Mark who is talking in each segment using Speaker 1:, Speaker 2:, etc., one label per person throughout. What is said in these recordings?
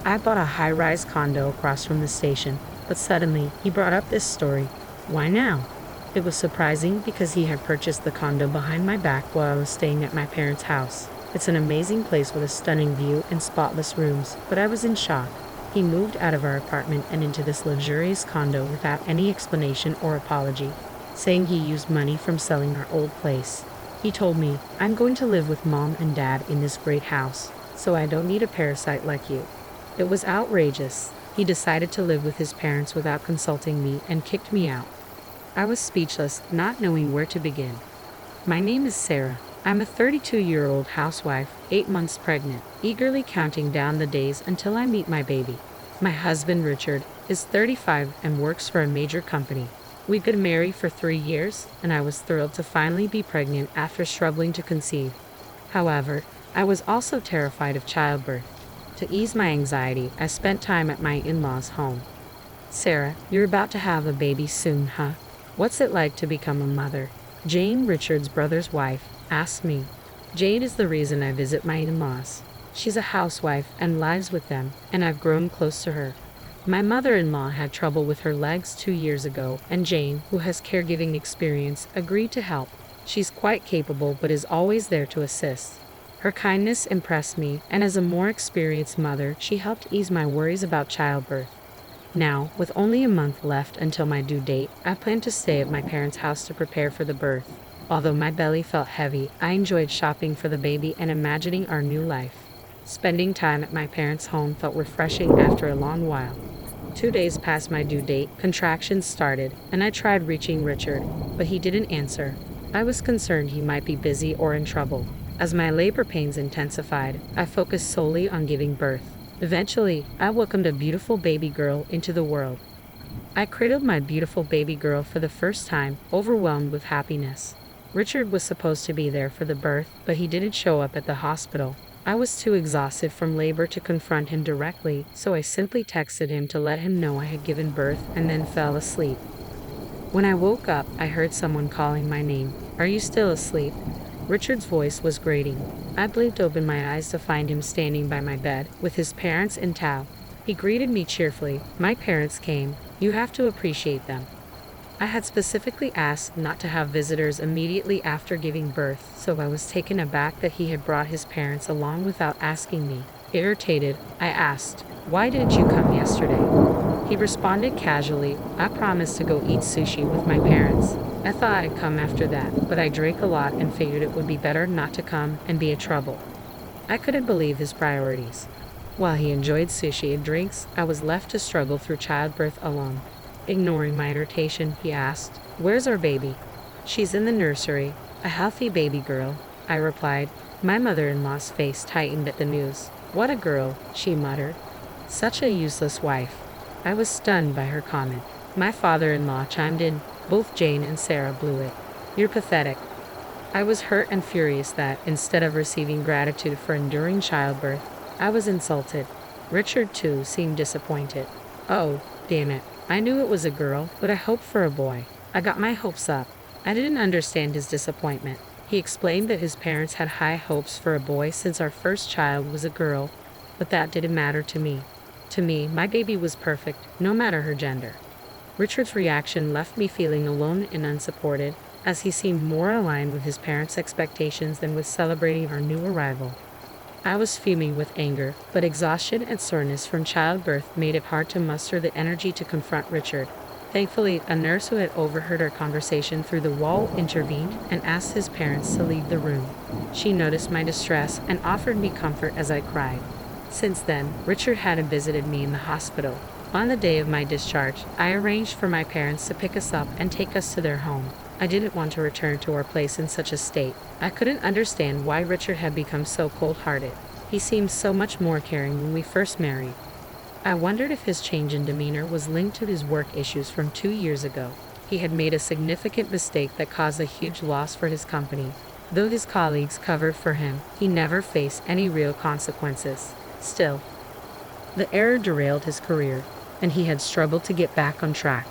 Speaker 1: I bought a high-rise condo across from the station, but suddenly he brought up this story. Why now? It was surprising because he had purchased the condo behind my back while I was staying at my parents' house. It's an amazing place with a stunning view and spotless rooms, but I was in shock. He moved out of our apartment and into this luxurious condo without any explanation or apology, saying he used money from selling our old place. He told me, "I'm going to live with mom and dad in this great house, so I don't need a parasite like you." It was outrageous. He decided to live with his parents without consulting me and kicked me out. I was speechless, not knowing where to begin. My name is Sarah. I'm a 32-year-old housewife, 8 months pregnant, eagerly counting down the days until I meet my baby. My husband, Richard, is 35 and works for a major company. We've been married for 3 years, and I was thrilled to finally be pregnant after struggling to conceive. However, I was also terrified of childbirth. To ease my anxiety, I spent time at my in-laws' home. "Sarah, you're about to have a baby soon, huh? What's it like to become a mother?" Jane, Richard's brother's wife, asked me. Jane is the reason I visit my in-laws. She's a housewife and lives with them, and I've grown close to her. My mother-in-law had trouble with her legs 2 years ago, and Jane, who has caregiving experience, agreed to help. She's quite capable but is always there to assist. Her kindness impressed me, and as a more experienced mother, she helped ease my worries about childbirth. Now, with only a month left until my due date, I plan to stay at my parents' house to prepare for the birth. Although my belly felt heavy, I enjoyed shopping for the baby and imagining our new life. Spending time at my parents' home felt refreshing after a long while. 2 days past my due date, contractions started, and I tried reaching Richard, but he didn't answer. I was concerned he might be busy or in trouble. As my labor pains intensified, I focused solely on giving birth. Eventually, I welcomed a beautiful baby girl into the world. I cradled my beautiful baby girl for the first time, overwhelmed with happiness. Richard was supposed to be there for the birth, but he didn't show up at the hospital. I was too exhausted from labor to confront him directly, so I simply texted him to let him know I had given birth and then fell asleep. When I woke up, I heard someone calling my name. "Are you still asleep?" Richard's voice was grating. I blinked open my eyes to find him standing by my bed, with his parents in tow. He greeted me cheerfully. "My parents came. You have to appreciate them." I had specifically asked not to have visitors immediately after giving birth, so I was taken aback that he had brought his parents along without asking me. Irritated, I asked, "Why didn't you come yesterday?" He responded casually, "I promised to go eat sushi with my parents. I thought I'd come after that, but I drank a lot and figured it would be better not to come and be a trouble." I couldn't believe his priorities. While he enjoyed sushi and drinks, I was left to struggle through childbirth alone. Ignoring my irritation, he asked, "Where's our baby?" "She's in the nursery, a healthy baby girl," I replied. My mother-in-law's face tightened at the news. "What a girl," she muttered. "Such a useless wife." I was stunned by her comment. My father-in-law chimed in. Both Jane and Sarah blew it. "You're pathetic." I was hurt and furious that, instead of receiving gratitude for enduring childbirth, I was insulted. Richard, too, seemed disappointed. "Oh, damn it. I knew it was a girl, but I hoped for a boy." I got my hopes up. I didn't understand his disappointment. He explained that his parents had high hopes for a boy since our first child was a girl, but that didn't matter to me. To me, my baby was perfect, no matter her gender. Richard's reaction left me feeling alone and unsupported, as he seemed more aligned with his parents' expectations than with celebrating our new arrival. I was fuming with anger, but exhaustion and soreness from childbirth made it hard to muster the energy to confront Richard. Thankfully, a nurse who had overheard our conversation through the wall intervened and asked his parents to leave the room. She noticed my distress and offered me comfort as I cried. Since then, Richard hadn't visited me in the hospital. On the day of my discharge, I arranged for my parents to pick us up and take us to their home. I didn't want to return to our place in such a state. I couldn't understand why Richard had become so cold-hearted. He seemed so much more caring when we first married. I wondered if his change in demeanor was linked to his work issues from 2 years ago. He had made a significant mistake that caused a huge loss for his company. Though his colleagues covered for him, he never faced any real consequences. Still, the error derailed his career, and he had struggled to get back on track.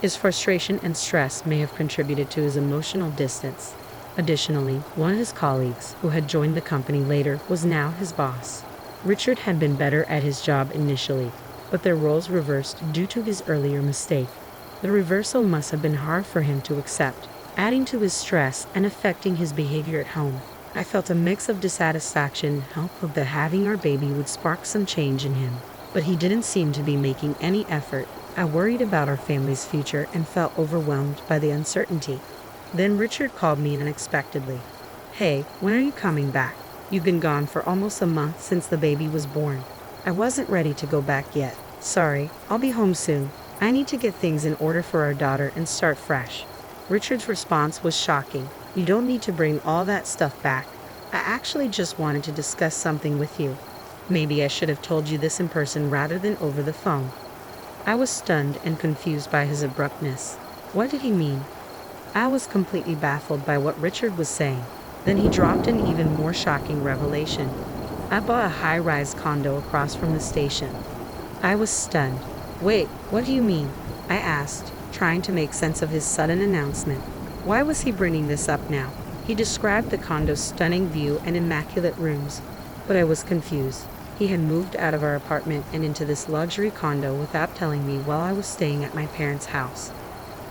Speaker 1: His frustration and stress may have contributed to his emotional distance. Additionally, one of his colleagues, who had joined the company later, was now his boss. Richard had been better at his job initially, but their roles reversed due to his earlier mistake. The reversal must have been hard for him to accept, adding to his stress and affecting his behavior at home. I felt a mix of dissatisfaction and hope that having our baby would spark some change in him, but he didn't seem to be making any effort. I worried about our family's future and felt overwhelmed by the uncertainty. Then Richard called me unexpectedly. "Hey, when are you coming back? You've been gone for almost a month since the baby was born." I wasn't ready to go back yet. "Sorry, I'll be home soon. I need to get things in order for our daughter and start fresh." Richard's response was shocking. "You don't need to bring all that stuff back. I actually just wanted to discuss something with you. Maybe I should have told you this in person rather than over the phone." I was stunned and confused by his abruptness. What did he mean? I was completely baffled by what Richard was saying. Then he dropped an even more shocking revelation. "I bought a high-rise condo across from the station." I was stunned. "Wait, what do you mean?" I asked, trying to make sense of his sudden announcement. Why was he bringing this up now? He described the condo's stunning view and immaculate rooms, but I was confused. He had moved out of our apartment and into this luxury condo without telling me while I was staying at my parents' house.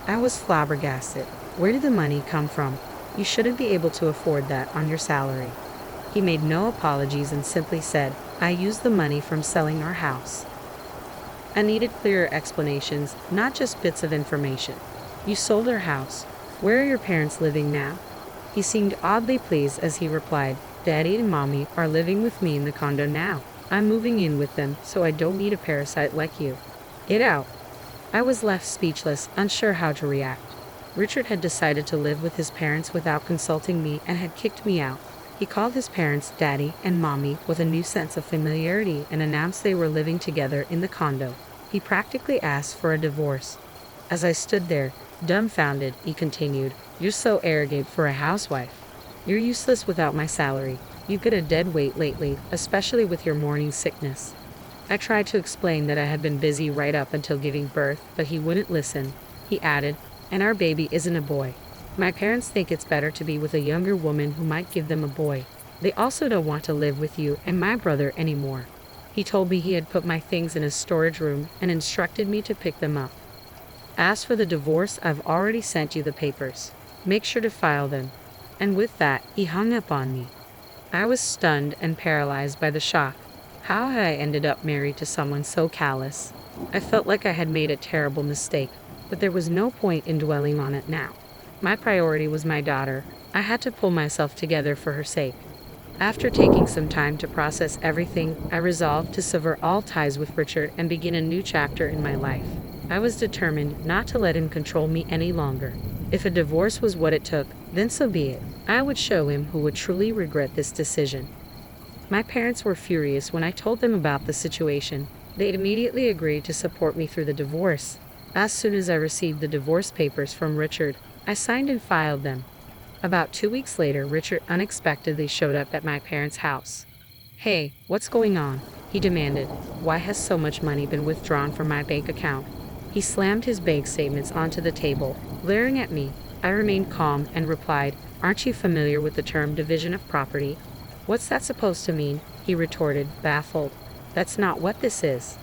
Speaker 1: I was flabbergasted. Where did the money come from? You shouldn't be able to afford that on your salary. He made no apologies and simply said, "I used the money from selling our house." I needed clearer explanations, not just bits of information. "You sold our house. Where are your parents living now?" He seemed oddly pleased as he replied, "Daddy and Mommy are living with me in the condo now. I'm moving in with them, so I don't need a parasite like you. Get out." I was left speechless, unsure how to react. Richard had decided to live with his parents without consulting me and had kicked me out. He called his parents Daddy and Mommy with a new sense of familiarity and announced they were living together in the condo. He practically asked for a divorce. As I stood there, dumbfounded, he continued, "You're so arrogant for a housewife. You're useless without my salary. You've got a dead weight lately, especially with your morning sickness." I tried to explain that I had been busy right up until giving birth, but he wouldn't listen. He added, "And our baby isn't a boy. My parents think it's better to be with a younger woman who might give them a boy. They also don't want to live with you and my brother anymore." He told me he had put my things in a storage room and instructed me to pick them up. "As for the divorce, I've already sent you the papers. Make sure to file them." And with that, he hung up on me. I was stunned and paralyzed by the shock. How had I ended up married to someone so callous? I felt like I had made a terrible mistake, but there was no point in dwelling on it now. My priority was my daughter. I had to pull myself together for her sake. After taking some time to process everything, I resolved to sever all ties with Richard and begin a new chapter in my life. I was determined not to let him control me any longer. If a divorce was what it took, then so be it. I would show him who would truly regret this decision. My parents were furious when I told them about the situation. They immediately agreed to support me through the divorce. As soon as I received the divorce papers from Richard, I signed and filed them. About 2 weeks later, Richard unexpectedly showed up at my parents' house. "Hey, what's going on?" he demanded. "Why has so much money been withdrawn from my bank account?" He slammed his bank statements onto the table, glaring at me. I remained calm and replied, "Aren't you familiar with the term division of property?" "What's that supposed to mean?" he retorted, baffled. "That's not what this is.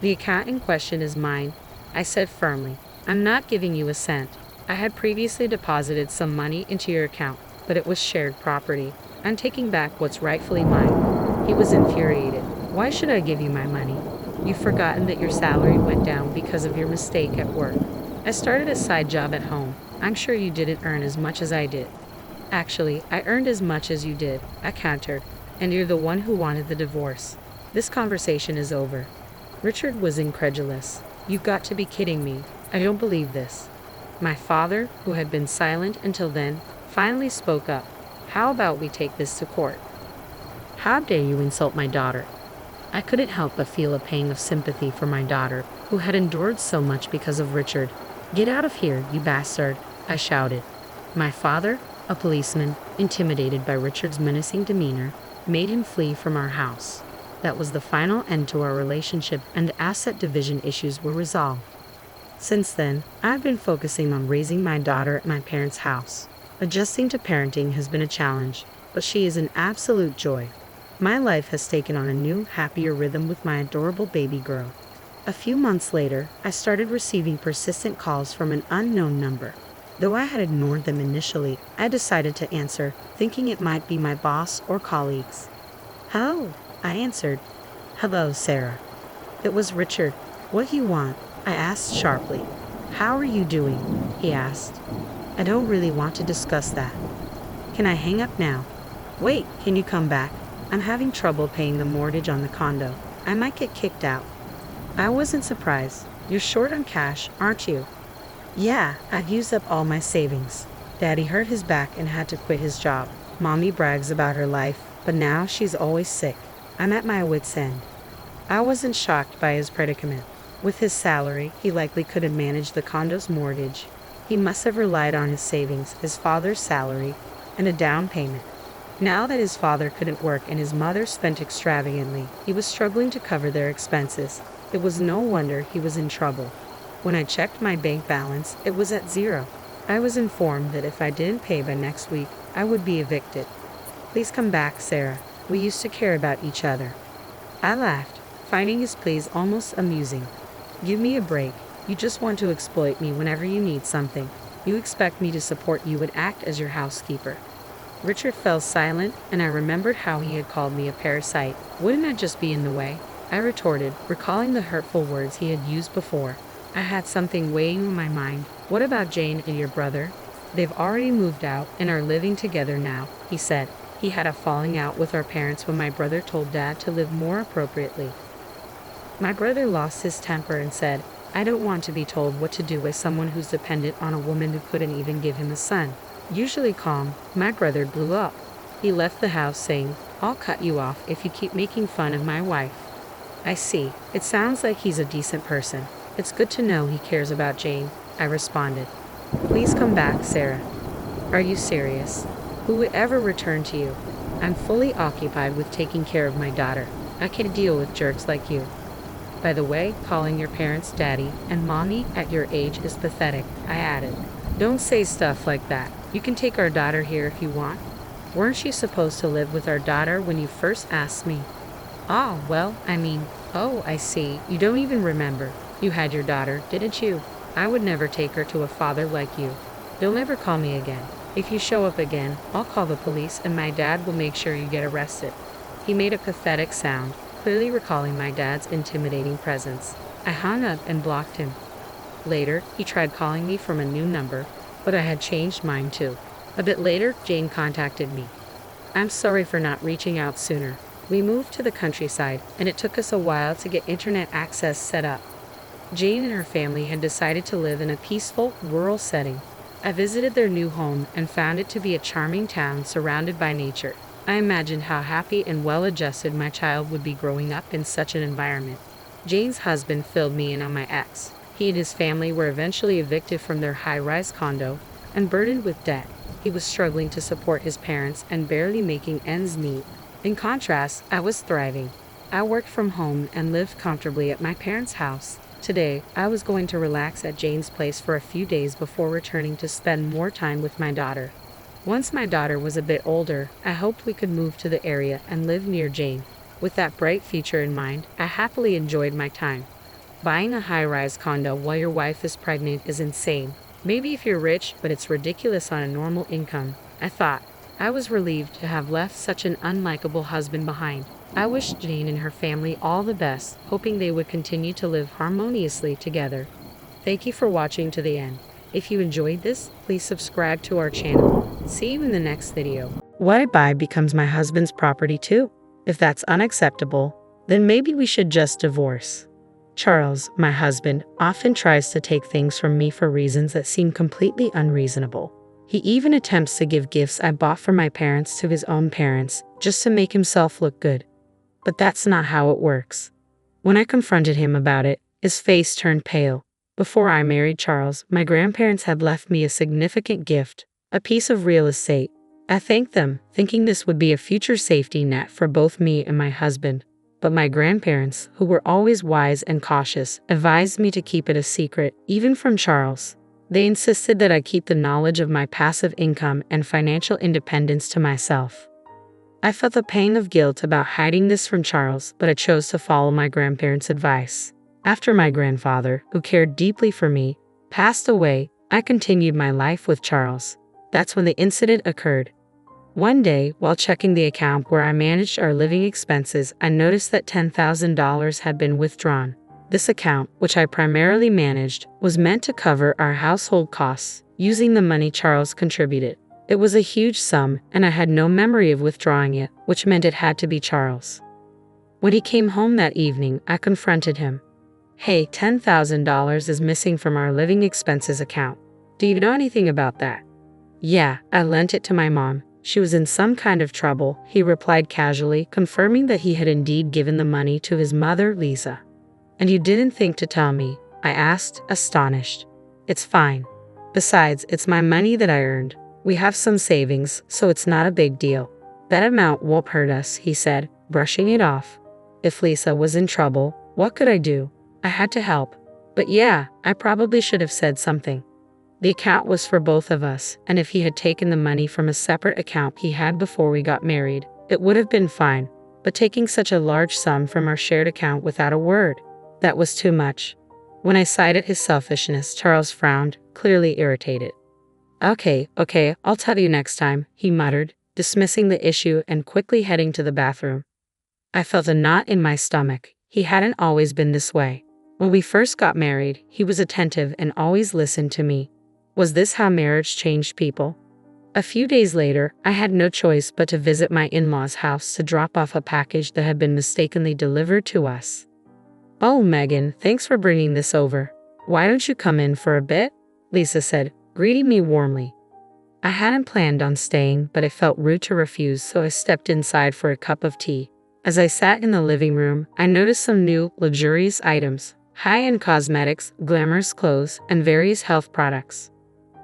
Speaker 1: The account in question is mine," I said firmly. "I'm not giving you a cent. I had previously deposited some money into your account, but it was shared property. I'm taking back what's rightfully mine." He was infuriated. "Why should I give you my money? You've forgotten that your salary went down because of your mistake at work. I started a side job at home. I'm sure you didn't earn as much as I did." "Actually, I earned as much as you did," I countered, "and you're the one who wanted the divorce. This conversation is over." Richard was incredulous. "You've got to be kidding me. I don't believe this." My father, who had been silent until then, finally spoke up. "How about we take this to court?" "How dare you insult my daughter?" I couldn't help but feel a pang of sympathy for my daughter, who had endured so much because of Richard. "Get out of here, you bastard," I shouted. My father, a policeman, intimidated by Richard's menacing demeanor, made him flee from our house. That was the final end to our relationship, and the asset division issues were resolved. Since then, I've been focusing on raising my daughter at my parents' house. Adjusting to parenting has been a challenge, but she is an absolute joy. My life has taken on a new, happier rhythm with my adorable baby girl. A few months later, I started receiving persistent calls from an unknown number. Though I had ignored them initially, I decided to answer, thinking it might be my boss or colleagues. "Hello," I answered. "Hello, Sarah." It was Richard. "What you want?" I asked sharply. "How are you doing?" he asked. "I don't really want to discuss that." "Can I hang up now?" "Wait, can you come back? I'm having trouble paying the mortgage on the condo. I might get kicked out." I wasn't surprised. "You're short on cash, aren't you?" "Yeah, I've used up all my savings. Daddy hurt his back and had to quit his job. Mommy brags about her life, but now she's always sick. I'm at my wit's end." I wasn't shocked by his predicament. With his salary, he likely couldn't manage the condo's mortgage. He must have relied on his savings, his father's salary, and a down payment. Now that his father couldn't work and his mother spent extravagantly, he was struggling to cover their expenses. It was no wonder he was in trouble. When I checked my bank balance, it was at zero. I was informed that if I didn't pay by next week, I would be evicted. "Please come back, Sarah. We used to care about each other." I laughed, finding his pleas almost amusing. "Give me a break. You just want to exploit me whenever you need something. You expect me to support you and act as your housekeeper." Richard fell silent, and I remembered how he had called me a parasite. Wouldn't I just be in the way? I retorted, recalling the hurtful words he had used before. I had something weighing on my mind. "What about Jane and your brother?" "They've already moved out and are living together now," he said. "He had a falling out with our parents when my brother told Dad to live more appropriately." My brother lost his temper and said, "I don't want to be told what to do by someone who's dependent on a woman who couldn't even give him a son." Usually calm, my brother blew up. He left the house saying, "I'll cut you off if you keep making fun of my wife." "I see. It sounds like he's a decent person. It's good to know he cares about Jane," I responded. "Please come back, Sarah." "Are you serious? Who would ever return to you? I'm fully occupied with taking care of my daughter. I can deal with jerks like you." "By the way, calling your parents daddy and mommy at your age is pathetic," I added. "Don't say stuff like that. You can take our daughter here if you want. Weren't you supposed to live with our daughter when you first asked me?" "Oh, I see. You don't even remember. You had your daughter, didn't you? I would never take her to a father like you. Don't ever call me again. If you show up again, I'll call the police and my dad will make sure you get arrested." He made a pathetic sound, clearly recalling my dad's intimidating presence. I hung up and blocked him. Later, he tried calling me from a new number, but I had changed mine too. A bit later, Jane contacted me. "I'm sorry for not reaching out sooner. We moved to the countryside, and it took us a while to get internet access set up." Jane and her family had decided to live in a peaceful, rural setting. I visited their new home and found it to be a charming town surrounded by nature. I imagined how happy and well-adjusted my child would be growing up in such an environment. Jane's husband filled me in on my ex. He and his family were eventually evicted from their high-rise condo and burdened with debt. He was struggling to support his parents and barely making ends meet. In contrast, I was thriving. I worked from home and lived comfortably at my parents' house. Today, I was going to relax at Jane's place for a few days before returning to spend more time with my daughter. Once my daughter was a bit older, I hoped we could move to the area and live near Jane. With that bright future in mind, I happily enjoyed my time. Buying a high-rise condo while your wife is pregnant is insane. Maybe if you're rich, but it's ridiculous on a normal income, I thought. I was relieved to have left such an unlikable husband behind. I wished Jane and her family all the best, hoping they would continue to live harmoniously together. Thank you for watching to the end. If you enjoyed this, please subscribe to our channel. See you in the next video. What I buy becomes my husband's property too. If that's unacceptable, then maybe we should just divorce. Charles, my husband, often tries to take things from me for reasons that seem completely unreasonable. He even attempts to give gifts I bought for my parents to his own parents, just to make himself look good. But that's not how it works. When I confronted him about it, his face turned pale. Before I married Charles, my grandparents had left me a significant gift, a piece of real estate. I thanked them, thinking this would be a future safety net for both me and my husband. But my grandparents, who were always wise and cautious, advised me to keep it a secret, even from Charles. They insisted that I keep the knowledge of my passive income and financial independence to myself. I felt the pain of guilt about hiding this from Charles, but I chose to follow my grandparents' advice. After my grandfather, who cared deeply for me, passed away, I continued my life with Charles. That's when the incident occurred. One day, while checking the account where I managed our living expenses, I noticed that $10,000 had been withdrawn. This account, which I primarily managed, was meant to cover our household costs, using the money Charles contributed. It was a huge sum, and I had no memory of withdrawing it, which meant it had to be Charles. When he came home that evening, I confronted him. "Hey, $10,000 is missing from our living expenses account. Do you know anything about that?" "Yeah, I lent it to my mom. She was in some kind of trouble," he replied casually, confirming that he had indeed given the money to his mother, Lisa. "And you didn't think to tell me?" I asked, astonished. "It's fine. Besides, it's my money that I earned. We have some savings, so it's not a big deal. That amount won't hurt us," he said, brushing it off. If Lisa was in trouble, what could I do? I had to help. But yeah, I probably should have said something. The account was for both of us, and if he had taken the money from a separate account he had before we got married, it would have been fine. But taking such a large sum from our shared account without a word, that was too much. When I cited his selfishness, Charles frowned, clearly irritated. Okay, I'll tell you next time," he muttered, dismissing the issue and quickly heading to the bathroom. I felt a knot in my stomach. He hadn't always been this way. When we first got married, he was attentive and always listened to me. Was this how marriage changed people? A few days later, I had no choice but to visit my in-laws' house to drop off a package that had been mistakenly delivered to us. "Oh, Megan, thanks for bringing this over. Why don't you come in for a bit?" Lisa said, greeting me warmly. I hadn't planned on staying, but it felt rude to refuse, so I stepped inside for a cup of tea. As I sat in the living room, I noticed some new, luxurious items, high-end cosmetics, glamorous clothes, and various health products.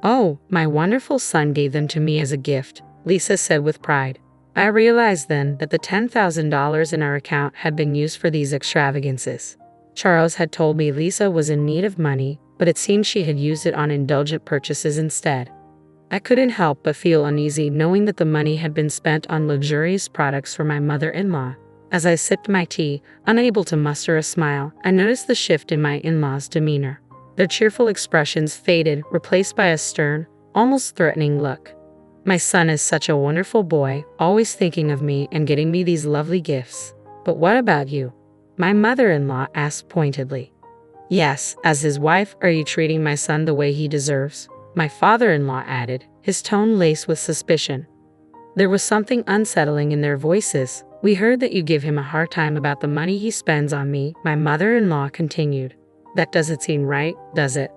Speaker 1: "Oh, my wonderful son gave them to me as a gift," Lisa said with pride. I realized then that the $10,000 in our account had been used for these extravagances. Charles had told me Lisa was in need of money, but it seemed she had used it on indulgent purchases instead. I couldn't help but feel uneasy knowing that the money had been spent on luxurious products for my mother-in-law. As I sipped my tea, unable to muster a smile, I noticed the shift in my in-laws' demeanor. Their cheerful expressions faded, replaced by a stern, almost threatening look. "My son is such a wonderful boy, always thinking of me and getting me these lovely gifts. But what about you?" my mother-in-law asked pointedly. "Yes, as his wife, are you treating my son the way he deserves?" my father-in-law added, his tone laced with suspicion. There was something unsettling in their voices. "We heard that you give him a hard time about the money he spends on me," my mother-in-law continued. "That doesn't seem right, does it?"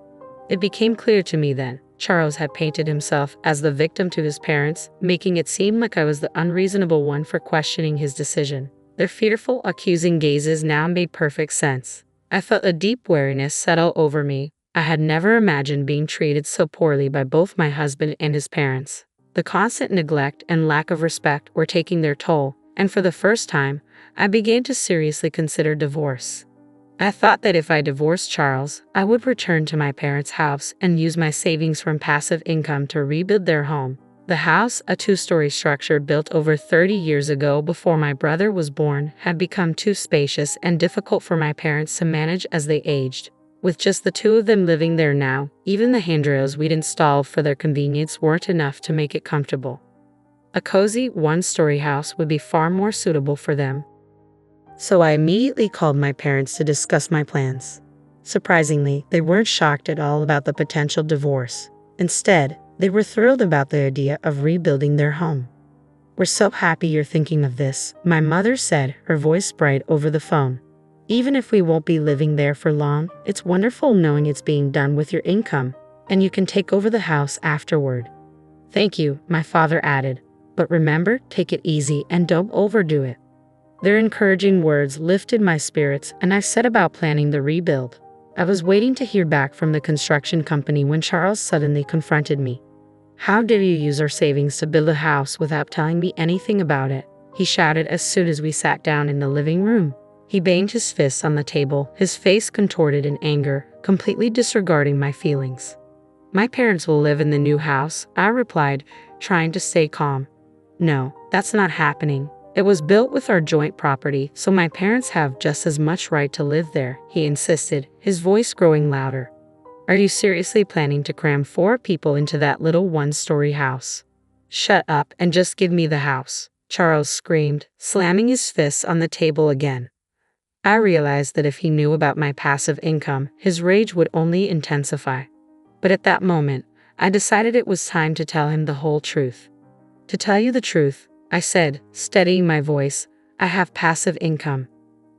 Speaker 1: It became clear to me then. Charles had painted himself as the victim to his parents, making it seem like I was the unreasonable one for questioning his decision. Their fearful, accusing gazes now made perfect sense. I felt a deep weariness settle over me. I had never imagined being treated so poorly by both my husband and his parents. The constant neglect and lack of respect were taking their toll, and for the first time, I began to seriously consider divorce. I thought that if I divorced Charles, I would return to my parents' house and use my savings from passive income to rebuild their home. The house, a two-story structure built over 30 years ago before my brother was born, had become too spacious and difficult for my parents to manage as they aged. With just the two of them living there now, even the handrails we'd installed for their convenience weren't enough to make it comfortable. A cozy, one-story house would be far more suitable for them. So I immediately called my parents to discuss my plans. Surprisingly, they weren't shocked at all about the potential divorce. Instead, they were thrilled about the idea of rebuilding their home. "We're so happy you're thinking of this," my mother said, her voice bright over the phone. "Even if we won't be living there for long, it's wonderful knowing it's being done with your income, and you can take over the house afterward." "Thank you," my father added. "But remember, take it easy and don't overdo it." Their encouraging words lifted my spirits, and I set about planning the rebuild. I was waiting to hear back from the construction company when Charles suddenly confronted me. "How dare you use our savings to build a house without telling me anything about it?" he shouted as soon as we sat down in the living room. He banged his fists on the table, his face contorted in anger, completely disregarding my feelings. "My parents will live in the new house," I replied, trying to stay calm. "No, That's not happening. It was built with our joint property, so my parents have just as much right to live there, he insisted, his voice growing louder. Are you seriously planning to cram 4 people into that little one-story house? Shut up and just give me the house, Charles screamed, slamming his fists on the table again. I realized that if he knew about my passive income, his rage would only intensify. But at that moment, I decided it was time to tell him the whole truth. To tell you the truth, I said, steadying my voice, I have passive income.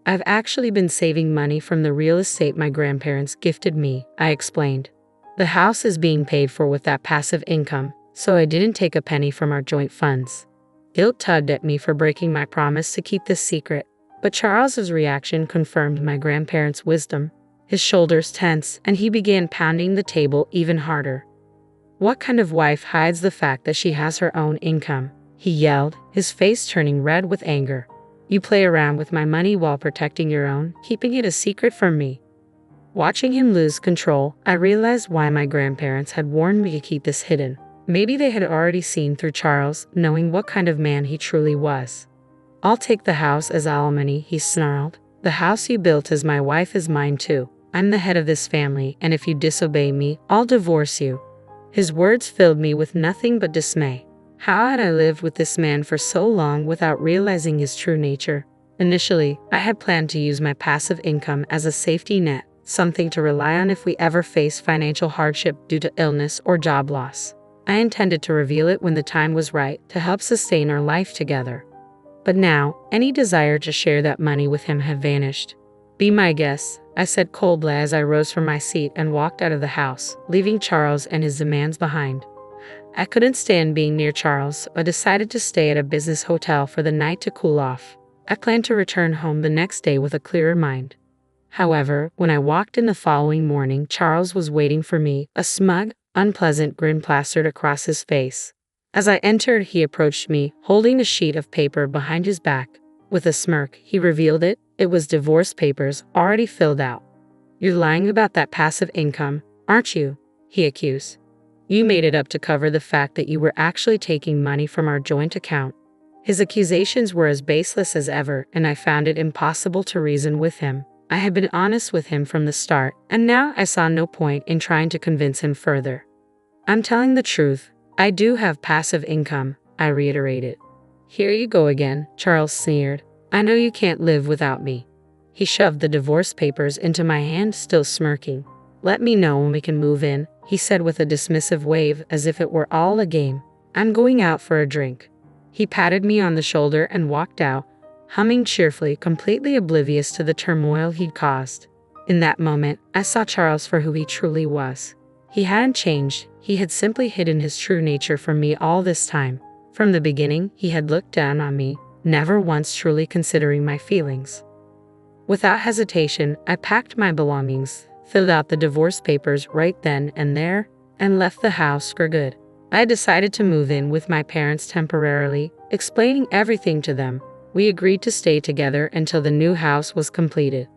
Speaker 1: I've actually been saving money from the real estate my grandparents gifted me, I explained. The house is being paid for with that passive income, so I didn't take a penny from our joint funds. Guilt tugged at me for breaking my promise to keep this secret, but Charles's reaction confirmed my grandparents' wisdom. His shoulders tensed, and he began pounding the table even harder. What kind of wife hides the fact that she has her own income? He yelled, his face turning red with anger. You play around with my money while protecting your own, keeping it a secret from me. Watching him lose control, I realized why my grandparents had warned me to keep this hidden. Maybe they had already seen through Charles, knowing what kind of man he truly was. I'll take the house as alimony, he snarled. The house you built as my wife is mine too. I'm the head of this family, and if you disobey me, I'll divorce you. His words filled me with nothing but dismay. How had I lived with this man for so long without realizing his true nature? Initially, I had planned to use my passive income as a safety net, something to rely on if we ever face financial hardship due to illness or job loss. I intended to reveal it when the time was right to help sustain our life together. But now, any desire to share that money with him had vanished. Be my guest, I said coldly as I rose from my seat and walked out of the house, leaving Charles and his demands behind. I couldn't stand being near Charles, so I decided to stay at a business hotel for the night to cool off. I planned to return home the next day with a clearer mind. However, when I walked in the following morning, Charles was waiting for me, a smug, unpleasant grin plastered across his face. As I entered, he approached me, holding a sheet of paper behind his back. With a smirk, he revealed it. It was divorce papers, already filled out. You're lying about that passive income, aren't you? He accused. You made it up to cover the fact that you were actually taking money from our joint account. His accusations were as baseless as ever, and I found it impossible to reason with him. I had been honest with him from the start, and now I saw no point in trying to convince him further. I'm telling the truth. I do have passive income, I reiterated. Here you go again, Charles sneered. I know you can't live without me. He shoved the divorce papers into my hand, still smirking. Let me know when we can move in, he said with a dismissive wave as if it were all a game. I'm going out for a drink. He patted me on the shoulder and walked out, humming cheerfully, completely oblivious to the turmoil he'd caused. In that moment, I saw Charles for who he truly was. He hadn't changed, he had simply hidden his true nature from me all this time. From the beginning, he had looked down on me, never once truly considering my feelings. Without hesitation, I packed my belongings, filled out the divorce papers right then and there, and left the house for good. I decided to move in with my parents temporarily, explaining everything to them. We agreed to stay together until the new house was completed.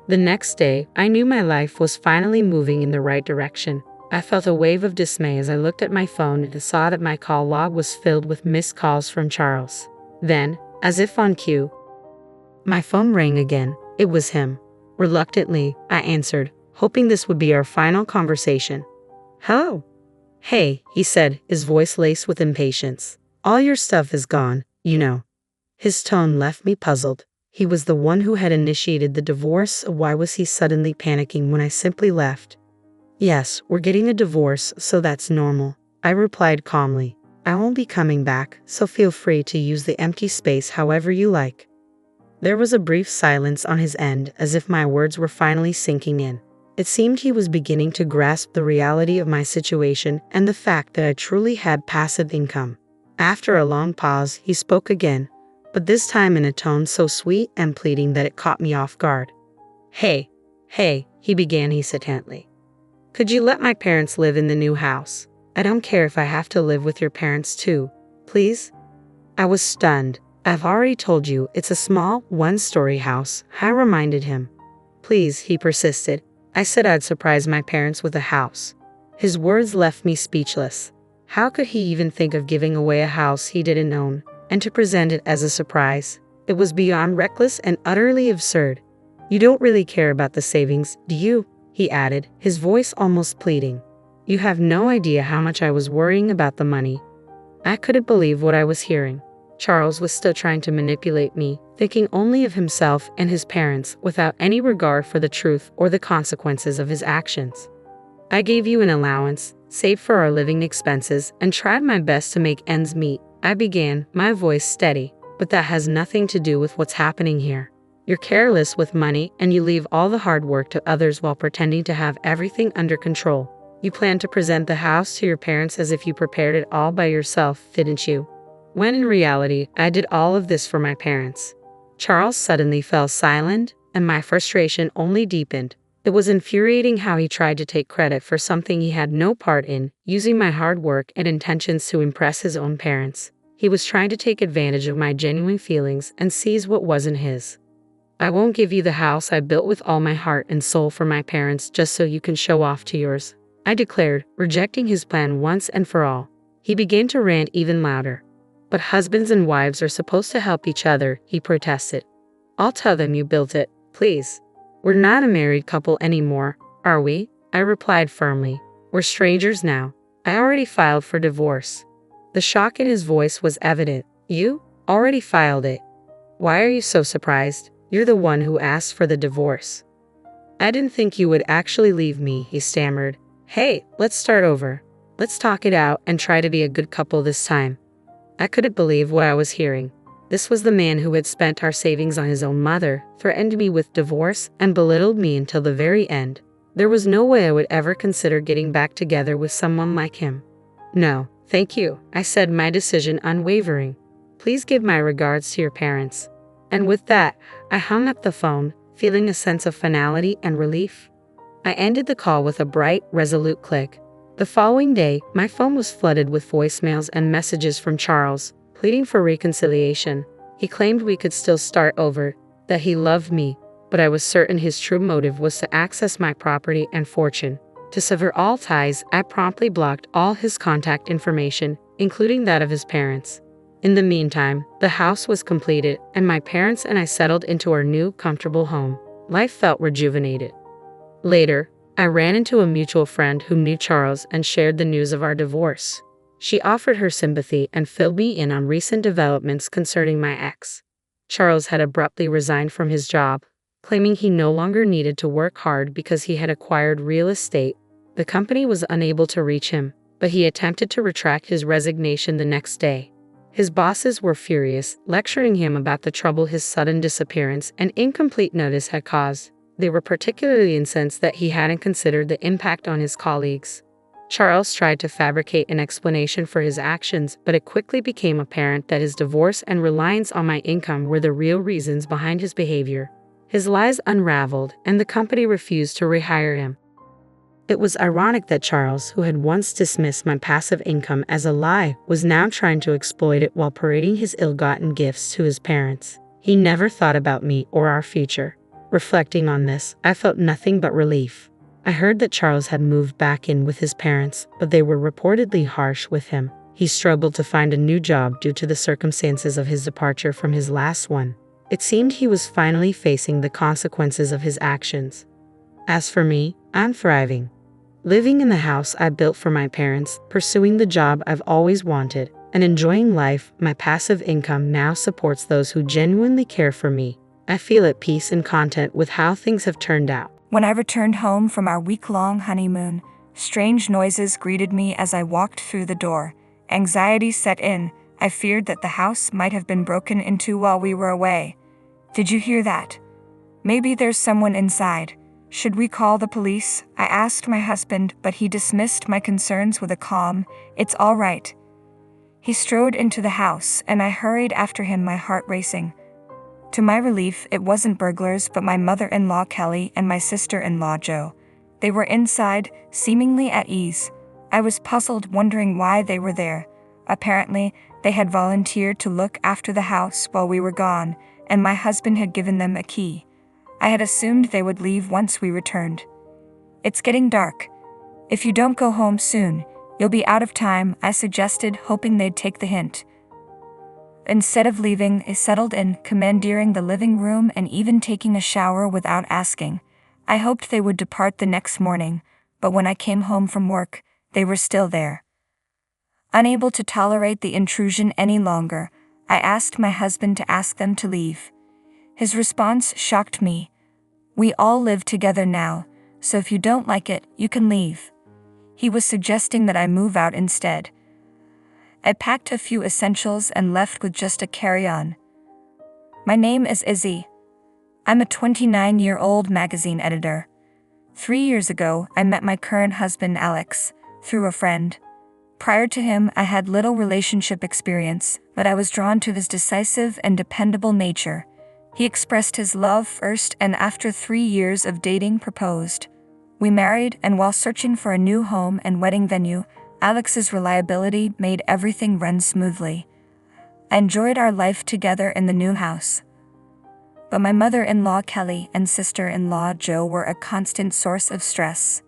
Speaker 1: The next day, I knew my life was finally moving in the right direction. I felt a wave of dismay as I looked at my phone and saw that my call log was filled with missed calls from Charles. Then, as if on cue, my phone rang again. It was him. Reluctantly, I answered, hoping this would be our final conversation. Hello? Hey, he said, his voice laced with impatience. All your stuff is gone, you know. His tone left me puzzled. He was the one who had initiated the divorce, so why was he suddenly panicking when I simply left? Yes, we're getting a divorce, so that's normal, I replied calmly. I won't be coming back, so feel free to use the empty space however you like. There was a brief silence on his end, as if my words were finally sinking in. It seemed he was beginning to grasp the reality of my situation and the fact that I truly had passive income. After a long pause, he spoke again, but this time in a tone so sweet and pleading that it caught me off guard. Hey, he began hesitantly. Could you let my parents live in the new house? I don't care if I have to live with your parents too, please? I was stunned. I've already told you it's a small, one-story house, I reminded him. Please, he persisted. I said I'd surprise my parents with a house. His words left me speechless. How could he even think of giving away a house he didn't own? and to present it as a surprise. It was beyond reckless and utterly absurd. "You don't really care about the savings, do you?" he added, his voice almost pleading. "You have no idea how much I was worrying about the money." I couldn't believe what I was hearing. Charles was still trying to manipulate me, thinking only of himself and his parents without any regard for the truth or the consequences of his actions. "I gave you an allowance, saved for our living expenses, and tried my best to make ends meet," I began, my voice steady. "But that has nothing to do with what's happening here. You're careless with money and you leave all the hard work to others while pretending to have everything under control. You plan to present the house to your parents as if you prepared it all by yourself, didn't you? When in reality, I did all of this for my parents." Charles suddenly fell silent, and my frustration only deepened. It was infuriating how he tried to take credit for something he had no part in, using my hard work and intentions to impress his own parents. He was trying to take advantage of my genuine feelings and seize what wasn't his. "I won't give you the house I built with all my heart and soul for my parents just so you can show off to yours," I declared, rejecting his plan once and for all. He began to rant even louder. "But husbands and wives are supposed to help each other," he protested. "I'll tell them you built it, please. We're not a married couple anymore, are we?" I replied firmly. "We're strangers now. I already filed for divorce." The shock in his voice was evident. "You? Already filed it? Why are you so surprised? You're the one who asked for the divorce." "I didn't think you would actually leave me," he stammered. "Hey, let's start over. Let's talk it out and try to be a good couple this time." I couldn't believe what I was hearing. This was the man who had spent our savings on his own mother, threatened me with divorce, and belittled me until the very end. There was no way I would ever consider getting back together with someone like him. "No, thank you," I said, my decision unwavering. "Please give my regards to your parents." And with that, I hung up the phone, feeling a sense of finality and relief. I ended the call with a bright, resolute click. The following day, my phone was flooded with voicemails and messages from Charles, pleading for reconciliation. He claimed we could still start over, that he loved me, but I was certain his true motive was to access my property and fortune. To sever all ties, I promptly blocked all his contact information, including that of his parents. In the meantime, the house was completed, and my parents and I settled into our new, comfortable home. Life felt rejuvenated. Later, I ran into a mutual friend who knew Charles and shared the news of our divorce. She offered her sympathy and filled me in on recent developments concerning my ex. Charles had abruptly resigned from his job, claiming he no longer needed to work hard because he had acquired real estate. The company was unable to reach him, but he attempted to retract his resignation the next day. His bosses were furious, lecturing him about the trouble his sudden disappearance and incomplete notice had caused. They were particularly incensed that he hadn't considered the impact on his colleagues. Charles tried to fabricate an explanation for his actions, but it quickly became apparent that his divorce and reliance on my income were the real reasons behind his behavior. His lies unraveled, and the company refused to rehire him. It was ironic that Charles, who had once dismissed my passive income as a lie, was now trying to exploit it while parading his ill-gotten gifts to his parents. He never thought about me or our future. Reflecting on this, I felt nothing but relief. I heard that Charles had moved back in with his parents, but they were reportedly harsh with him. He struggled to find a new job due to the circumstances of his departure from his last one. It seemed he was finally facing the consequences of his actions. As for me, I'm thriving. Living in the house I built for my parents, pursuing the job I've always wanted, and enjoying life. My passive income now supports those who genuinely care for me. I feel at peace and content with how things have turned out.
Speaker 2: When I returned home from our week-long honeymoon, strange noises greeted me as I walked through the door. Anxiety set in. I feared that the house might have been broken into while we were away. "Did you hear that? Maybe there's someone inside. Should we call the police?" I asked my husband, but he dismissed my concerns with a calm, "It's all right." He strode into the house, and I hurried after him, my heart racing. To my relief, it wasn't burglars, but my mother-in-law Kelly and my sister-in-law Jo. They were inside, seemingly at ease. I was puzzled, wondering why they were there. Apparently, they had volunteered to look after the house while we were gone, and my husband had given them a key. I had assumed they would leave once we returned. "It's getting dark. If you don't go home soon, you'll be out of time," I suggested, hoping they'd take the hint. Instead of leaving, I settled in, commandeering the living room and even taking a shower without asking. I hoped they would depart the next morning, but when I came home from work, they were still there. Unable to tolerate the intrusion any longer, I asked my husband to ask them to leave. His response shocked me. "We all live together now, so if you don't like it, you can leave." He was suggesting that I move out instead. I packed a few essentials and left with just a carry-on. My name is Izzy. I'm a 29-year-old magazine editor. 3 years ago, I met my current husband Alex through a friend. Prior to him, I had little relationship experience, but I was drawn to his decisive and dependable nature. He expressed his love first and after 3 years of dating proposed. We married, and while searching for a new home and wedding venue, Alex's reliability made everything run smoothly. I enjoyed our life together in the new house. But my mother-in-law Kelly and sister-in-law Jo were a constant source of stress.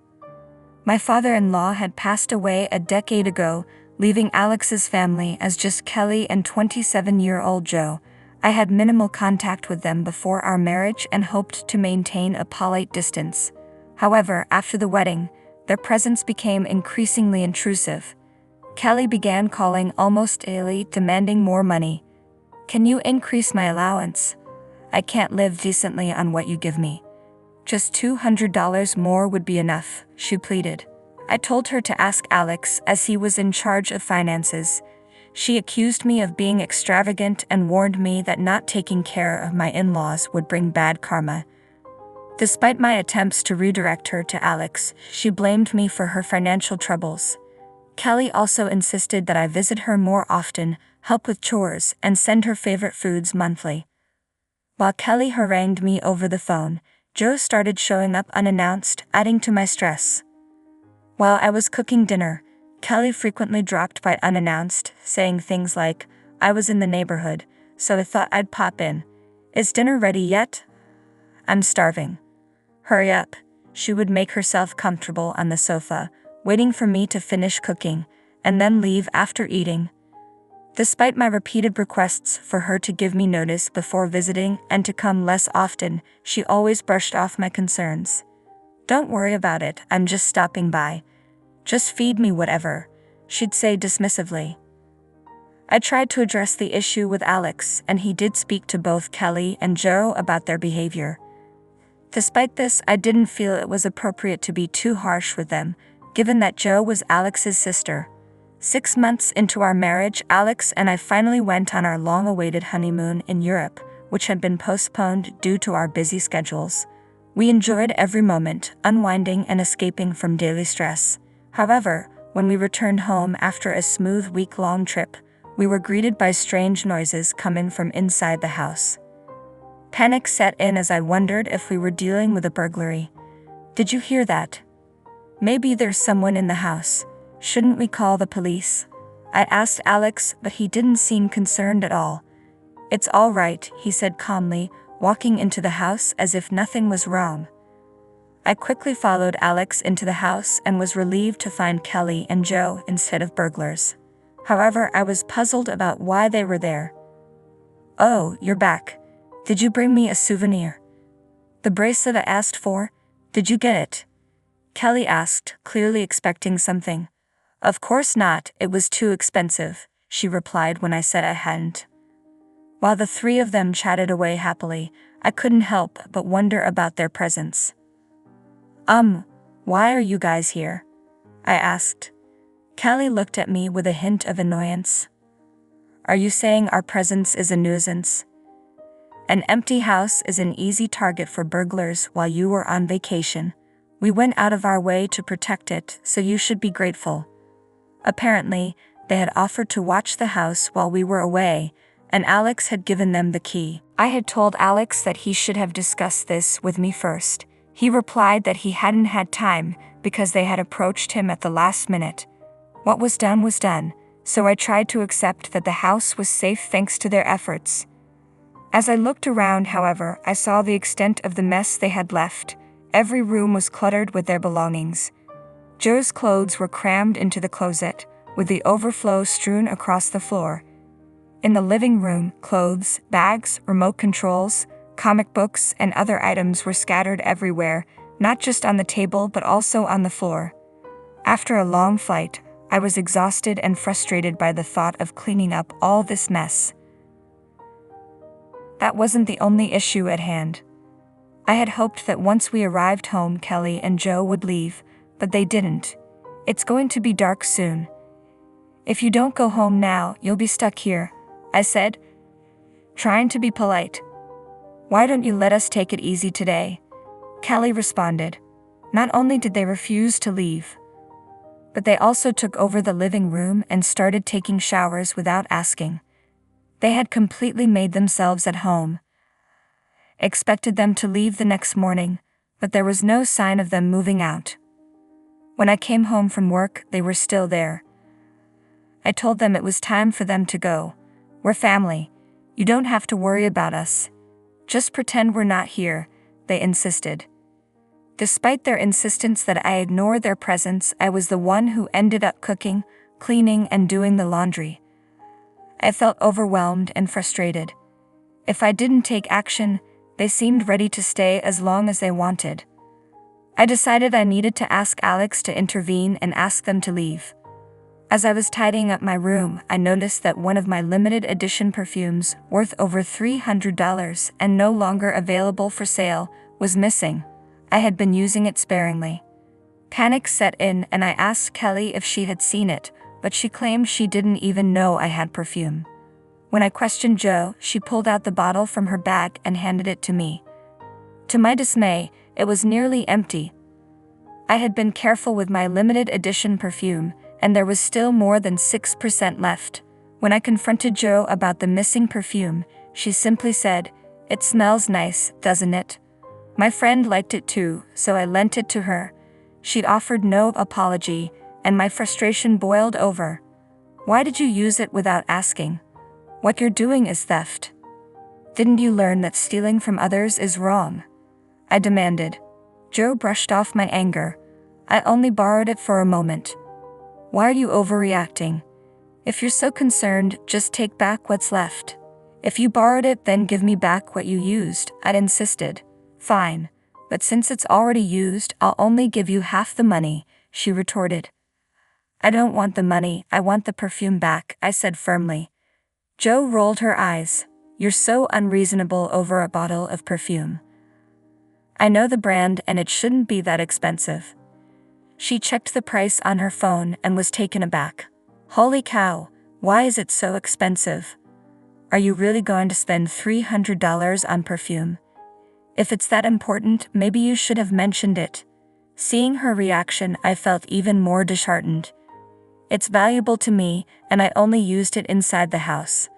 Speaker 2: My father-in-law had passed away a decade ago, leaving Alex's family as just Kelly and 27-year-old Jo. I had minimal contact with them before our marriage and hoped to maintain a polite distance. However, after the wedding, their presence became increasingly intrusive. Kelly began calling almost daily, demanding more money. "Can you increase my allowance? I can't live decently on what you give me. Just $200 more would be enough," she pleaded. I told her to ask Alex, as he was in charge of finances. She accused me of being extravagant and warned me that not taking care of my in-laws would bring bad karma. Despite my attempts to redirect her to Alex, she blamed me for her financial troubles. Kelly also insisted that I visit her more often, help with chores, and send her favorite foods monthly. While Kelly harangued me over the phone, Jo started showing up unannounced, adding to my stress. While I was cooking dinner, Kelly frequently dropped by unannounced, saying things like, "I was in the neighborhood, so I thought I'd pop in. Is dinner ready yet? I'm starving. Hurry up." She would make herself comfortable on the sofa, waiting for me to finish cooking, and then leave after eating. Despite my repeated requests for her to give me notice before visiting and to come less often, she always brushed off my concerns. "Don't worry about it, I'm just stopping by. Just feed me whatever," she'd say dismissively. I tried to address the issue with Alex, and he did speak to both Kelly and Jo about their behavior. Despite this, I didn't feel it was appropriate to be too harsh with them, given that Jo was Alex's sister. 6 months into our marriage, Alex and I finally went on our long-awaited honeymoon in Europe, which had been postponed due to our busy schedules. We enjoyed every moment, unwinding and escaping from daily stress. However, when we returned home after a smooth week-long trip, we were greeted by strange noises coming from inside the house. Panic set in as I wondered if we were dealing with a burglary. "Did you hear that? Maybe there's someone in the house. Shouldn't we call the police?" I asked Alex, but he didn't seem concerned at all. "It's all right," he said calmly, walking into the house as if nothing was wrong. I quickly followed Alex into the house and was relieved to find Kelly and Jo instead of burglars. However, I was puzzled about why they were there. "Oh, you're back. Did you bring me a souvenir? The bracelet I asked for? Did you get it?" Kelly asked, clearly expecting something. "Of course not, it was too expensive," she replied when I said I hadn't. While the three of them chatted away happily, I couldn't help but wonder about their presence. Why are you guys here?" I asked. Kelly looked at me with a hint of annoyance. "Are you saying our presence is a nuisance? An empty house is an easy target for burglars while you were on vacation. We went out of our way to protect it, so you should be grateful." Apparently, they had offered to watch the house while we were away, and Alex had given them the key. I had told Alex that he should have discussed this with me first. He replied that he hadn't had time because they had approached him at the last minute. What was done, so I tried to accept that the house was safe thanks to their efforts. As I looked around, however, I saw the extent of the mess they had left. Every room was cluttered with their belongings. Jo's clothes were crammed into the closet, with the overflow strewn across the floor. In the living room, clothes, bags, remote controls, comic books, and other items were scattered everywhere, not just on the table but also on the floor. After a long flight, I was exhausted and frustrated by the thought of cleaning up all this mess. That wasn't the only issue at hand. I had hoped that once we arrived home, Kelly and Joe would leave, but they didn't. "It's going to be dark soon. If you don't go home now, you'll be stuck here," I said, trying to be polite. "Why don't you let us take it easy today?" Kelly responded. Not only did they refuse to leave, but they also took over the living room and started taking showers without asking. They had completely made themselves at home. Expected them to leave the next morning, but there was no sign of them moving out. When I came home from work, they were still there. I told them it was time for them to go. "We're family. You don't have to worry about us. Just pretend we're not here," they insisted. Despite their insistence that I ignore their presence, I was the one who ended up cooking, cleaning, and doing the laundry. I felt overwhelmed and frustrated. If I didn't take action, they seemed ready to stay as long as they wanted. I decided I needed to ask Alex to intervene and ask them to leave. As I was tidying up my room, I noticed that one of my limited edition perfumes, worth over $300 and no longer available for sale, was missing. I had been using it sparingly. Panic set in and I asked Kelly if she had seen it, but she claimed she didn't even know I had perfume. When I questioned Joe, she pulled out the bottle from her bag and handed it to me. To my dismay, it was nearly empty. I had been careful with my limited edition perfume, and there was still more than 6% left. When I confronted Joe about the missing perfume, she simply said, "It smells nice, doesn't it?" My friend liked it too, so I lent it to her. She'd offered no apology, and my frustration boiled over. "Why did you use it without asking? What you're doing is theft. Didn't you learn that stealing from others is wrong?" I demanded. Joe brushed off my anger. "I only borrowed it for a moment. Why are you overreacting? If you're so concerned, just take back what's left. If you borrowed it, then give me back what you used," I'd insisted. "Fine, but since it's already used, I'll only give you half the money," she retorted. "I don't want the money, I want the perfume back," I said firmly. Joe rolled her eyes. "You're so unreasonable over a bottle of perfume. I know the brand and it shouldn't be that expensive." She checked the price on her phone and was taken aback. "Holy cow, why is it so expensive? Are you really going to spend $300 on perfume? If it's that important, maybe you should have mentioned it." Seeing her reaction, I felt even more disheartened. "It's valuable to me, and I only used it inside the house.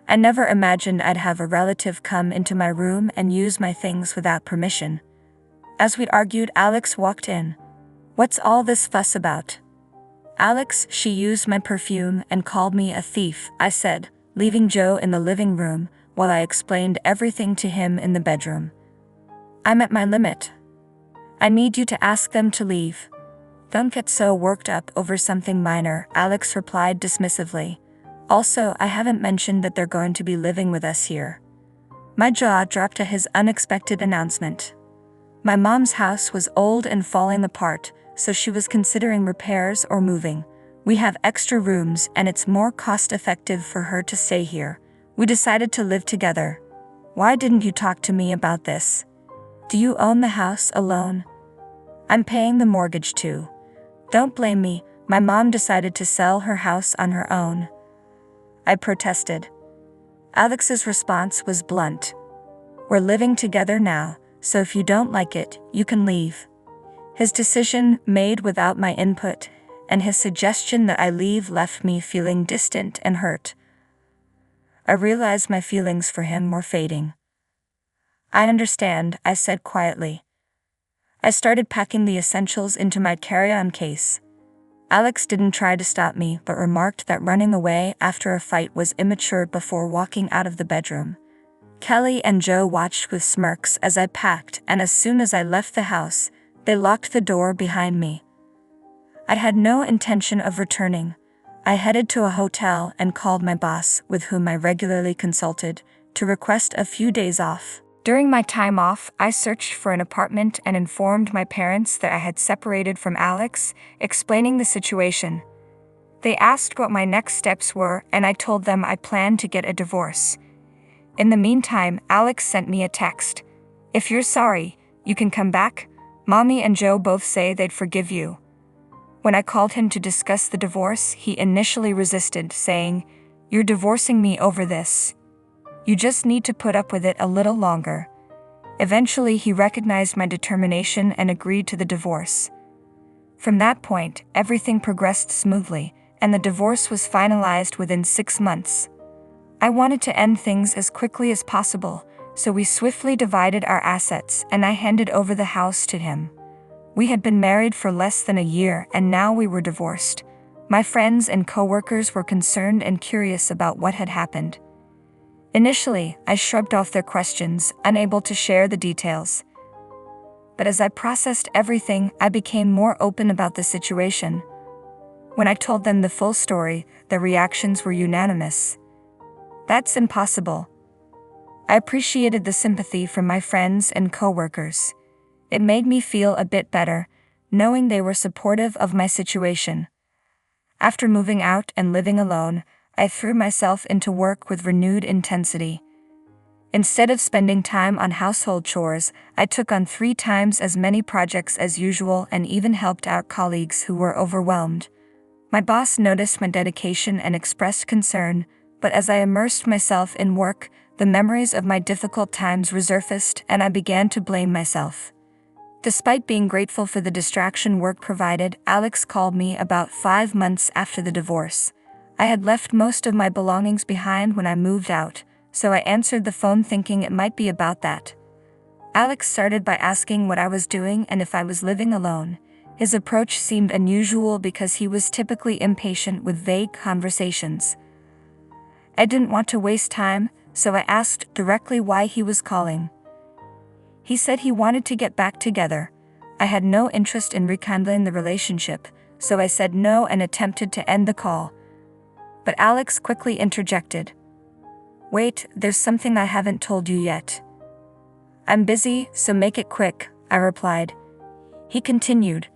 Speaker 2: I never imagined I'd have a relative come into my room and use my things without permission." As we argued, Alex walked in. "What's all this fuss about?" "Alex, she used my perfume and called me a thief," I said, leaving Joe in the living room while I explained everything to him in the bedroom. "I'm at my limit. I need you to ask them to leave." "Don't get so worked up over something minor," Alex replied dismissively. "Also, I haven't mentioned that they're going to be living with us here." My jaw dropped at his unexpected announcement. My mom's house was old and falling apart, so she was considering repairs or moving. "We have extra rooms and it's more cost-effective for her to stay here. We decided to live together. Why didn't you talk to me about this? Do you own the house alone?" "I'm paying the mortgage too. Don't blame me, my mom decided to sell her house on her own," I protested. Alex's response was blunt. "We're living together now, so if you don't like it, you can leave." His decision, made without my input, and his suggestion that I leave left me feeling distant and hurt. I realized my feelings for him were fading. "I understand," I said quietly. I started packing the essentials into my carry-on case. Alex didn't try to stop me but remarked that running away after a fight was immature before walking out of the bedroom. Kelly and Joe watched with smirks as I packed, and as soon as I left the house, they locked the door behind me. I had no intention of returning. I headed to a hotel and called my boss, with whom I regularly consulted, to request a few days off. During my time off, I searched for an apartment and informed my parents that I had separated from Alex, explaining the situation. They asked what my next steps were, and I told them I planned to get a divorce. In the meantime, Alex sent me a text. "If you're sorry, you can come back. Mommy and Joe both say they'd forgive you." When I called him to discuss the divorce, he initially resisted, saying, "You're divorcing me over this. You just need to put up with it a little longer." Eventually, he recognized my determination and agreed to the divorce. From that point, everything progressed smoothly, and the divorce was finalized within 6 months. I wanted to end things as quickly as possible, so we swiftly divided our assets and I handed over the house to him. We had been married for less than a year and now we were divorced. My friends and coworkers were concerned and curious about what had happened. Initially, I shrugged off their questions, unable to share the details. But as I processed everything, I became more open about the situation. When I told them the full story, their reactions were unanimous. "That's impossible." I appreciated the sympathy from my friends and coworkers. It made me feel a bit better, knowing they were supportive of my situation. After moving out and living alone, I threw myself into work with renewed intensity. Instead of spending time on household chores, I took on 3 times as many projects as usual and even helped out colleagues who were overwhelmed. My boss noticed my dedication and expressed concern, but as I immersed myself in work, the memories of my difficult times resurfaced and I began to blame myself. Despite being grateful for the distraction work provided, Alex called me about 5 months after the divorce. I had left most of my belongings behind when I moved out, so I answered the phone thinking it might be about that. Alex started by asking what I was doing and if I was living alone. His approach seemed unusual because he was typically impatient with vague conversations. I didn't want to waste time, so I asked directly why he was calling. He said he wanted to get back together. I had no interest in rekindling the relationship, so I said no and attempted to end the call. But Alex quickly interjected. "Wait, there's something I haven't told you yet." "I'm busy, so make it quick," I replied. He continued,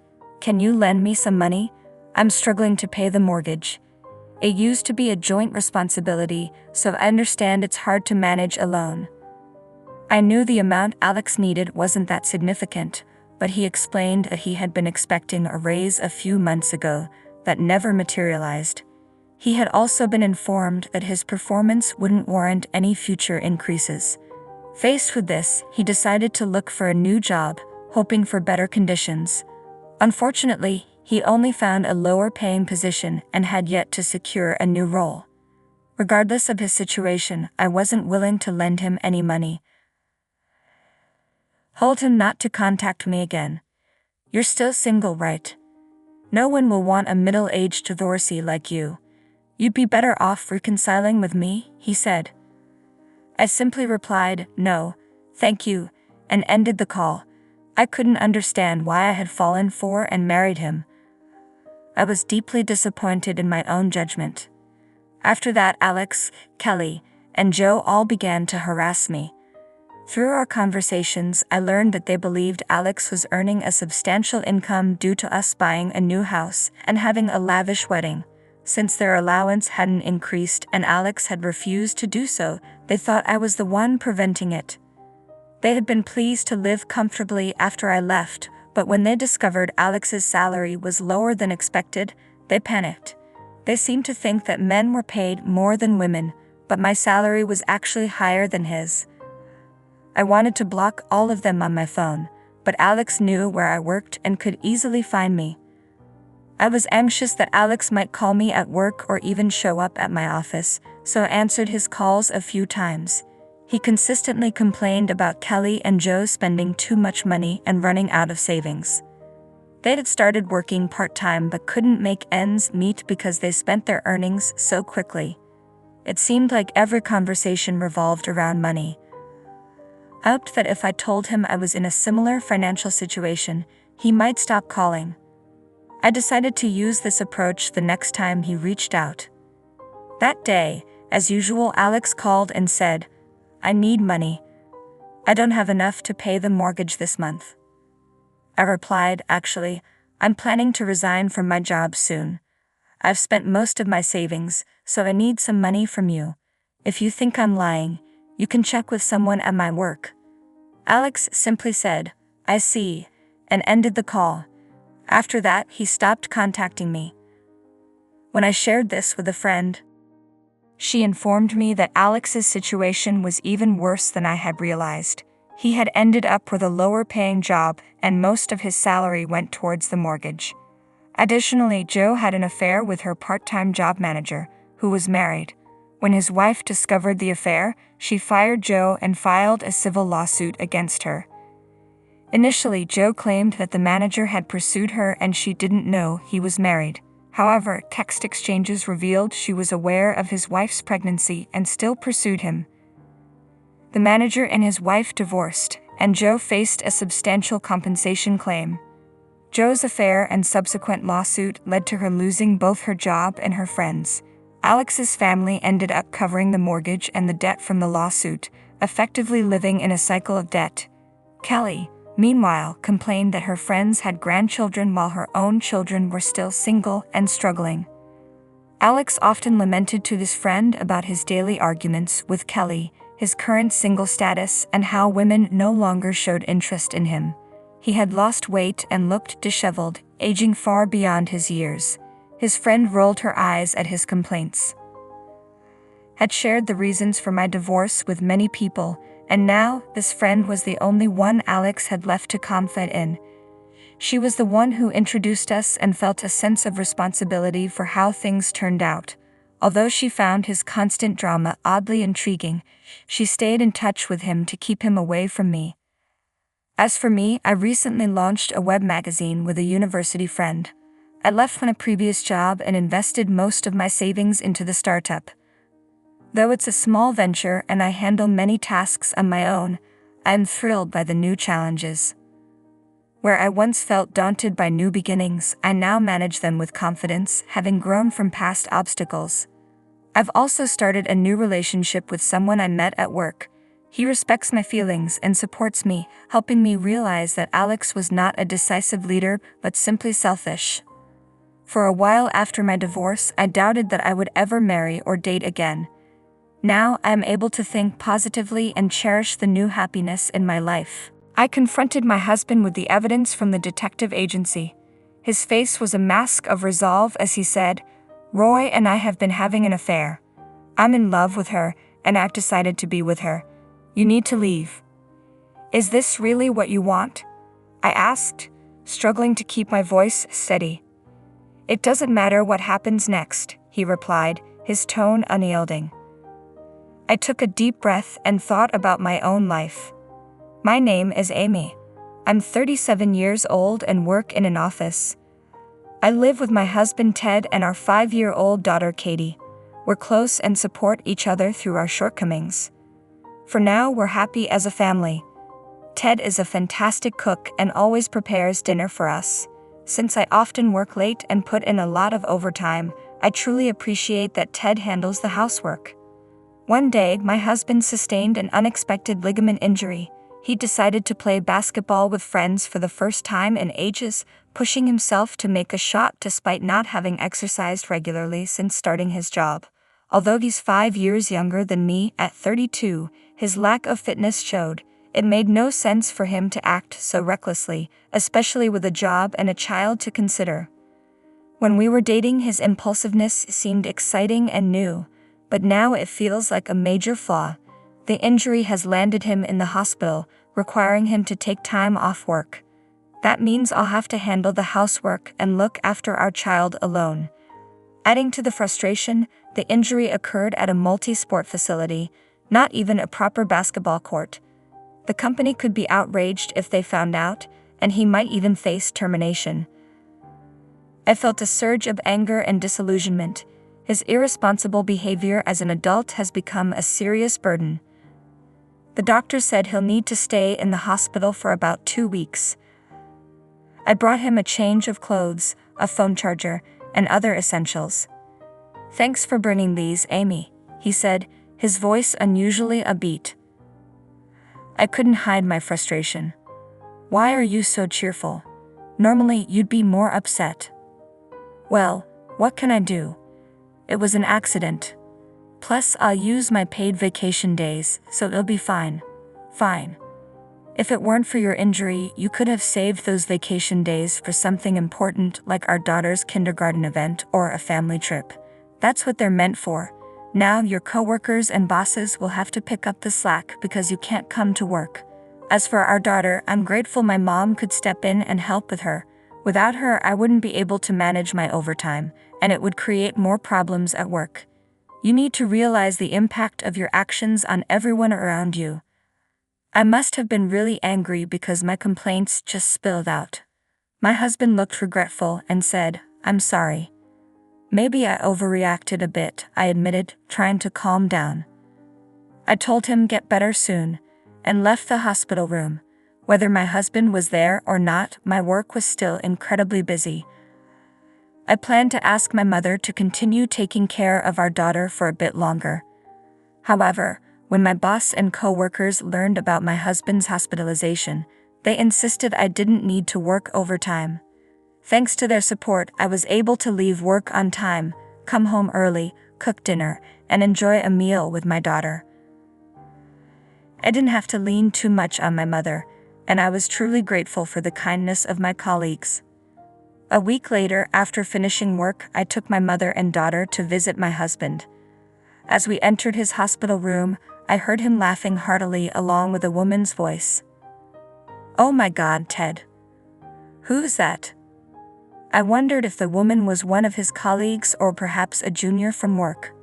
Speaker 2: "Can you lend me some money? I'm struggling to pay the mortgage. It used to be a joint responsibility, so I understand it's hard to manage alone." I knew the amount Alex needed wasn't that significant, but he explained that he had been expecting a raise a few months ago that never materialized. He had also been informed that his performance wouldn't warrant any future increases. Faced with this, he decided to look for a new job, hoping for better conditions. Unfortunately, he only found a lower-paying position and had yet to secure a new role. Regardless of his situation, I wasn't willing to lend him any money. Told him not to contact me again. "You're still single, right? No one will want a middle-aged divorcee like you. You'd be better off reconciling with me," he said. I simply replied, "No, thank you," and ended the call. I couldn't understand why I had fallen for and married him. I was deeply disappointed in my own judgment. After that, Alex, Kelly, and Joe all began to harass me. Through our conversations, I learned that they believed Alex was earning a substantial income due to us buying a new house and having a lavish wedding. Since their allowance hadn't increased and Alex had refused to do so, they thought I was the one preventing it. They had been pleased to live comfortably after I left, but when they discovered Alex's salary was lower than expected, they panicked. They seemed to think that men were paid more than women, but my salary was actually higher than his. I wanted to block all of them on my phone, but Alex knew where I worked and could easily find me. I was anxious that Alex might call me at work or even show up at my office, so I answered his calls a few times. He consistently complained about Kelly and Joe spending too much money and running out of savings. They had started working part-time but couldn't make ends meet because they spent their earnings so quickly. It seemed like every conversation revolved around money. I hoped that if I told him I was in a similar financial situation, he might stop calling. I decided to use this approach the next time he reached out. That day, as usual, Alex called and said, "I need money. I don't have enough to pay the mortgage this month." I replied, "Actually, I'm planning to resign from my job soon. I've spent most of my savings, so I need some money from you. If you think I'm lying, you can check with someone at my work." Alex simply said, "I see," and ended the call. After that, he stopped contacting me. When I shared this with a friend, she informed me that Alex's situation was even worse than I had realized. He had ended up with a lower-paying job, and most of his salary went towards the mortgage. Additionally, Joe had an affair with her part-time job manager, who was married. When his wife discovered the affair, she fired Joe and filed a civil lawsuit against her. Initially, Joe claimed that the manager had pursued her and she didn't know he was married. However, text exchanges revealed she was aware of his wife's pregnancy and still pursued him. The manager and his wife divorced, and Joe faced a substantial compensation claim. Joe's affair and subsequent lawsuit led to her losing both her job and her friends. Alex's family ended up covering the mortgage and the debt from the lawsuit, effectively living in a cycle of debt. Kelly, meanwhile, complained that her friends had grandchildren while her own children were still single and struggling. Alex often lamented to this friend about his daily arguments with Kelly, his current single status, and how women no longer showed interest in him. He had lost weight and looked disheveled, aging far beyond his years. His friend rolled her eyes at his complaints. Had shared the reasons for my divorce with many people, and now this friend was the only one Alex had left to confide in. She was the one who introduced us and felt a sense of responsibility for how things turned out. Although she found his constant drama oddly intriguing, she stayed in touch with him to keep him away from me. As for me, I recently launched a web magazine with a university friend. I left from a previous job and invested most of my savings into the startup. Though it's a small venture and I handle many tasks on my own, I am thrilled by the new challenges. Where I once felt daunted by new beginnings, I now manage them with confidence, having grown from past obstacles. I've also started a new relationship with someone I met at work. He respects my feelings and supports me, helping me realize that Alex was not a decisive leader, but simply selfish. For a while after my divorce, I doubted that I would ever marry or date again. Now I am able to think positively and cherish the new happiness in my life. I confronted my husband with the evidence from the detective agency. His face was a mask of resolve as he said, "Roy and I have been having an affair. I'm in love with her, and I've decided to be with her. You need to leave." "Is this really what you want?" I asked, struggling to keep my voice steady. "It doesn't matter what happens next," he replied, his tone unyielding. I took a deep breath and thought about my own life. My name is Amy. I'm 37 years old and work in an office. I live with my husband Ted and our 5-year-old daughter Katie. We're close and support each other through our shortcomings. For now, we're happy as a family. Ted is a fantastic cook and always prepares dinner for us. Since I often work late and put in a lot of overtime, I truly appreciate that Ted handles the housework. One day, my husband sustained an unexpected ligament injury. He decided to play basketball with friends for the first time in ages, pushing himself to make a shot despite not having exercised regularly since starting his job. Although he's 5 years younger than me at 32, his lack of fitness showed. It made no sense for him to act so recklessly, especially with a job and a child to consider. When we were dating, his impulsiveness seemed exciting and new, but now it feels like a major flaw. The injury has landed him in the hospital, requiring him to take time off work. That means I'll have to handle the housework and look after our child alone. Adding to the frustration, the injury occurred at a multi-sport facility, not even a proper basketball court. The company could be outraged if they found out, and he might even face termination. I felt a surge of anger and disillusionment. His irresponsible behavior as an adult has become a serious burden. The doctor said he'll need to stay in the hospital for about 2 weeks. I brought him a change of clothes, a phone charger, and other essentials. "Thanks for bringing these, Amy," he said, his voice unusually upbeat. I couldn't hide my frustration. "Why are you so cheerful? Normally you'd be more upset." "Well, what can I do? It was an accident. Plus, I'll use my paid vacation days, so it'll be fine." "Fine. If it weren't for your injury, you could have saved those vacation days for something important like our daughter's kindergarten event or a family trip. That's what they're meant for. Now your coworkers and bosses will have to pick up the slack because you can't come to work. As for our daughter, I'm grateful my mom could step in and help with her. Without her, I wouldn't be able to manage my overtime, and it would create more problems at work. You need to realize the impact of your actions on everyone around you." I must have been really angry because my complaints just spilled out. My husband looked regretful and said, "I'm sorry. Maybe I overreacted a bit," I admitted, trying to calm down. I told him get better soon, and left the hospital room. Whether my husband was there or not, my work was still incredibly busy. I planned to ask my mother to continue taking care of our daughter for a bit longer. However, when my boss and co-workers learned about my husband's hospitalization, they insisted I didn't need to work overtime. Thanks to their support, I was able to leave work on time, come home early, cook dinner, and enjoy a meal with my daughter. I didn't have to lean too much on my mother, and I was truly grateful for the kindness of my colleagues. A week later, after finishing work, I took my mother and daughter to visit my husband. As we entered his hospital room, I heard him laughing heartily along with a woman's voice. "Oh my God, Ted. Who's that?" I wondered if the woman was one of his colleagues or perhaps a junior from work.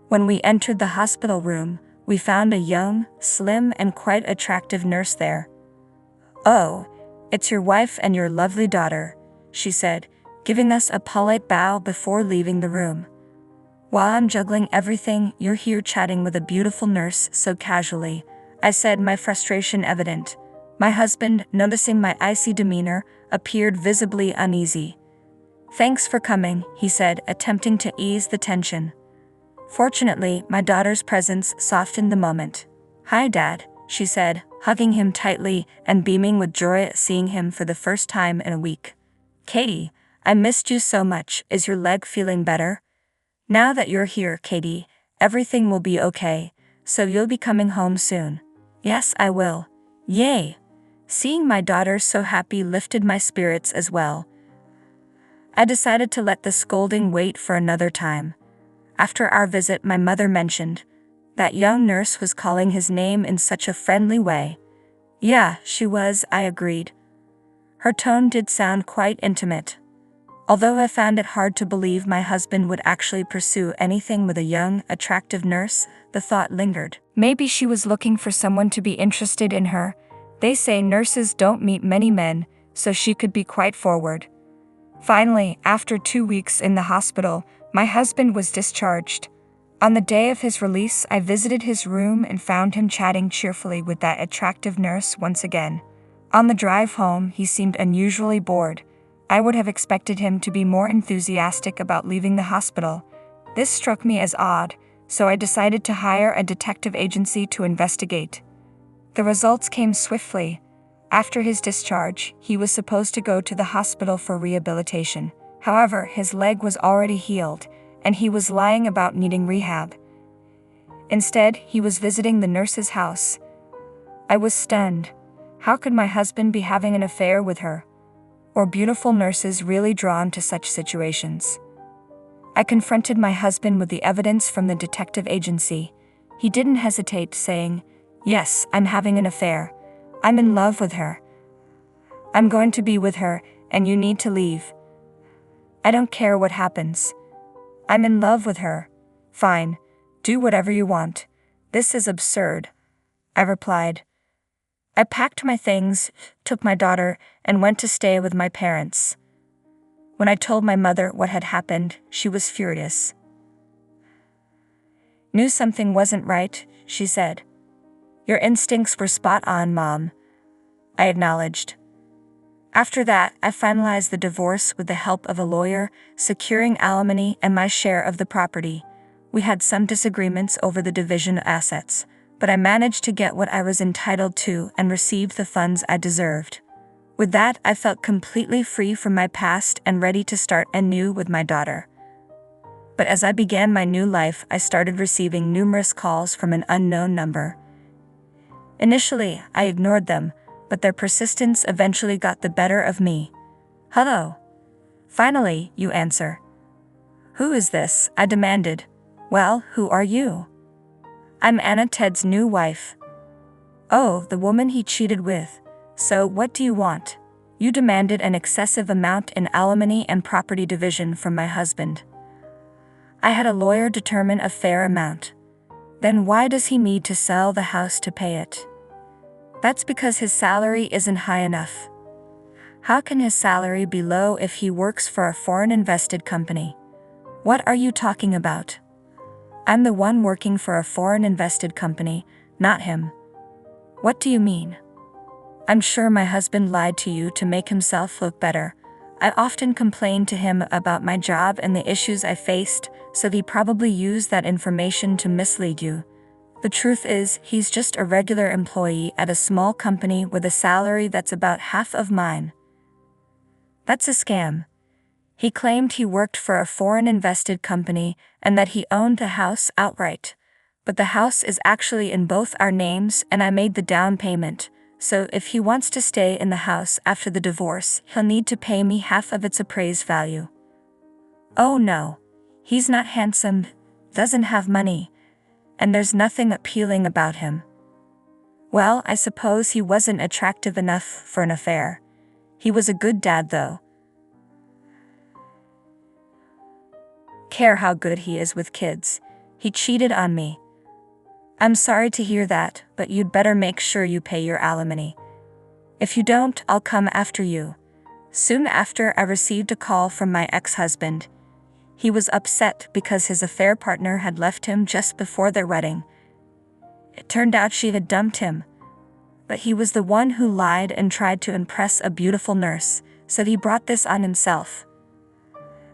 Speaker 2: When we entered the hospital room, we found a young, slim, and quite attractive nurse there. "Oh, it's your wife and your lovely daughter," she said, giving us a polite bow before leaving the room. "While I'm juggling everything, you're here chatting with a beautiful nurse so casually," I said, my frustration evident. My husband, noticing my icy demeanor, appeared visibly uneasy. "Thanks for coming," he said, attempting to ease the tension. Fortunately, my daughter's presence softened the moment. "Hi, Dad," she said, hugging him tightly and beaming with joy at seeing him for the first time in a week. "Katie, I missed you so much. Is your leg feeling better?" "Now that you're here, Katie, everything will be okay, so you'll be coming home soon." "Yes, I will." "Yay!" Seeing my daughter so happy lifted my spirits as well. I decided to let the scolding wait for another time. After our visit, my mother mentioned, "That young nurse was calling his name in such a friendly way." "Yeah, she was," I agreed. Her tone did sound quite intimate. Although I found it hard to believe my husband would actually pursue anything with a young, attractive nurse, the thought lingered. Maybe she was looking for someone to be interested in her. They say nurses don't meet many men, so she could be quite forward. Finally, after 2 weeks in the hospital, my husband was discharged. On the day of his release, I visited his room and found him chatting cheerfully with that attractive nurse once again. On the drive home, he seemed unusually bored. I would have expected him to be more enthusiastic about leaving the hospital. This struck me as odd, so I decided to hire a detective agency to investigate. The results came swiftly. After his discharge, he was supposed to go to the hospital for rehabilitation. However, his leg was already healed, and he was lying about needing rehab. Instead, he was visiting the nurse's house. I was stunned. How could my husband be having an affair with her? Or beautiful nurses really drawn to such situations? I confronted my husband with the evidence from the detective agency. He didn't hesitate, saying, "Yes, I'm having an affair. I'm in love with her. I'm going to be with her, and you need to leave. I don't care what happens. I'm in love with her." "Fine. Do whatever you want. This is absurd," I replied. I packed my things, took my daughter, and went to stay with my parents. When I told my mother what had happened, she was furious. "Knew something wasn't right," she said. "Your instincts were spot on, Mom," I acknowledged. After that, I finalized the divorce with the help of a lawyer, securing alimony and my share of the property. We had some disagreements over the division of assets, but I managed to get what I was entitled to and received the funds I deserved. With that, I felt completely free from my past and ready to start anew with my daughter. But as I began my new life, I started receiving numerous calls from an unknown number. Initially, I ignored them, but their persistence eventually got the better of me. "Hello." Finally, you answer. "Who is this?" I demanded. "Well, who are you?" "I'm Anna, Ted's new wife." "Oh, the woman he cheated with. So what do you want?" "You demanded an excessive amount in alimony and property division from my husband. I had a lawyer determine a fair amount." "Then why does he need to sell the house to pay it?" "That's because his salary isn't high enough." "How can his salary be low if he works for a foreign invested company?" "What are you talking about?" "I'm the one working for a foreign invested company, not him." "What do you mean?" "I'm sure my husband lied to you to make himself look better. I often complained to him about my job and the issues I faced, so he probably used that information to mislead you. The truth is, he's just a regular employee at a small company with a salary that's about half of mine." "That's a scam." "He claimed he worked for a foreign invested company and that he owned the house outright. But the house is actually in both our names and I made the down payment, so if he wants to stay in the house after the divorce, he'll need to pay me half of its appraised value." "Oh no. He's not handsome, doesn't have money, and there's nothing appealing about him." "Well, I suppose he wasn't attractive enough for an affair. He was a good dad though." "Care how good he is with kids. He cheated on me." "I'm sorry to hear that, but you'd better make sure you pay your alimony. If you don't, I'll come after you." Soon after, I received a call from my ex-husband. He was upset because his affair partner had left him just before their wedding. It turned out she had dumped him. But he was the one who lied and tried to impress a beautiful nurse, so he brought this on himself.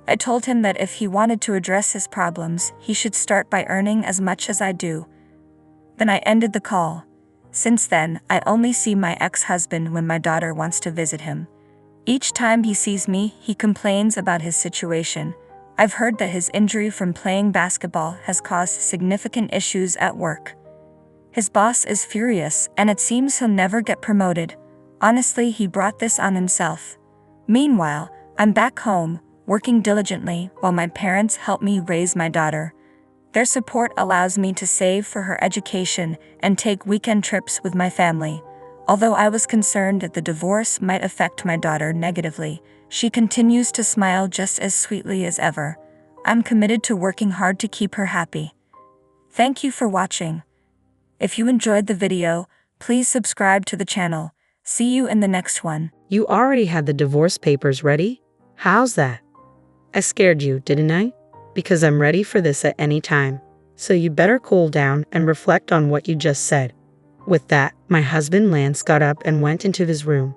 Speaker 2: I told him that if he wanted to address his problems, he should start by earning as much as I do. Then I ended the call. Since then, I only see my ex-husband when my daughter wants to visit him. Each time he sees me, he complains about his situation. I've heard that his injury from playing basketball has caused significant issues at work. His boss is furious, and it seems he'll never get promoted. Honestly, he brought this on himself. Meanwhile, I'm back home, working diligently while my parents help me raise my daughter. Their support allows me to save for her education and take weekend trips with my family. Although I was concerned that the divorce might affect my daughter negatively, she continues to smile just as sweetly as ever. I'm committed to working hard to keep her happy. Thank you for watching. If you enjoyed the video, please subscribe to the channel. See you in the next one.
Speaker 1: You already had the divorce papers ready? How's that? I scared you, didn't I? Because I'm ready for this at any time. So you better cool down and reflect on what you just said. With that, my husband Lance got up and went into his room.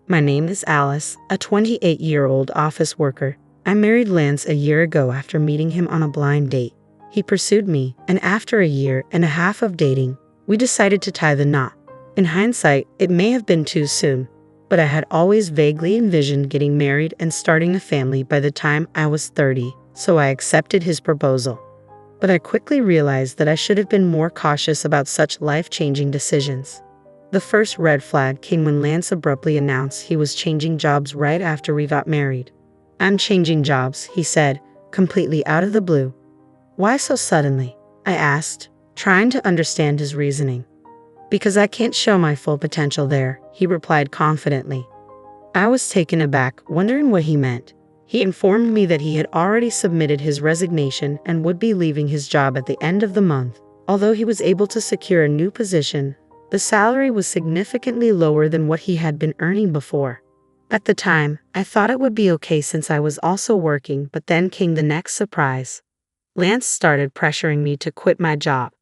Speaker 1: My name is Alice, a 28-year-old office worker. I married Lance a year ago after meeting him on a blind date. He pursued me, and after a year and a half of dating, we decided to tie the knot. In hindsight, it may have been too soon, but I had always vaguely envisioned getting married and starting a family by the time I was 30, so I accepted his proposal. But I quickly realized that I should have been more cautious about such life-changing decisions. The first red flag came when Lance abruptly announced he was changing jobs right after we got married. "I'm changing jobs," he said, completely out of the blue. "Why so suddenly?" I asked, trying to understand his reasoning. "Because I can't show my full potential there," he replied confidently. I was taken aback, wondering what he meant. He informed me that he had already submitted his resignation and would be leaving his job at the end of the month. Although he was able to secure a new position, the salary was significantly lower than what he had been earning before. At the time, I thought it would be okay since I was also working, but then came the next surprise. Lance started pressuring me to quit my job.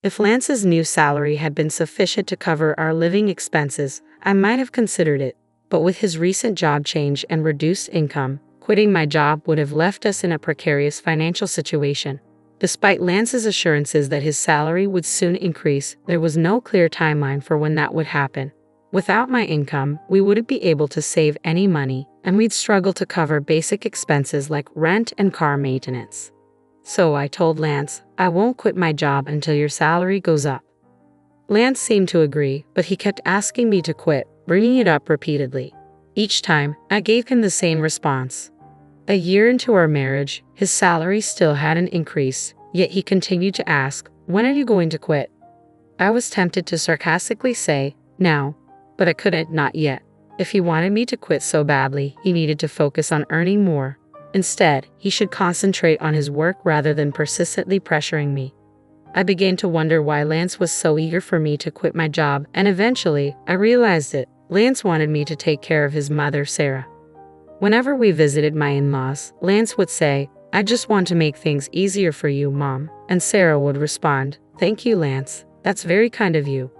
Speaker 1: If Lance's new salary had been sufficient to cover our living expenses, I might have considered it. But with his recent job change and reduced income, quitting my job would have left us in a precarious financial situation. Despite Lance's assurances that his salary would soon increase, there was no clear timeline for when that would happen. Without my income, we wouldn't be able to save any money, and we'd struggle to cover basic expenses like rent and car maintenance. So I told Lance, I won't quit my job until your salary goes up. Lance seemed to agree, but he kept asking me to quit, bringing it up repeatedly. Each time, I gave him the same response. A year into our marriage, his salary still hadn't increased, yet he continued to ask, when are you going to quit? I was tempted to sarcastically say, now, but I couldn't, not yet. If he wanted me to quit so badly, he needed to focus on earning more. Instead, he should concentrate on his work rather than persistently pressuring me. I began to wonder why Lance was so eager for me to quit my job, and eventually, I realized it. Lance wanted me to take care of his mother, Sarah. Whenever we visited my in-laws, Lance would say, I just want to make things easier for you, Mom. And Sarah would respond, thank you, Lance. That's very kind of you.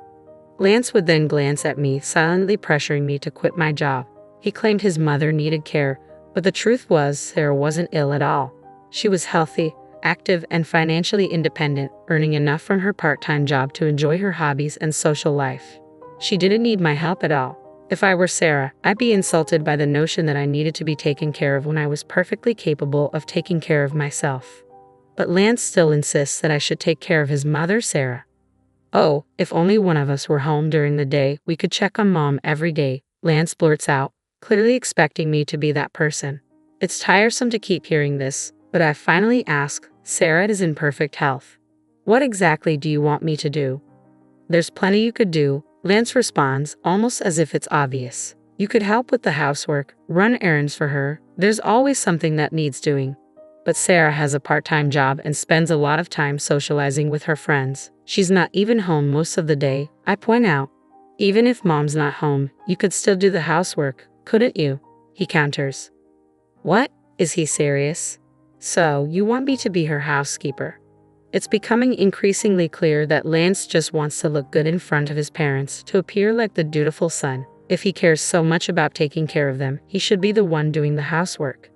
Speaker 1: Lance would then glance at me, silently pressuring me to quit my job. He claimed his mother needed care, but the truth was Sarah wasn't ill at all. She was healthy, active, and financially independent, earning enough from her part-time job to enjoy her hobbies and social life. She didn't need my help at all. If I were Sarah, I'd be insulted by the notion that I needed to be taken care of when I was perfectly capable of taking care of myself. But Lance still insists that I should take care of his mother, Sarah. Oh, if only one of us were home during the day, we could check on Mom every day, Lance blurts out, clearly expecting me to be that person. It's tiresome to keep hearing this, but I finally ask, Sarah is in perfect health. What exactly do you want me to do? There's plenty you could do, Lance responds, almost as if it's obvious. You could help with the housework, run errands for her. There's always something that needs doing. But Sarah has a part-time job and spends a lot of time socializing with her friends. She's not even home most of the day, I point out. Even if Mom's not home, you could still do the housework, couldn't you? He counters. What? Is he serious? So, you want me to be her housekeeper? It's becoming increasingly clear that Lance just wants to look good in front of his parents, to appear like the dutiful son. If he cares so much about taking care of them, he should be the one doing the housework.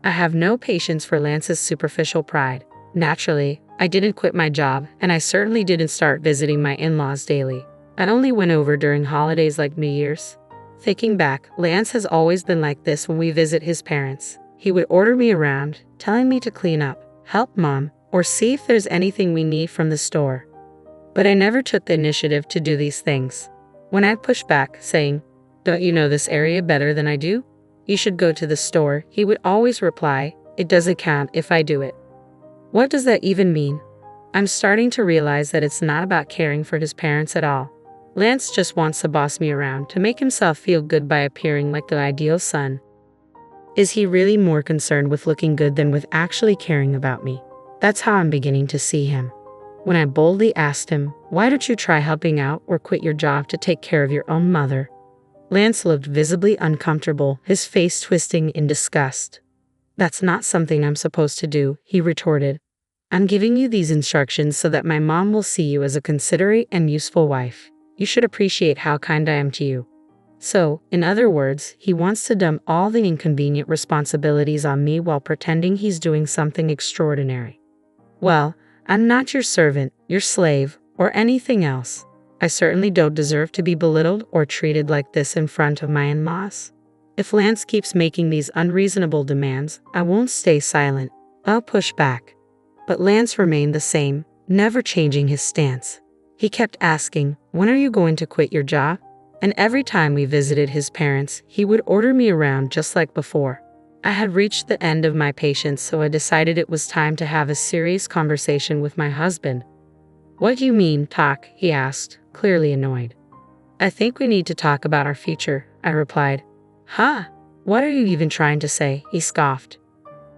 Speaker 1: I have no patience for Lance's superficial pride. Naturally, I didn't quit my job, and I certainly didn't start visiting my in-laws daily. I only went over during holidays like New Year's. Thinking back, Lance has always been like this when we visit his parents. He would order me around, telling me to clean up, help Mom, or see if there's anything we need from the store. But I never took the initiative to do these things. When I'd push back, saying, don't you know this area better than I do? You should go to the store, he would always reply, it doesn't count if I do it. What does that even mean? I'm starting to realize that it's not about caring for his parents at all. Lance just wants to boss me around to make himself feel good by appearing like the ideal son. Is he really more concerned with looking good than with actually caring about me? That's how I'm beginning to see him. When I boldly asked him, why don't you try helping out or quit your job to take care of your own mother? Lance looked visibly uncomfortable, his face twisting in disgust. That's not something I'm supposed to do, he retorted. I'm giving you these instructions so that my mom will see you as a considerate and useful wife. You should appreciate how kind I am to you. So, in other words, he wants to dump all the inconvenient responsibilities on me while pretending he's doing something extraordinary. Well, I'm not your servant, your slave, or anything else. I certainly don't deserve to be belittled or treated like this in front of my in-laws. If Lance keeps making these unreasonable demands, I won't stay silent. I'll push back. But Lance remained the same, never changing his stance. He kept asking, when are you going to quit your job? And every time we visited his parents, he would order me around just like before. I had reached the end of my patience, so I decided it was time to have a serious conversation with my husband. What do you mean, talk? He asked, clearly annoyed. I think we need to talk about our future, I replied. Huh? What are you even trying to say? He scoffed.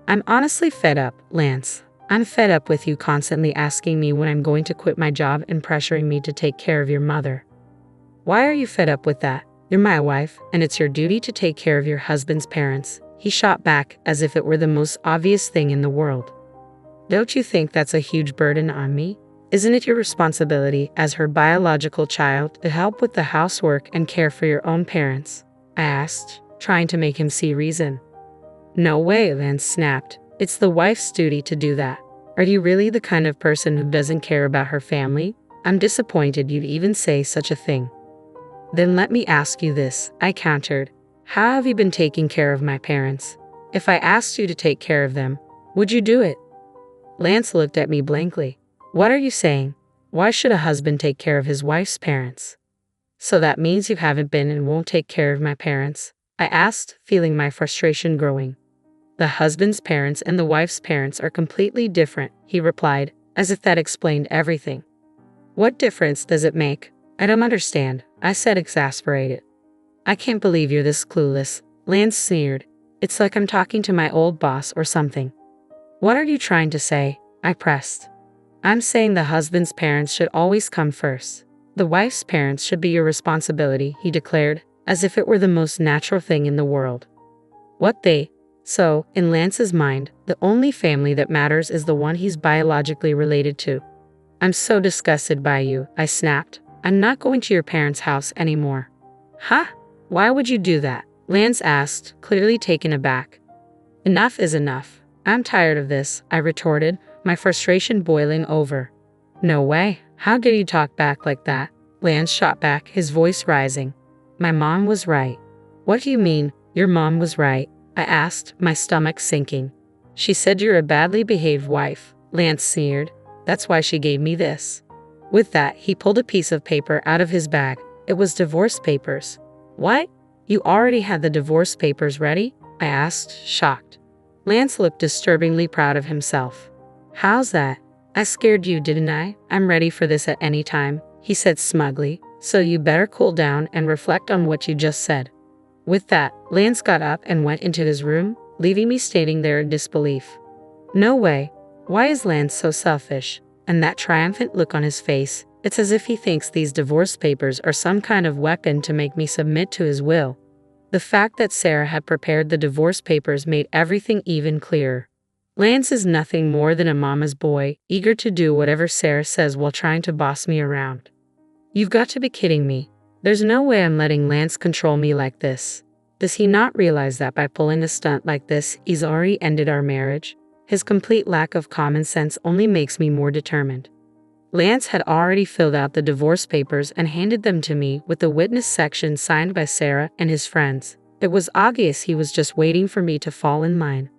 Speaker 1: I'm honestly fed up, Lance. I'm fed up with you constantly asking me when I'm going to quit my job and pressuring me to take care of your mother. Why are you fed up with that? You're my wife, and it's your duty to take care of your husband's parents. He shot back as if it were the most obvious thing in the world. Don't you think that's a huge burden on me? Isn't it your responsibility as her biological child to help with the housework and care for your own parents? I asked, trying to make him see reason. No way, Lance snapped. It's the wife's duty to do that. Are you really the kind of person who doesn't care about her family? I'm disappointed you'd even say such a thing. Then let me ask you this, I countered. How have you been taking care of my parents? If I asked you to take care of them, would you do it? Lance looked at me blankly. What are you saying? Why should a husband take care of his wife's parents? So that means you haven't been and won't take care of my parents? I asked, feeling my frustration growing. The husband's parents and the wife's parents are completely different, he replied, as if that explained everything. What difference does it make? I don't understand, I said, exasperated. I can't believe you're this clueless, Lance sneered. It's like I'm talking to my old boss or something. What are you trying to say? I pressed. I'm saying the husband's parents should always come first. The wife's parents should be your responsibility, he declared, as if it were the most natural thing in the world. So, in Lance's mind, the only family that matters is the one he's biologically related to. I'm so disgusted by you, I snapped. I'm not going to your parents' house anymore. Huh? Why would you do that? Lance asked, clearly taken aback. Enough is enough. I'm tired of this, I retorted, my frustration boiling over. No way. How dare you talk back like that? Lance shot back, his voice rising. My mom was right. What do you mean, your mom was right? I asked, my stomach sinking. She said you're a badly behaved wife, Lance sneered. That's why she gave me this. With that, he pulled a piece of paper out of his bag. It was divorce papers. What? You already had the divorce papers ready? I asked, shocked. Lance looked disturbingly proud of himself. How's that? I scared you, didn't I? I'm ready for this at any time, he said smugly, so you better cool down and reflect on what you just said. With that, Lance got up and went into his room, leaving me standing there in disbelief. No way. Why is Lance so selfish? And that triumphant look on his face, it's as if he thinks these divorce papers are some kind of weapon to make me submit to his will. The fact that Sarah had prepared the divorce papers made everything even clearer. Lance is nothing more than a mama's boy, eager to do whatever Sarah says while trying to boss me around. You've got to be kidding me. There's no way I'm letting Lance control me like this. Does he not realize that by pulling a stunt like this, he's already ended our marriage? His complete lack of common sense only makes me more determined. Lance had already filled out the divorce papers and handed them to me with the witness section signed by Sarah and his friends. It was obvious he was just waiting for me to fall in line.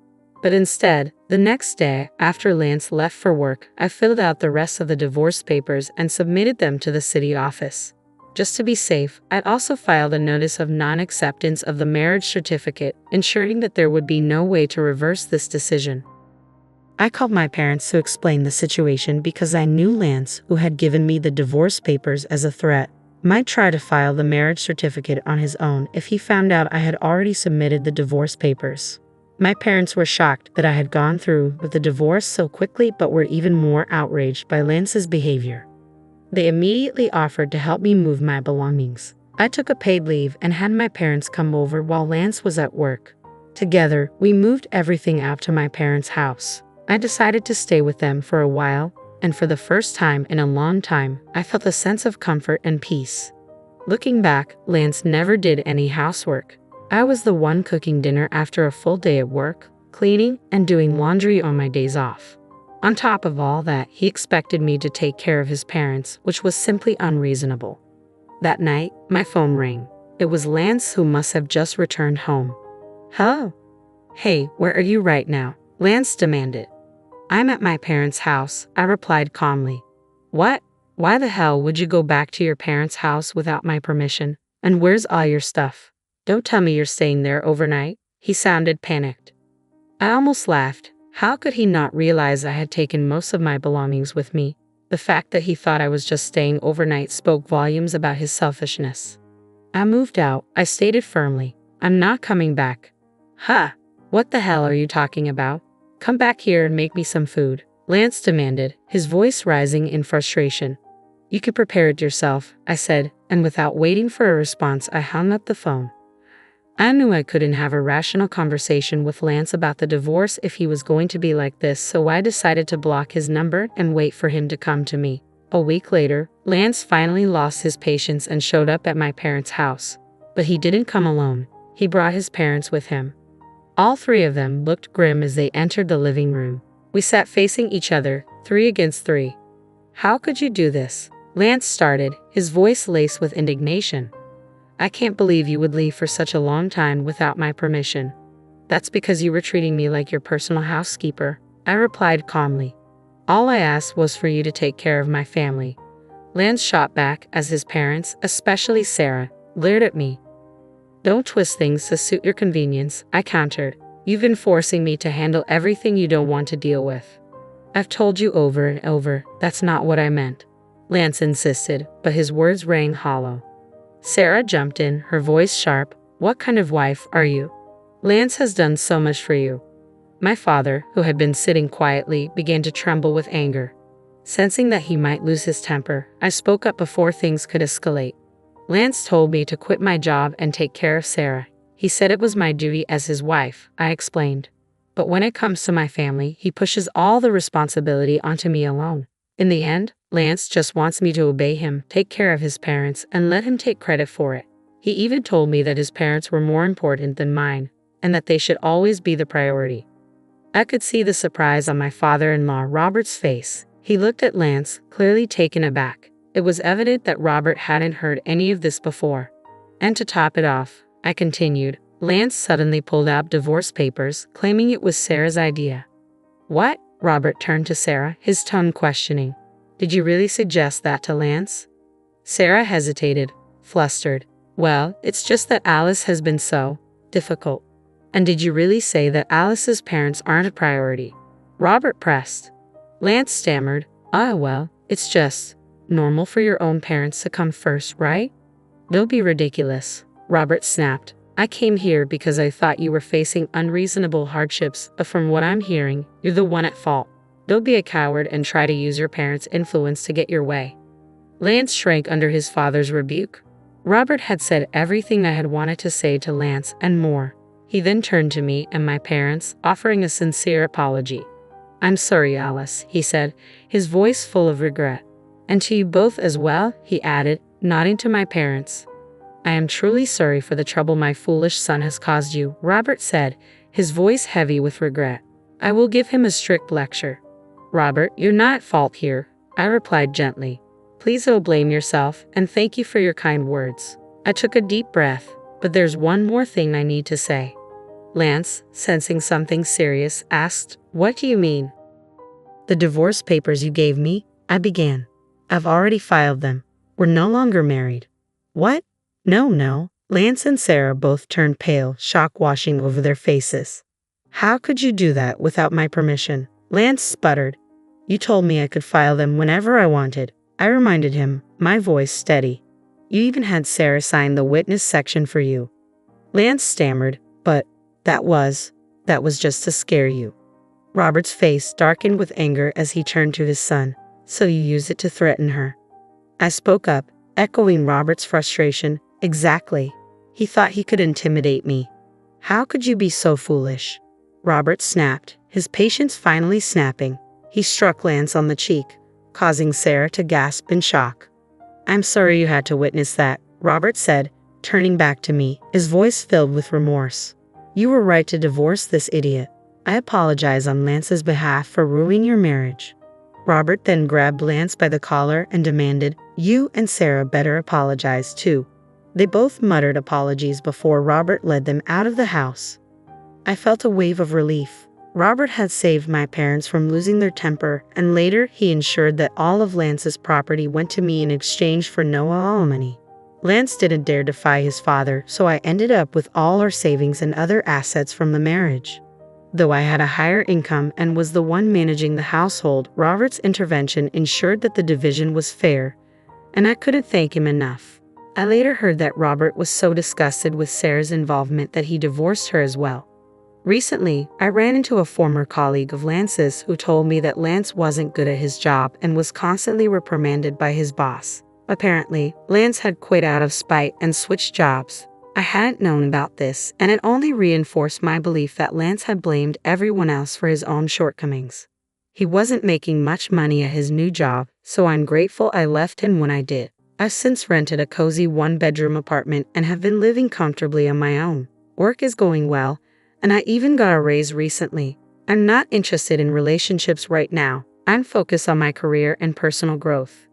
Speaker 1: But instead, the next day, after Lance left for work, I filled out the rest of the divorce papers and submitted them to the city office. Just to be safe, I'd also filed a notice of non-acceptance of the marriage certificate, ensuring that there would be no way to reverse this decision. I called my parents to explain the situation because I knew Lance, who had given me the divorce papers as a threat, might try to file the marriage certificate on his own if he found out I had already submitted the divorce papers. My parents were shocked that I had gone through with the divorce so quickly, but were even more outraged by Lance's behavior. They immediately offered to help me move my belongings. I took a paid leave and had my parents come over while Lance was at work. Together, we moved everything out to my parents' house. I decided to stay with them for a while, and for the first time in a long time, I felt a sense of comfort and peace. Looking back, Lance never did any housework. I was the one cooking dinner after a full day at work, cleaning, and doing laundry on my days off. On top of all that, he expected me to take care of his parents, which was simply unreasonable. That night, my phone rang. It was Lance, who must have just returned home. Hello? Hey, where are you right now? Lance demanded. I'm at my parents' house, I replied calmly. What? Why the hell would you go back to your parents' house without my permission? And where's all your stuff? Don't tell me you're staying there overnight. He sounded panicked. I almost laughed. How could he not realize I had taken most of my belongings with me? The fact that he thought I was just staying overnight spoke volumes about his selfishness. I moved out, I stated firmly. I'm not coming back. Huh? What the hell are you talking about? Come back here and make me some food, Lance demanded, his voice rising in frustration. You can prepare it yourself, I said, and without waiting for a response, I hung up the phone. I knew I couldn't have a rational conversation with Lance about the divorce if he was going to be like this, so I decided to block his number and wait for him to come to me. A week later, Lance finally lost his patience and showed up at my parents' house. But he didn't come alone. He brought his parents with him. All three of them looked grim as they entered the living room. We sat facing each other, 3 against 3. How could you do this? Lance started, his voice laced with indignation. I can't believe you would leave for such a long time without my permission. That's because you were treating me like your personal housekeeper, I replied calmly. All I asked was for you to take care of my family. Lance shot back as his parents, especially Sarah, glared at me. Don't twist things to suit your convenience, I countered. You've been forcing me to handle everything you don't want to deal with. I've told you over and over, that's not what I meant. Lance insisted, but his words rang hollow. Sarah jumped in, her voice sharp. What kind of wife are you? Lance has done so much for you. My father, who had been sitting quietly, began to tremble with anger. Sensing that he might lose his temper, I spoke up before things could escalate. Lance told me to quit my job and take care of Sarah. He said it was my duty as his wife, I explained. But when it comes to my family, he pushes all the responsibility onto me alone. In the end, Lance just wants me to obey him, take care of his parents, and let him take credit for it. He even told me that his parents were more important than mine, and that they should always be the priority. I could see the surprise on my father-in-law Robert's face. He looked at Lance, clearly taken aback. It was evident that Robert hadn't heard any of this before. And to top it off, I continued, Lance suddenly pulled out divorce papers, claiming it was Sarah's idea. What? Robert turned to Sarah, his tone questioning. Did you really suggest that to Lance? Sarah hesitated, flustered. Well, it's just that Alice has been so difficult. And did you really say that Alice's parents aren't a priority? Robert pressed. Lance stammered. Well, it's just normal for your own parents to come first, right? Don't be ridiculous, Robert snapped. I came here because I thought you were facing unreasonable hardships, but from what I'm hearing, you're the one at fault. Don't be a coward and try to use your parents' influence to get your way. Lance shrank under his father's rebuke. Robert had said everything I had wanted to say to Lance and more. He then turned to me and my parents, offering a sincere apology. I'm sorry, Alice, he said, his voice full of regret. And to you both as well, he added, nodding to my parents. I am truly sorry for the trouble my foolish son has caused you, Robert said, his voice heavy with regret. I will give him a strict lecture. Robert, you're not at fault here, I replied gently. Please don't blame yourself, and thank you for your kind words. I took a deep breath, but there's one more thing I need to say. Lance, sensing something serious, asked, What do you mean? The divorce papers you gave me, I began. I've already filed them. We're no longer married. What? No. Lance and Sarah both turned pale, shock washing over their faces. How could you do that without my permission? Lance sputtered. You told me I could file them whenever I wanted. I reminded him, my voice steady. You even had Sarah sign the witness section for you. Lance stammered, but that was just to scare you. Robert's face darkened with anger as he turned to his son. So you used it to threaten her. I spoke up, echoing Robert's frustration. Exactly. He thought he could intimidate me. How could you be so foolish? Robert snapped, his patience finally snapping. He struck Lance on the cheek, causing Sarah to gasp in shock. I'm sorry you had to witness that, Robert said, turning back to me, his voice filled with remorse. You were right to divorce this idiot. I apologize on Lance's behalf for ruining your marriage. Robert then grabbed Lance by the collar and demanded, You and Sarah better apologize too. They both muttered apologies before Robert led them out of the house. I felt a wave of relief. Robert had saved my parents from losing their temper, and later he ensured that all of Lance's property went to me in exchange for no alimony. Lance didn't dare defy his father, so I ended up with all our savings and other assets from the marriage. Though I had a higher income and was the one managing the household, Robert's intervention ensured that the division was fair, and I couldn't thank him enough. I later heard that Robert was so disgusted with Sarah's involvement that he divorced her as well. Recently, I ran into a former colleague of Lance's who told me that Lance wasn't good at his job and was constantly reprimanded by his boss. Apparently, Lance had quit out of spite and switched jobs. I hadn't known about this, and it only reinforced my belief that Lance had blamed everyone else for his own shortcomings. He wasn't making much money at his new job, so I'm grateful I left him when I did. I've since rented a cozy one-bedroom apartment and have been living comfortably on my own. Work is going well, and I even got a raise recently. I'm not interested in relationships right now. I'm focused on my career and personal growth.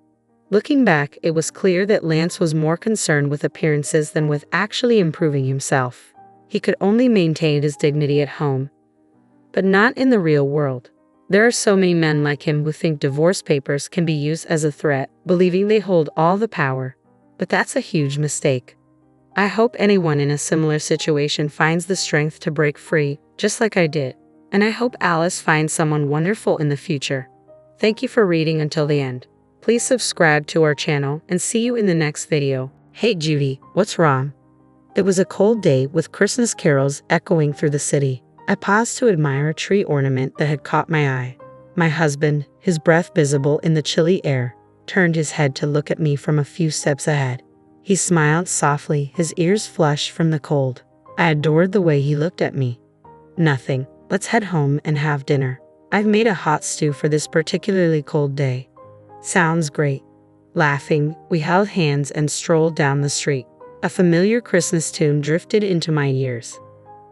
Speaker 1: Looking back, it was clear that Lance was more concerned with appearances than with actually improving himself. He could only maintain his dignity at home, but not in the real world. There are so many men like him who think divorce papers can be used as a threat, believing they hold all the power. But that's a huge mistake. I hope anyone in a similar situation finds the strength to break free, just like I did. And I hope Alice finds someone wonderful in the future. Thank you for reading until the end. Please subscribe to our channel and see you in the next video. Hey Judy, what's wrong? It was a cold day with Christmas carols echoing through the city. I paused to admire a tree ornament that had caught my eye. My husband, his breath visible in the chilly air, turned his head to look at me from a few steps ahead. He smiled softly, his ears flushed from the cold. I adored the way he looked at me. Nothing. Let's head home and have dinner. I've made a hot stew for this particularly cold day. Sounds great. Laughing, we held hands and strolled down the street. A familiar Christmas tune drifted into my ears.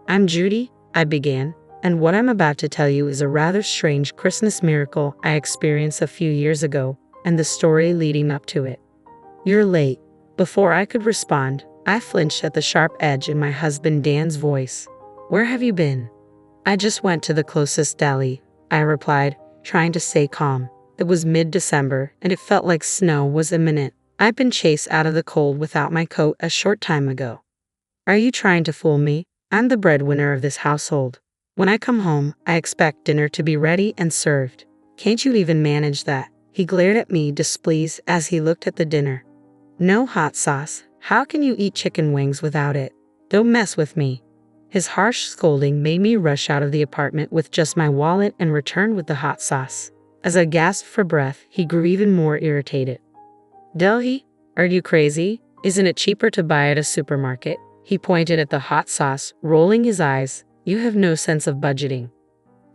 Speaker 1: I'm Judy, I began, and what I'm about to tell you is a rather strange Christmas miracle I experienced a few years ago, and the story leading up to it. You're late. Before I could respond, I flinched at the sharp edge in my husband Dan's voice. Where have you been? I just went to the closest deli, I replied, trying to stay calm. It was mid-December, and it felt like snow was imminent. I'd been chased out of the cold without my coat a short time ago. Are you trying to fool me? I'm the breadwinner of this household. When I come home, I expect dinner to be ready and served. Can't you even manage that? He glared at me displeased as he looked at the dinner. No hot sauce. How can you eat chicken wings without it? Don't mess with me. His harsh scolding made me rush out of the apartment with just my wallet and return with the hot sauce. As I gasped for breath, he grew even more irritated. Delhi, are you crazy? Isn't it cheaper to buy at a supermarket? He pointed at the hot sauce, rolling his eyes. You have no sense of budgeting.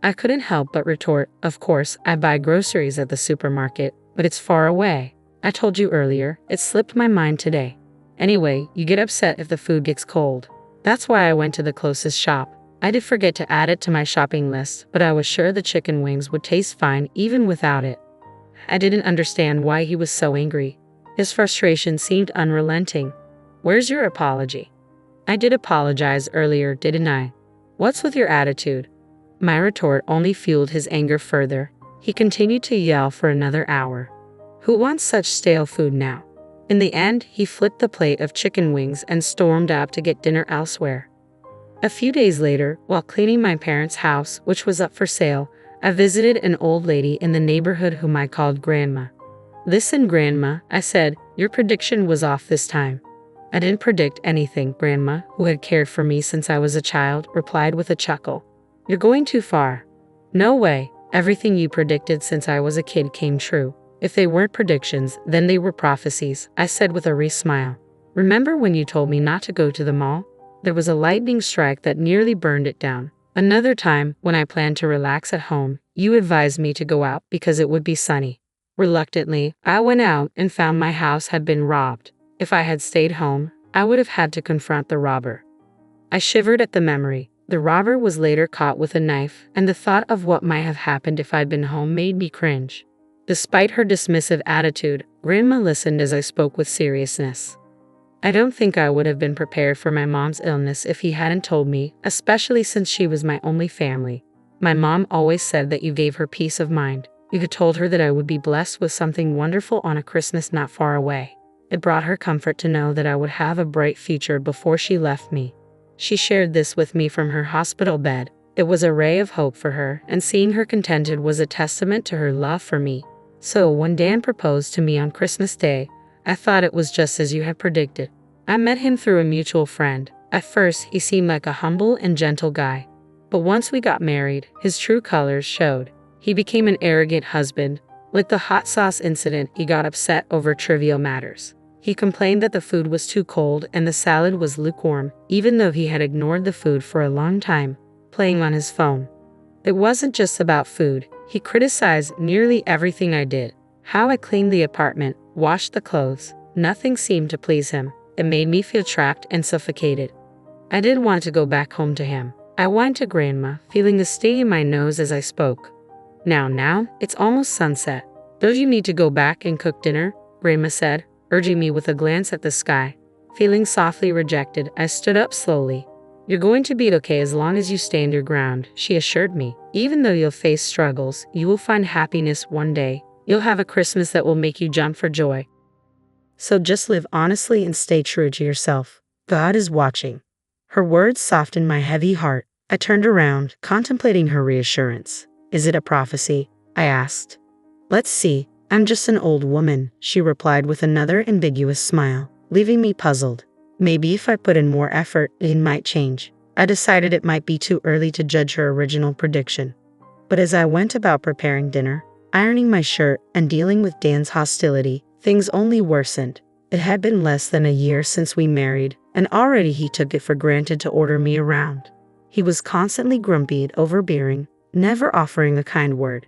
Speaker 1: I couldn't help but retort, of course, I buy groceries at the supermarket, but it's far away. I told you earlier, it slipped my mind today. Anyway, you get upset if the food gets cold. That's why I went to the closest shop. I did forget to add it to my shopping list, but I was sure the chicken wings would taste fine even without it. I didn't understand why he was so angry. His frustration seemed unrelenting. Where's your apology? I did apologize earlier, didn't I? What's with your attitude? My retort only fueled his anger further. He continued to yell for another hour. Who wants such stale food now? In the end, he flipped the plate of chicken wings and stormed out to get dinner elsewhere. A few days later, while cleaning my parents' house, which was up for sale, I visited an old lady in the neighborhood whom I called Grandma. Listen, Grandma, I said, your prediction was off this time. I didn't predict anything, Grandma, who had cared for me since I was a child, replied with a chuckle. You're going too far. No way. Everything you predicted since I was a kid came true. If they weren't predictions, then they were prophecies, I said with a wry smile. Remember when you told me not to go to the mall? There was a lightning strike that nearly burned it down. Another time, when I planned to relax at home, you advised me to go out because it would be sunny. Reluctantly, I went out and found my house had been robbed. If I had stayed home, I would have had to confront the robber. I shivered at the memory. The robber was later caught with a knife, and the thought of what might have happened if I'd been home made me cringe. Despite her dismissive attitude, Grandma listened as I spoke with seriousness. I don't think I would have been prepared for my mom's illness if he hadn't told me, especially since she was my only family. My mom always said that you gave her peace of mind. You had told her that I would be blessed with something wonderful on a Christmas not far away. It brought her comfort to know that I would have a bright future before she left me. She shared this with me from her hospital bed. It was a ray of hope for her, and seeing her contented was a testament to her love for me. So when Dan proposed to me on Christmas Day, I thought it was just as you had predicted. I met him through a mutual friend. At first, he seemed like a humble and gentle guy. But once we got married, his true colors showed. He became an arrogant husband. Like the hot sauce incident, he got upset over trivial matters. He complained that the food was too cold and the salad was lukewarm, even though he had ignored the food for a long time, playing on his phone. It wasn't just about food. He criticized nearly everything I did. How I cleaned the apartment, washed the clothes, Nothing seemed to please him. It made me feel trapped and suffocated. I didn't want to go back home to him. I whined to Grandma, feeling the sting in my nose as I spoke. Now, it's almost sunset. Don't you need to go back and cook dinner? Grandma said, urging me with a glance at the sky. Feeling softly rejected, I stood up slowly. You're going to be okay as long as you stand your ground, she assured me. Even though you'll face struggles, you will find happiness one day. You'll have a Christmas that will make you jump for joy. So just live honestly and stay true to yourself. God is watching. Her words softened my heavy heart. I turned around, contemplating her reassurance. Is it a prophecy? I asked. Let's see. I'm just an old woman, she replied with another ambiguous smile, leaving me puzzled. Maybe if I put in more effort, it might change. I decided it might be too early to judge her original prediction. But as I went about preparing dinner, ironing my shirt, and dealing with Dan's hostility, things only worsened. It had been less than a year since we married, and already he took it for granted to order me around. He was constantly grumpy and overbearing, never offering a kind word.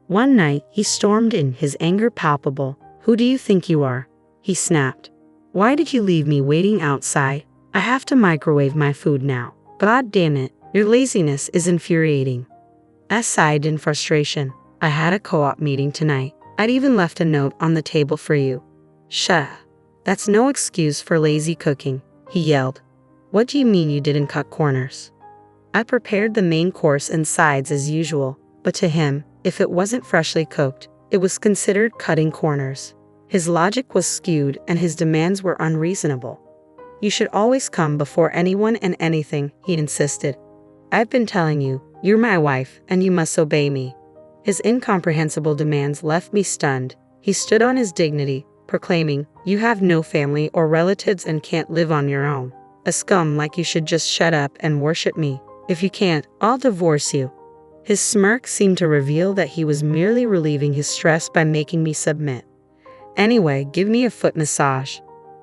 Speaker 1: One night, he stormed in, his anger palpable. Who do you think you are? He snapped. Why did you leave me waiting outside? I have to microwave my food now. God damn it, your laziness is infuriating. I sighed in frustration. I had a co-op meeting tonight. I'd even left a note on the table for you. Shh. That's no excuse for lazy cooking, he yelled. What do you mean you didn't cut corners? I prepared the main course and sides as usual, but to him, if it wasn't freshly cooked, it was considered cutting corners. His logic was skewed and his demands were unreasonable. You should always come before anyone and anything, he insisted. I've been telling you, you're my wife and you must obey me. His incomprehensible demands left me stunned. He stood on his dignity, proclaiming, you have no family or relatives and can't live on your own. A scum like you should just shut up and worship me. If you can't, I'll divorce you. His smirk seemed to reveal that he was merely relieving his stress by making me submit. Anyway, give me a foot massage.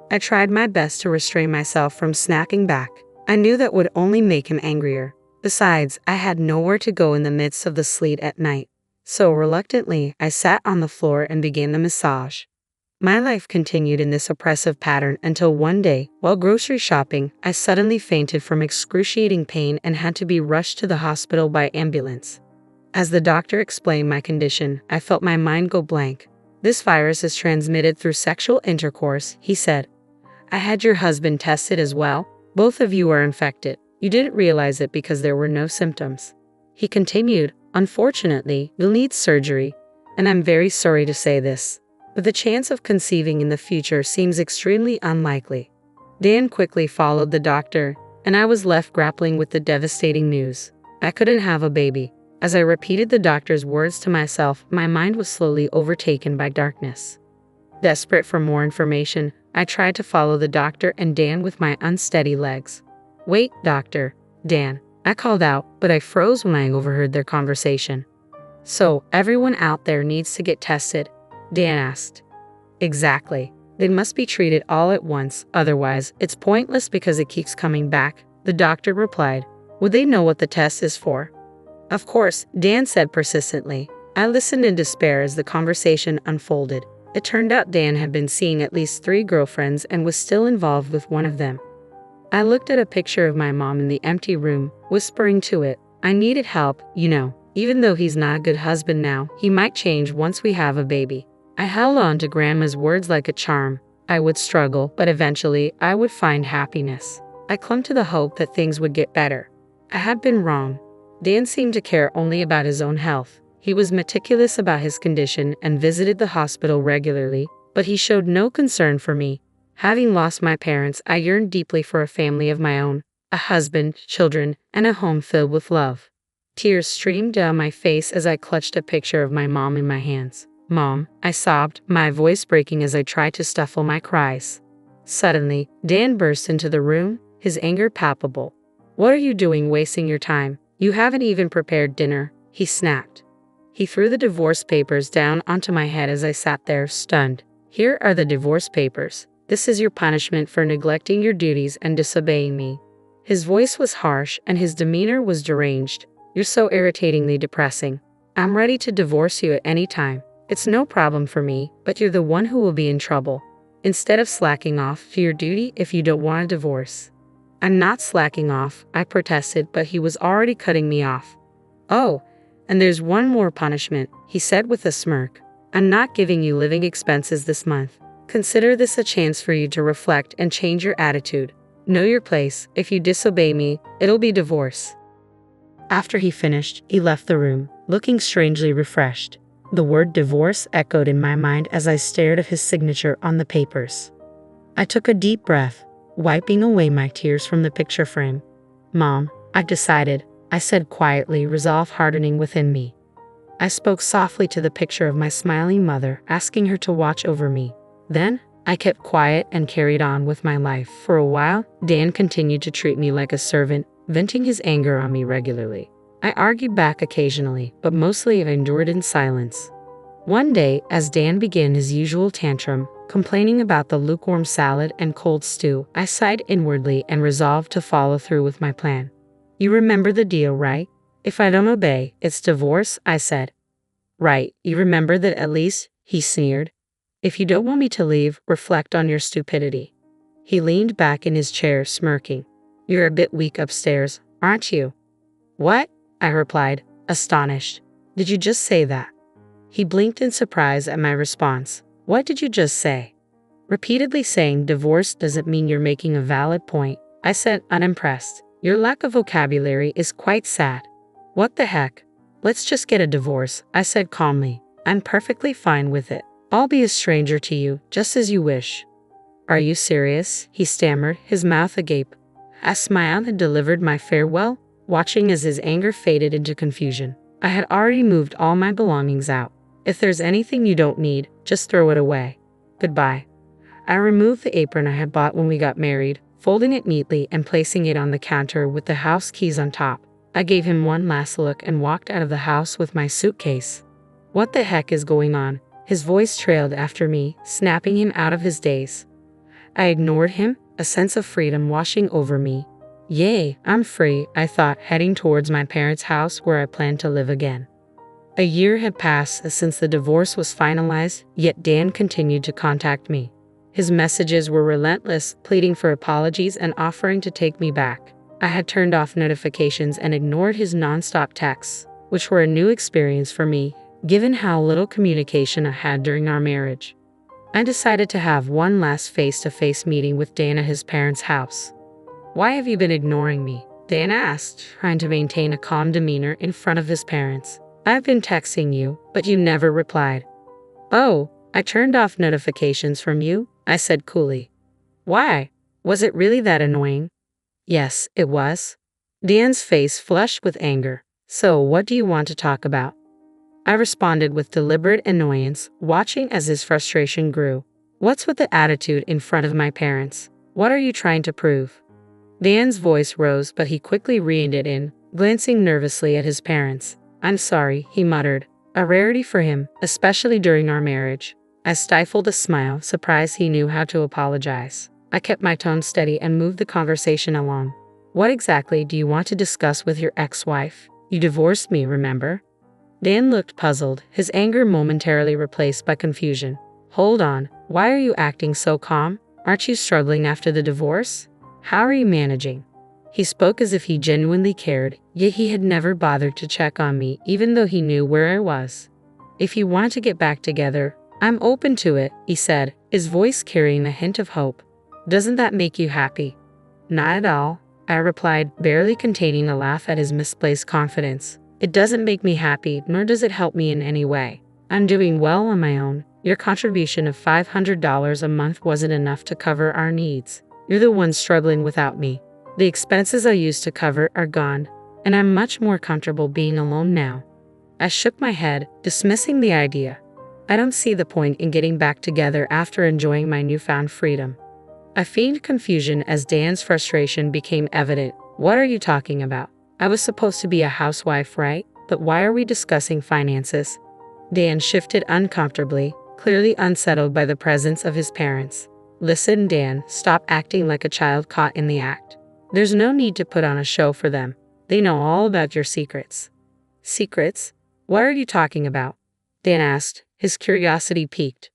Speaker 1: I tried my best to restrain myself from snapping back. I knew that would only make him angrier. Besides, I had nowhere to go in the midst of the sleet at night. So reluctantly, I sat on the floor and began the massage. My life continued in this oppressive pattern until one day, while grocery shopping, I suddenly fainted from excruciating pain and had to be rushed to the hospital by ambulance. As the doctor explained my condition, I felt my mind go blank. This virus is transmitted through sexual intercourse, he said. I had your husband tested as well. Both of you are infected. You didn't realize it because there were no symptoms. He continued, unfortunately, you'll need surgery, and I'm very sorry to say this, but the chance of conceiving in the future seems extremely unlikely. Dan quickly followed the doctor, and I was left grappling with the devastating news. I couldn't have a baby. As I repeated the doctor's words to myself, my mind was slowly overtaken by darkness. Desperate for more information, I tried to follow the doctor and Dan with my unsteady legs. Wait, doctor, Dan, I called out, but I froze when I overheard their conversation. So, everyone out there needs to get tested? Dan asked. Exactly. They must be treated all at once, otherwise, it's pointless because it keeps coming back, the doctor replied. Would they know what the test is for? Of course, Dan said persistently. I listened in despair as the conversation unfolded. It turned out Dan had been seeing at least 3 girlfriends and was still involved with one of them. I looked at a picture of my mom in the empty room, whispering to it, I needed help, you know. Even though he's not a good husband now, he might change once we have a baby. I held on to Grandma's words like a charm. I would struggle, but eventually I would find happiness. I clung to the hope that things would get better. I had been wrong. Dan seemed to care only about his own health. He was meticulous about his condition and visited the hospital regularly, but he showed no concern for me. Having lost my parents, I yearned deeply for a family of my own, a husband, children, and a home filled with love. Tears streamed down my face as I clutched a picture of my mom in my hands. Mom, I sobbed, my voice breaking as I tried to stifle my cries. Suddenly, Dan burst into the room, his anger palpable. What are you doing wasting your time? You haven't even prepared dinner, he snapped. He threw the divorce papers down onto my head as I sat there, stunned. Here are the divorce papers. This is your punishment for neglecting your duties and disobeying me. His voice was harsh and his demeanor was deranged. You're so irritatingly depressing. I'm ready to divorce you at any time. It's no problem for me, but you're the one who will be in trouble. instead of slacking off to your duty if you don't want a divorce. I'm not slacking off, I protested, but he was already cutting me off. Oh, and there's one more punishment, he said with a smirk. I'm not giving you living expenses this month. Consider this a chance for you to reflect and change your attitude. Know your place. If you disobey me, it'll be divorce. After he finished, he left the room, looking strangely refreshed. The word divorce echoed in my mind as I stared at his signature on the papers. I took a deep breath, wiping away my tears from the picture frame. Mom, I've decided, I said quietly, resolve hardening within me. I spoke softly to the picture of my smiling mother, asking her to watch over me. Then, I kept quiet and carried on with my life. For a while, Dan continued to treat me like a servant, venting his anger on me regularly. I argued back occasionally, but mostly I endured in silence. One day, as Dan began his usual tantrum, complaining about the lukewarm salad and cold stew, I sighed inwardly and resolved to follow through with my plan. You remember the deal, right? If I don't obey, it's divorce, I said. Right, you remember that at least, he sneered. If you don't want me to leave, reflect on your stupidity. He leaned back in his chair, smirking. You're a bit weak upstairs, aren't you? What? I replied, astonished. Did you just say that? He blinked in surprise at my response. What did you just say? Repeatedly saying divorce doesn't mean you're making a valid point, I said, unimpressed. Your lack of vocabulary is quite sad. What the heck? Let's just get a divorce, I said calmly. I'm perfectly fine with it. I'll be a stranger to you, just as you wish. Are you serious? He stammered, his mouth agape. I smiled and delivered my farewell, watching as his anger faded into confusion. I had already moved all my belongings out. If there's anything you don't need, just throw it away. Goodbye. I removed the apron I had bought when we got married, folding it neatly and placing it on the counter with the house keys on top. I gave him one last look and walked out of the house with my suitcase. What the heck is going on? His voice trailed after me, snapping him out of his daze. I ignored him, a sense of freedom washing over me. Yay, I'm free, I thought, heading towards my parents' house where I planned to live again. A year had passed since the divorce was finalized, yet Dan continued to contact me. His messages were relentless, pleading for apologies and offering to take me back. I had turned off notifications and ignored his nonstop texts, which were a new experience for me, given how little communication I had during our marriage. I decided to have one last face-to-face meeting with Dan at his parents' house. Why have you been ignoring me? Dan asked, trying to maintain a calm demeanor in front of his parents. I've been texting you, but you never replied. Oh, I turned off notifications from you, I said coolly. Why? Was it really that annoying? Yes, it was. Dan's face flushed with anger. So, what do you want to talk about? I responded with deliberate annoyance, watching as his frustration grew. What's with the attitude in front of my parents? What are you trying to prove? Dan's voice rose, but he quickly reined it in, glancing nervously at his parents. I'm sorry, he muttered, a rarity for him, especially during our marriage. I stifled a smile, surprised he knew how to apologize. I kept my tone steady and moved the conversation along. What exactly do you want to discuss with your ex-wife? You divorced me, remember? Dan looked puzzled, his anger momentarily replaced by confusion. Hold on, why are you acting so calm? Aren't you struggling after the divorce? How are you managing? He spoke as if he genuinely cared, yet he had never bothered to check on me, even though he knew where I was. If you want to get back together, I'm open to it, he said, his voice carrying a hint of hope. Doesn't that make you happy? Not at all, I replied, barely containing a laugh at his misplaced confidence. It doesn't make me happy, nor does it help me in any way. I'm doing well on my own. Your contribution of $500 a month wasn't enough to cover our needs. You're the one struggling without me. The expenses I used to cover are gone, and I'm much more comfortable being alone now. I shook my head, dismissing the idea. I don't see the point in getting back together after enjoying my newfound freedom. I feigned confusion as Dan's frustration became evident. What are you talking about? I was supposed to be a housewife, right? But why are we discussing finances? Dan shifted uncomfortably, clearly unsettled by the presence of his parents. Listen, Dan, stop acting like a child caught in the act. There's no need to put on a show for them. They know all about your secrets. Secrets? What are you talking about? Dan asked, his curiosity piqued.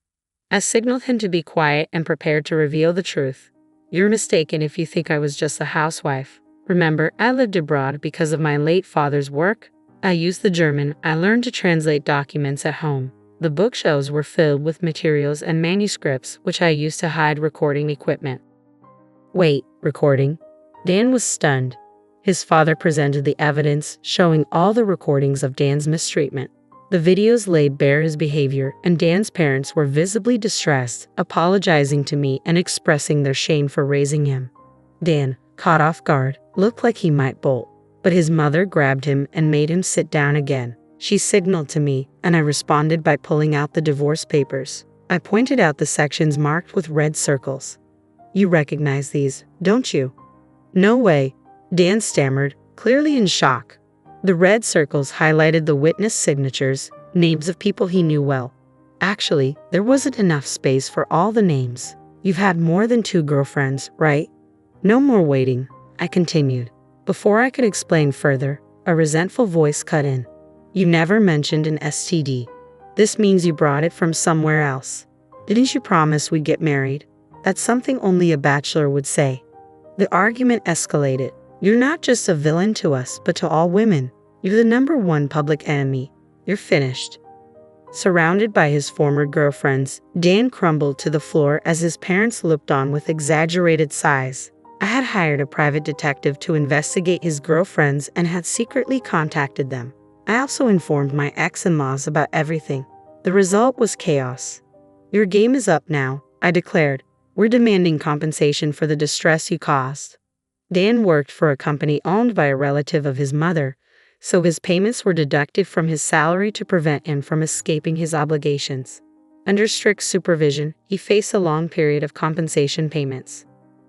Speaker 1: I signaled him to be quiet and prepared to reveal the truth. You're mistaken if you think I was just a housewife. Remember, I lived abroad because of my late father's work. I used the German. I learned to translate documents at home. The bookshelves were filled with materials and manuscripts, which I used to hide recording equipment. Wait, recording? Dan was stunned. His father presented the evidence, showing all the recordings of Dan's mistreatment. The videos laid bare his behavior, and Dan's parents were visibly distressed, apologizing to me and expressing their shame for raising him. Dan, caught off guard, looked like he might bolt, but his mother grabbed him and made him sit down again. She signaled to me, and I responded by pulling out the divorce papers. I pointed out the sections marked with red circles. You recognize these, don't you? No way, Dan stammered, clearly in shock. The red circles highlighted the witness signatures, names of people he knew well. Actually, there wasn't enough space for all the names. You've had more than 2 girlfriends, right? No more waiting, I continued. Before I could explain further, a resentful voice cut in. You never mentioned an STD. This means you brought it from somewhere else. Didn't you promise we'd get married? That's something only a bachelor would say. The argument escalated. You're not just a villain to us, but to all women. You're the #1 public enemy. You're finished. Surrounded by his former girlfriends, Dan crumbled to the floor as his parents looked on with exaggerated sighs. I had hired a private detective to investigate his girlfriends and had secretly contacted them. I also informed my ex-in-laws about everything. The result was chaos. Your game is up now, I declared. We're demanding compensation for the distress you caused. Dan worked for a company owned by a relative of his mother, so his payments were deducted from his salary to prevent him from escaping his obligations. Under strict supervision, he faced a long period of compensation payments.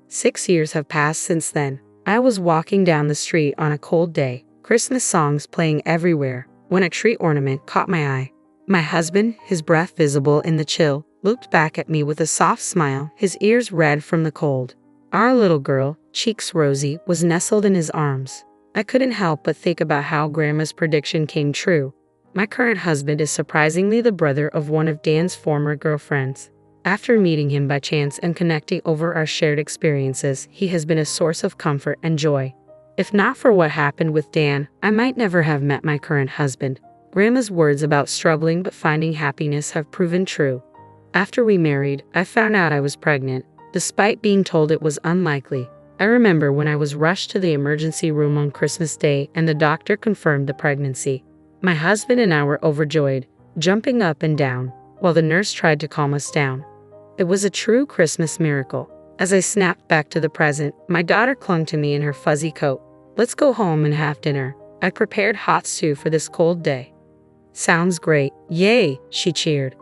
Speaker 1: 6 years have passed since then. I was walking down the street on a cold day, Christmas songs playing everywhere, when a tree ornament caught my eye. My husband, his breath visible in the chill, looked back at me with a soft smile, his ears red from the cold. Our little girl, cheeks rosy, was nestled in his arms. I couldn't help but think about how Grandma's prediction came true. My current husband is surprisingly the brother of one of Dan's former girlfriends. After meeting him by chance and connecting over our shared experiences, he has been a source of comfort and joy. If not for what happened with Dan, I might never have met my current husband. Grandma's words about struggling but finding happiness have proven true. After we married, I found out I was pregnant, despite being told it was unlikely. I remember when I was rushed to the emergency room on Christmas Day and the doctor confirmed the pregnancy. My husband and I were overjoyed, jumping up and down, while the nurse tried to calm us down. It was a true Christmas miracle. As I snapped back to the present, my daughter clung to me in her fuzzy coat. Let's go home and have dinner. I prepared hot stew for this cold day. Sounds great. Yay, she cheered.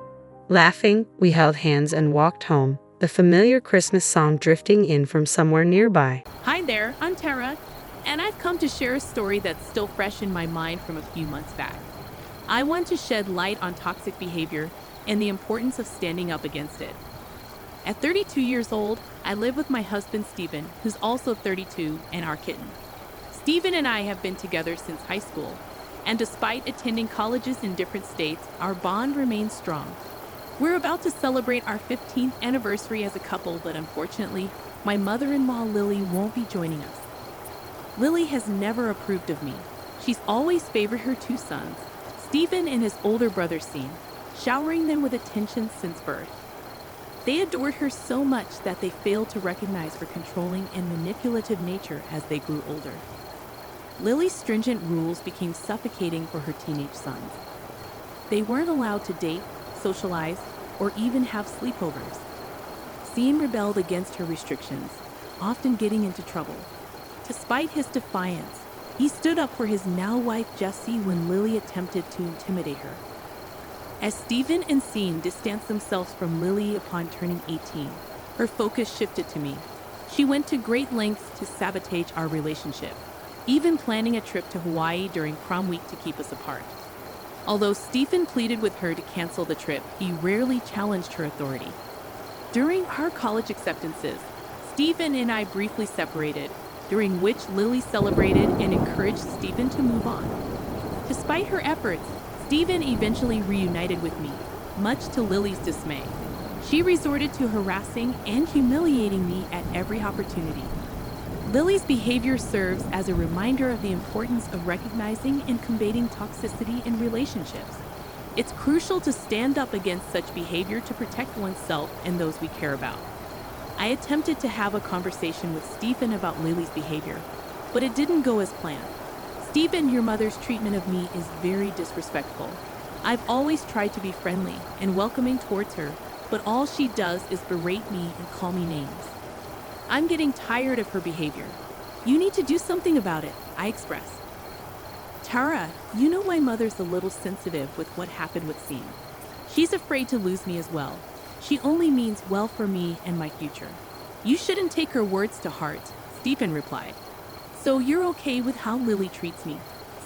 Speaker 1: Laughing, we held hands and walked home, the familiar Christmas song drifting in from somewhere nearby.
Speaker 3: Hi there, I'm Tara, and I've come to share a story that's still fresh in my mind from a few months back. I want to shed light on toxic behavior and the importance of standing up against it. At 32 years old, I live with my husband Stephen, who's also 32, and our kitten. Stephen and I have been together since high school, and despite attending colleges in different states, our bond remains strong. We're about to celebrate our 15th anniversary as a couple, but unfortunately, my mother-in-law Lily won't be joining us. Lily has never approved of me. She's always favored her 2 sons, Stephen and his older brother Sean, showering them with attention since birth. They adored her so much that they failed to recognize her controlling and manipulative nature as they grew older. Lily's stringent rules became suffocating for her teenage sons. They weren't allowed to date, socialize, or even have sleepovers. Sean rebelled against her restrictions, often getting into trouble. Despite his defiance, he stood up for his now-wife Jessie when Lily attempted to intimidate her. As Stephen and Sean distanced themselves from Lily upon turning 18, her focus shifted to me. She went to great lengths to sabotage our relationship, even planning a trip to Hawaii during prom week to keep us apart. Although Stephen pleaded with her to cancel the trip, he rarely challenged her authority. During our college acceptances, Stephen and I briefly separated, during which Lily celebrated and encouraged Stephen to move on. Despite her efforts, Stephen eventually reunited with me, much to Lily's dismay. She resorted to harassing and humiliating me at every opportunity. Lily's behavior serves as a reminder of the importance of recognizing and combating toxicity in relationships. It's crucial to stand up against such behavior to protect oneself and those we care about. I attempted to have a conversation with Stephen about Lily's behavior, but it didn't go as planned. Stephen, your mother's treatment of me is very disrespectful. I've always tried to be friendly and welcoming towards her, but all she does is berate me and call me names. I'm getting tired of her behavior. You need to do something about it, I expressed. Tara, you know my mother's a little sensitive with what happened with Scene. She's afraid to lose me as well. She only means well for me and my future. You shouldn't take her words to heart, Stephen replied. So you're okay with how Lily treats me?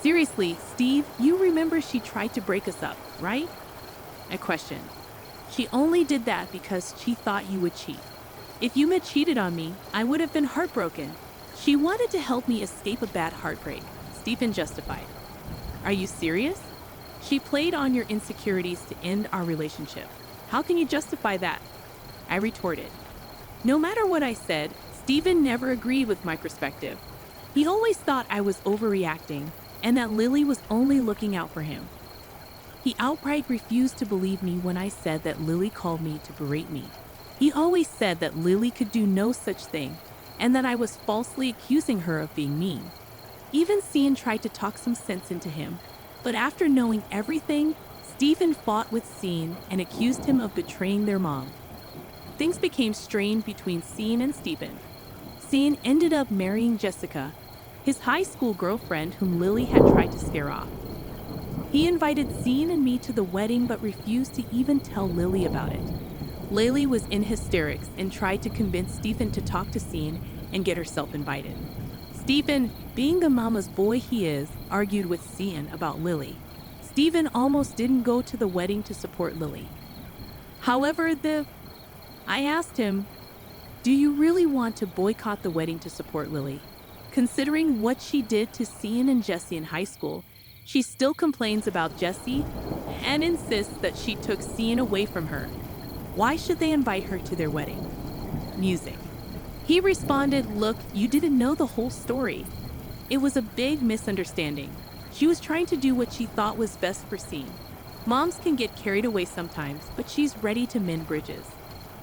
Speaker 3: Seriously, Steve, you remember she tried to break us up, right? I questioned. She only did that because she thought you would cheat. If you had cheated on me, I would have been heartbroken. She wanted to help me escape a bad heartbreak, Stephen justified. Are you serious? She played on your insecurities to end our relationship. How can you justify that? I retorted. No matter what I said, Stephen never agreed with my perspective. He always thought I was overreacting and that Lily was only looking out for him. He outright refused to believe me when I said that Lily called me to berate me. He always said that Lily could do no such thing and that I was falsely accusing her of being mean. Even Cian tried to talk some sense into him, but after knowing everything, Stephen fought with Cian and accused him of betraying their mom. Things became strained between Cian and Stephen. Cian ended up marrying Jessica, his high school girlfriend whom Lily had tried to scare off. He invited Cian and me to the wedding but refused to even tell Lily about it. Lily was in hysterics and tried to convince Stephen to talk to Cian and get herself invited. Stephen, being the mama's boy he is, argued with Cian about Lily. Stephen almost didn't go to the wedding to support Lily. However, I asked him, do you really want to boycott the wedding to support Lily? Considering what she did to Cian and Jesse in high school, she still complains about Jesse and insists that she took Cian away from her. Why should they invite her to their wedding? Music. He responded, look, you didn't know the whole story. It was a big misunderstanding. She was trying to do what she thought was best for Cian. Moms can get carried away sometimes, but she's ready to mend bridges.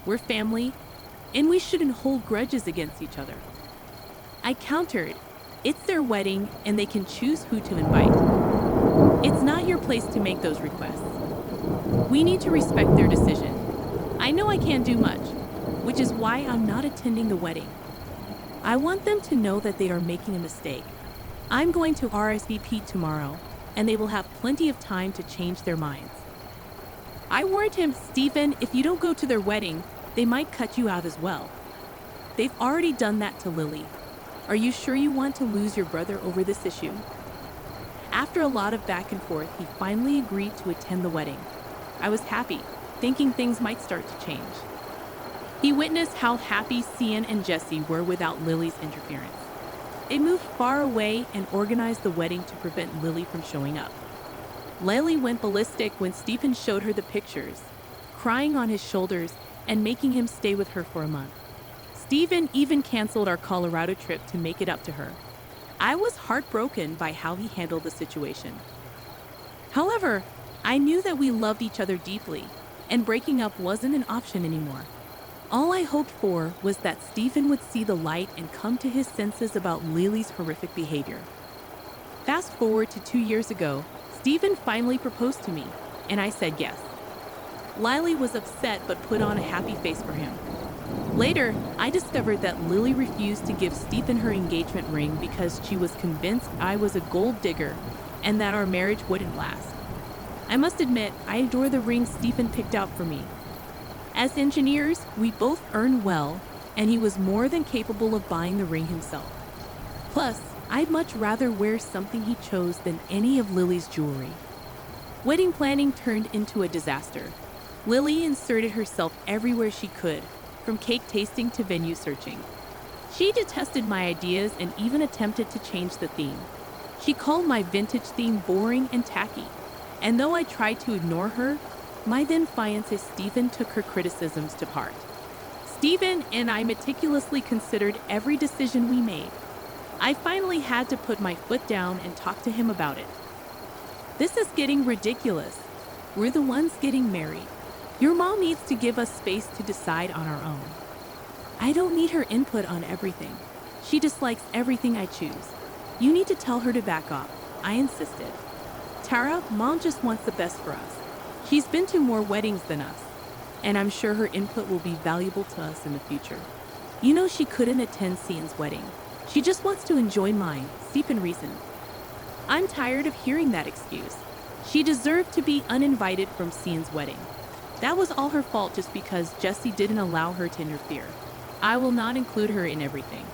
Speaker 3: We're family, and we shouldn't hold grudges against each other. I countered, it's their wedding, and they can choose who to invite. It's not your place to make those requests. We need to respect their decision. I know I can't do much, which is why I'm not attending the wedding. I want them to know that they are making a mistake. I'm going to RSVP tomorrow, and they will have plenty of time to change their minds. I warned him, Stephen, if you don't go to their wedding, they might cut you out as well. They've already done that to Lily. Are you sure you want to lose your brother over this issue? After a lot of back and forth, he finally agreed to attend the wedding. I was happy, thinking things might start to change. He witnessed how happy Cian and Jesse were without Lily's interference. They moved far away and organized the wedding to prevent Lily from showing up. Lily went ballistic when Stephen showed her the pictures, crying on his shoulders and making him stay with her for a month. Stephen even canceled our Colorado trip to make it up to her. I was heartbroken by how he handled the situation. However, I knew that we loved each other deeply, and breaking up wasn't an option anymore. All I hoped for was that Stephen would see the light and come to his senses about Lily's horrific behavior. Fast forward to 2 years ago, Stephen finally proposed to me, and I said yes. Lily was upset but put on a happy face for him. Later, I discovered that Lily refused to give Stephen her engagement ring because she was convinced I was a gold digger and that our marriage wouldn't last. I must admit, I adore the ring Stephen picked out for me. As engineers, we both earn well, and he was more than capable of buying the ring himself. Plus, I'd much rather wear something he chose than any of Lily's jewelry. Wedding planning turned into a disaster. Lily inserted herself everywhere she could, from cake tasting to venue searching. She detested my ideas and even attempted to change the theme. She called my vintage theme boring and tacky, and though I tried to ignore her, My then fiancé Stephen took her criticisms to heart. Stephen and I meticulously considered every decision we made. I finally had to put my foot down and talk to him about it. This is getting ridiculous. We're the ones getting married. Your mom needs to give us space to decide on our own. I don't need her input on everything. She dislikes everything I choose. You need to tell her to back off. I insisted. Tara, Mom just wants the best for us. She's been to more weddings than us, and I'm sure her input will be valuable to us in the future. You know she couldn't attend Cian's wedding. She just wants to enjoy mine, Stephen reasoned. I'm tired of hearing that excuse. She deserved to be uninvited from Cian's wedding. That was all her fault just because Jesse didn't allow her to interfere. I will not include her in everything.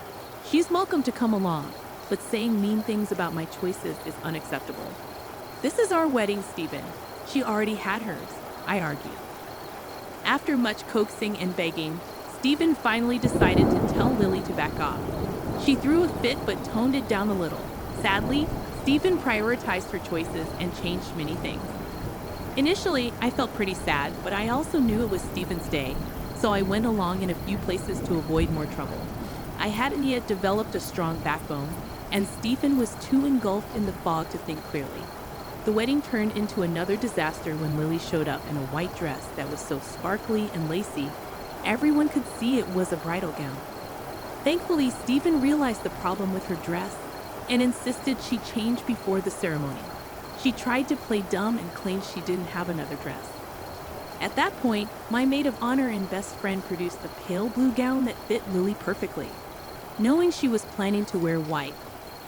Speaker 3: She's welcome to come along, but saying mean things about my choices is unacceptable. This is our wedding, Stephen. She already had hers, I argued. After much coaxing and begging, Stephen finally decided to tell Lily to back off. She threw a fit but toned it down a little. Sadly, Stephen prioritized her choices and changed many things. Initially, I felt pretty sad, but I also knew it was Stephen's day, so I went along in a few places to avoid more trouble. I hadn't yet developed a strong backbone, and Stephen was too engulfed in the fog to think clearly. The wedding turned into another disaster when Lily showed up in a white dress that was so sparkly and lacy, everyone could see it was a bridal gown. Thankfully, Stephen realized the problem with her dress and insisted she change before the ceremony. She tried to play dumb and claimed she didn't have another dress. At that point, my maid of honor and best friend produced a pale blue gown that fit Lily perfectly. Knowing she was planning to wear white,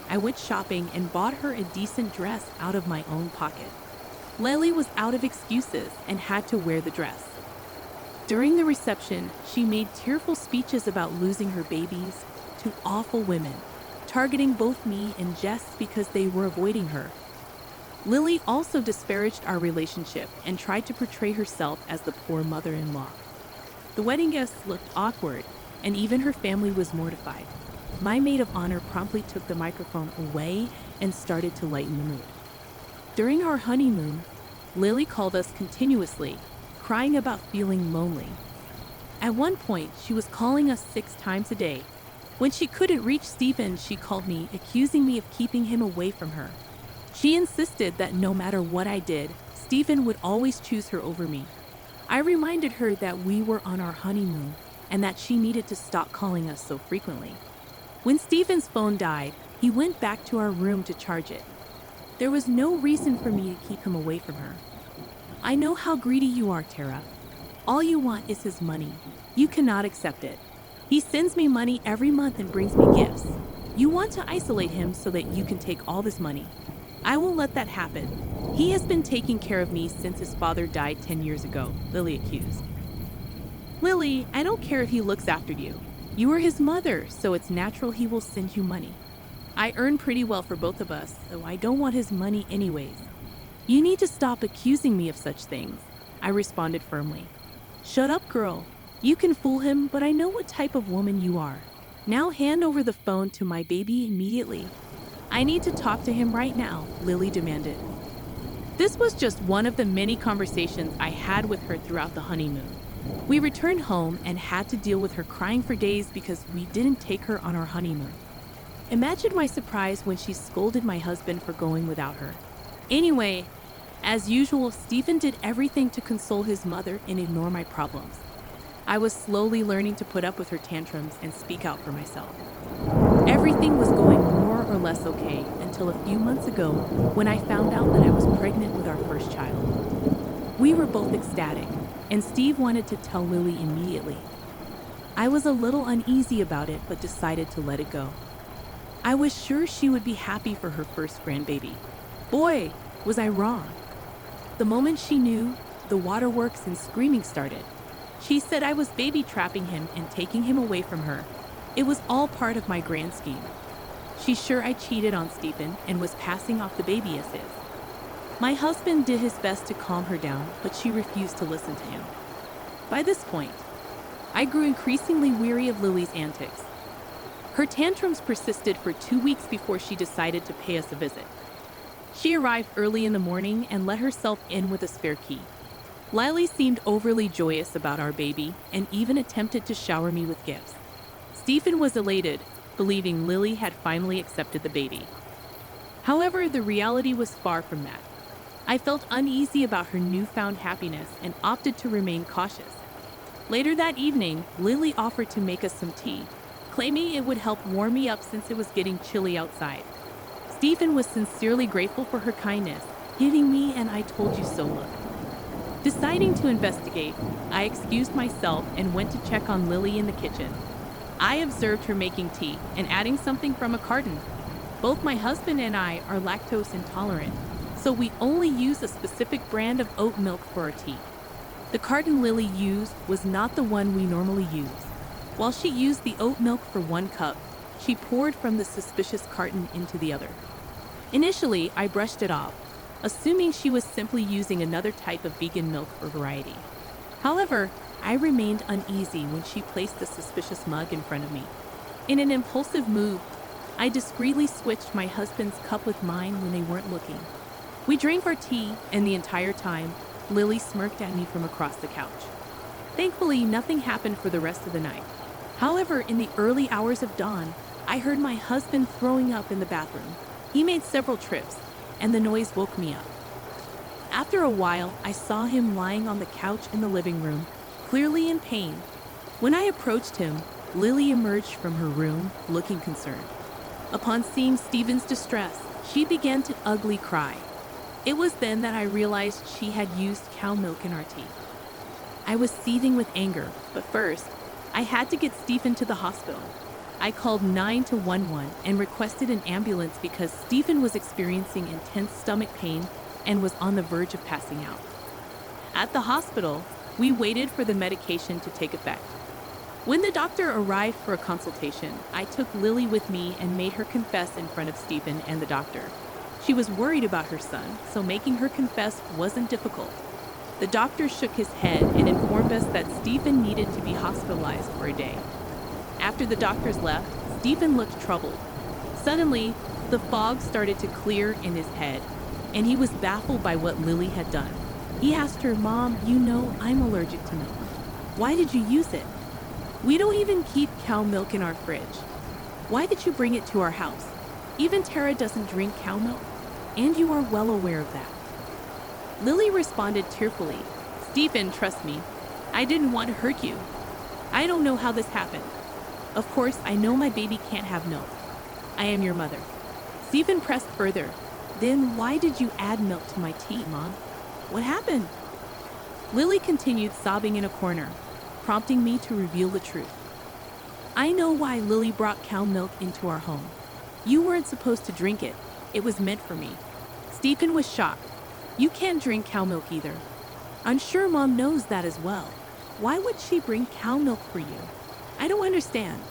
Speaker 3: I went shopping and bought her a decent dress out of my own pocket. Lily was out of excuses and had to wear the dress. During the reception, she made tearful speeches about losing her babies to awful women, targeting both me and Jess because they were avoiding her. Lily also disparaged our relationship and tried to portray herself as the poor mother-in-law. The wedding guests looked awkward, and even her family was mortified. My maid of honor promptly took the microphone away and started to lighten the mood. During our honeymoon, Lily called us continuously, crying about feeling lonely. At one point, she was calling us 6 times a day. When she couldn't reach Stephen, she called me, accusing me of keeping him away from her. She insisted that no matter what I did, Stephen would always choose her over me. I reminded her that we were on our honeymoon and that she needed to stop calling us so frequently. When Stephen's phone died, he went back to our room to charge it. There was no reason for me to keep him away from her. I know how greedy you are, Tara. All you want is his money. You cannot accept it. He sends me money every month and brings me gifts. You want to isolate him so that you can take all this money. I won't let that happen. He has been taking care of me since his father died 10 years ago, Lily accused. Lily, I don't care if he looks after you. You are his mother, so it's natural he will send you money. I earn pretty well for both of us, so I don't want his money anyways. You need to stop accusing me of such things, I responded firmly. Shut up, girl. You can fool him, but I know what type of woman you are. Now hand over the phone to my baby immediately. I need to talk to him right now, Lily demanded. This was just one of the many conversations I had with her throughout the honeymoon. We returned home and had to deal with her crying for days because we didn't take her on our honeymoon. Imagine my surprise when she scolded my husband for going without her. Anyway, as usual, Stephen did everything to console his mother and ignore my problems. I was slowly learning to put up with her tantrums and speak out for myself. Everything was going more or less okay until a few months ago when I found out that I was pregnant with our first child. We were both ecstatic, and Steve wanted to tell Lily immediately. I was a little uneasy about it, but decided to let it go. I was sure she would be happy for her first grandbaby. Boy, was I wrong. The moment she knew, the waterworks and screaming started. She said I was baby trapping him and taking him away from her. It was all part of my grand scheme. She's sure I cheated on Stephen and was passing off the baby as his. My husband did his best to calm her down, but she refused to listen to him. By this point, I grew increasingly weary of Lily's antics. Her tantrums persisted for 2 weeks before she decided to pay us a visit. She arrived early in the morning and let herself in with a spare key. Lily seemed overly joyous about our baby and even attempted to shower me with gifts. Stephen was elated, believing Lily had finally accepted the baby. However, the reality was far from that. I felt uneasy about her newfound happiness and opted to remain cautious. Later that evening, Lily offered to make us some tea, claiming it would help warm me up since it was getting chilly outside. Stephen was sincerely grateful for her kindness, giving me an "I told you so" look. Deciding to investigate, I excused myself and went to check on Lily in the kitchen. I observed her making tea and adding something from a carton. Both my husband and I are lactose intolerant, so we only use a specific brand of oat milk for our tea. The carton Lily used was not the one we normally use. While she used the oat milk for 1 cup, she poured from the suspicious carton into the other. Initially, I brushed it off, assuming she was simply using another type of vegan milk for variety. However, I remained uneasy when she placed the suspicious mug in front of me. In an impulsive move, I discreetly switched my husband's cup with mine when they weren't looking. We drank our tea, and the entire time, Lily smirked at me from across the couch. Thankfully, nothing happened for the rest of the night. However, in the early hours of dawn, I heard my husband throwing up in the bathroom. He made several trips, and the noise woke me up. After a while, I saw him lying on the couch in the living room, clearly in pain. When I approached him, Lily emerged from her room, looking concerned. Upon seeing Stephen's distress, she began to ugly cry. It was then that I realized she had used cow milk in our tea. I was seething with anger, but first, I had to get Stephen to the hospital. I called 911 and requested an ambulance because Stephen was experiencing intense stomach pain and was on the verge of passing out. At the hospital, we waited for the medication to take effect. When the doctor arrived for a consultation, I took Lily with me and made her confess in front of Stephen and the doctor. She was worried about her son, so making her confess wasn't difficult. The doctor shook his head and informed us that Stephen needed to be hospitalized for a day. After the doctors left, Stephen looked troubled. Suddenly, the fog started to clear in his head, and he was baffled by what Lily had done. He asked her, "Mom, you know I'm allergic to milk. Why did you use it? We don't even keep cow milk in our fridge. Why did you bring it to our house? Even Tara doesn't drink cow milk, and you are well aware of that." Lily responded tearfully, "Stephen, trust me, I didn't want to hurt you. I don't know how this happened. Of course, I know my baby can't have milk. I am your mother." Stephen pressed further, "Then why did you add milk to my tea, Mom? What happened?" Lily continued sobbing in a corner, prompting me to reveal the truth. "I know why Lily brought cow milk into our home. You weren't supposed to drink it. It was meant for me." Stephen was shocked. "You can't drink cow milk either. I'm sure Mom knows that as well. Why would she bring cow milk for you? I don't understand."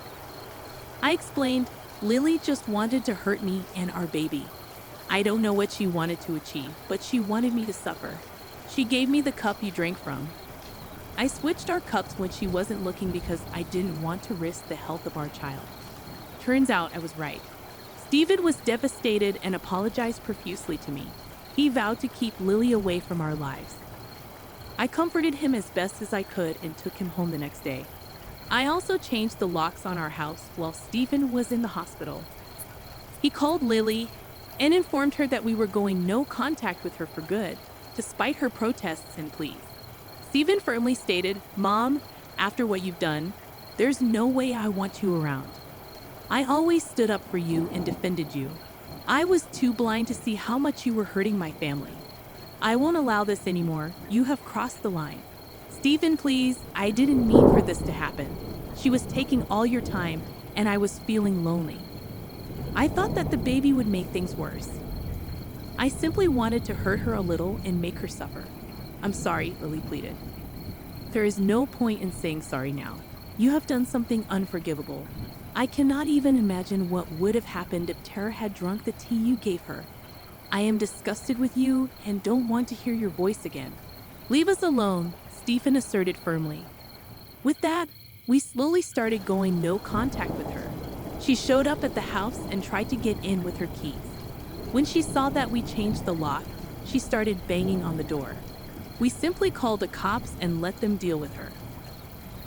Speaker 3: I explained, "Lily just wanted to hurt me and our baby. I don't know what she wanted to achieve, but she wanted me to suffer. She gave me the cup you drank from. I switched our cups when she wasn't looking because I didn't want to risk the health of our child." Turns out I was right. Stephen was devastated and apologized profusely to me. He vowed to keep Lily away from our lives. I comforted him as best as I could and took him home the next day. I also changed the locks on our house while Stephen was in the hospital. He called Lily and informed her that we were going no contact with her for good, despite her protests and pleas. Stephen firmly stated, "Mom, after what you've done, there's no way I want you around. I always stood up for you and defended you. I was too blind to see how much you were hurting my family. I won't allow this anymore. You have crossed the line. Stephen, please, I didn't mean for this to happen. She was taking all your time, and I was feeling lonely. I thought that the baby would make things worse. I simply wanted to hurt her a little and make her suffer. I'm sorry," Lily pleaded. "There is no point in saying sorry now. You have done something unforgivable. I cannot even imagine what would have happened if Tara had drunk the tea you gave her. I am disgusted with you and don't want to hear your voice again. Leave us alone," Stephen asserted firmly. With that, we slowly started going no contact with her. She showed up at the house and tried to get in with her keys. When she saw that we changed the lock, she started banging on the door. We simply called the cops and let them deal with her.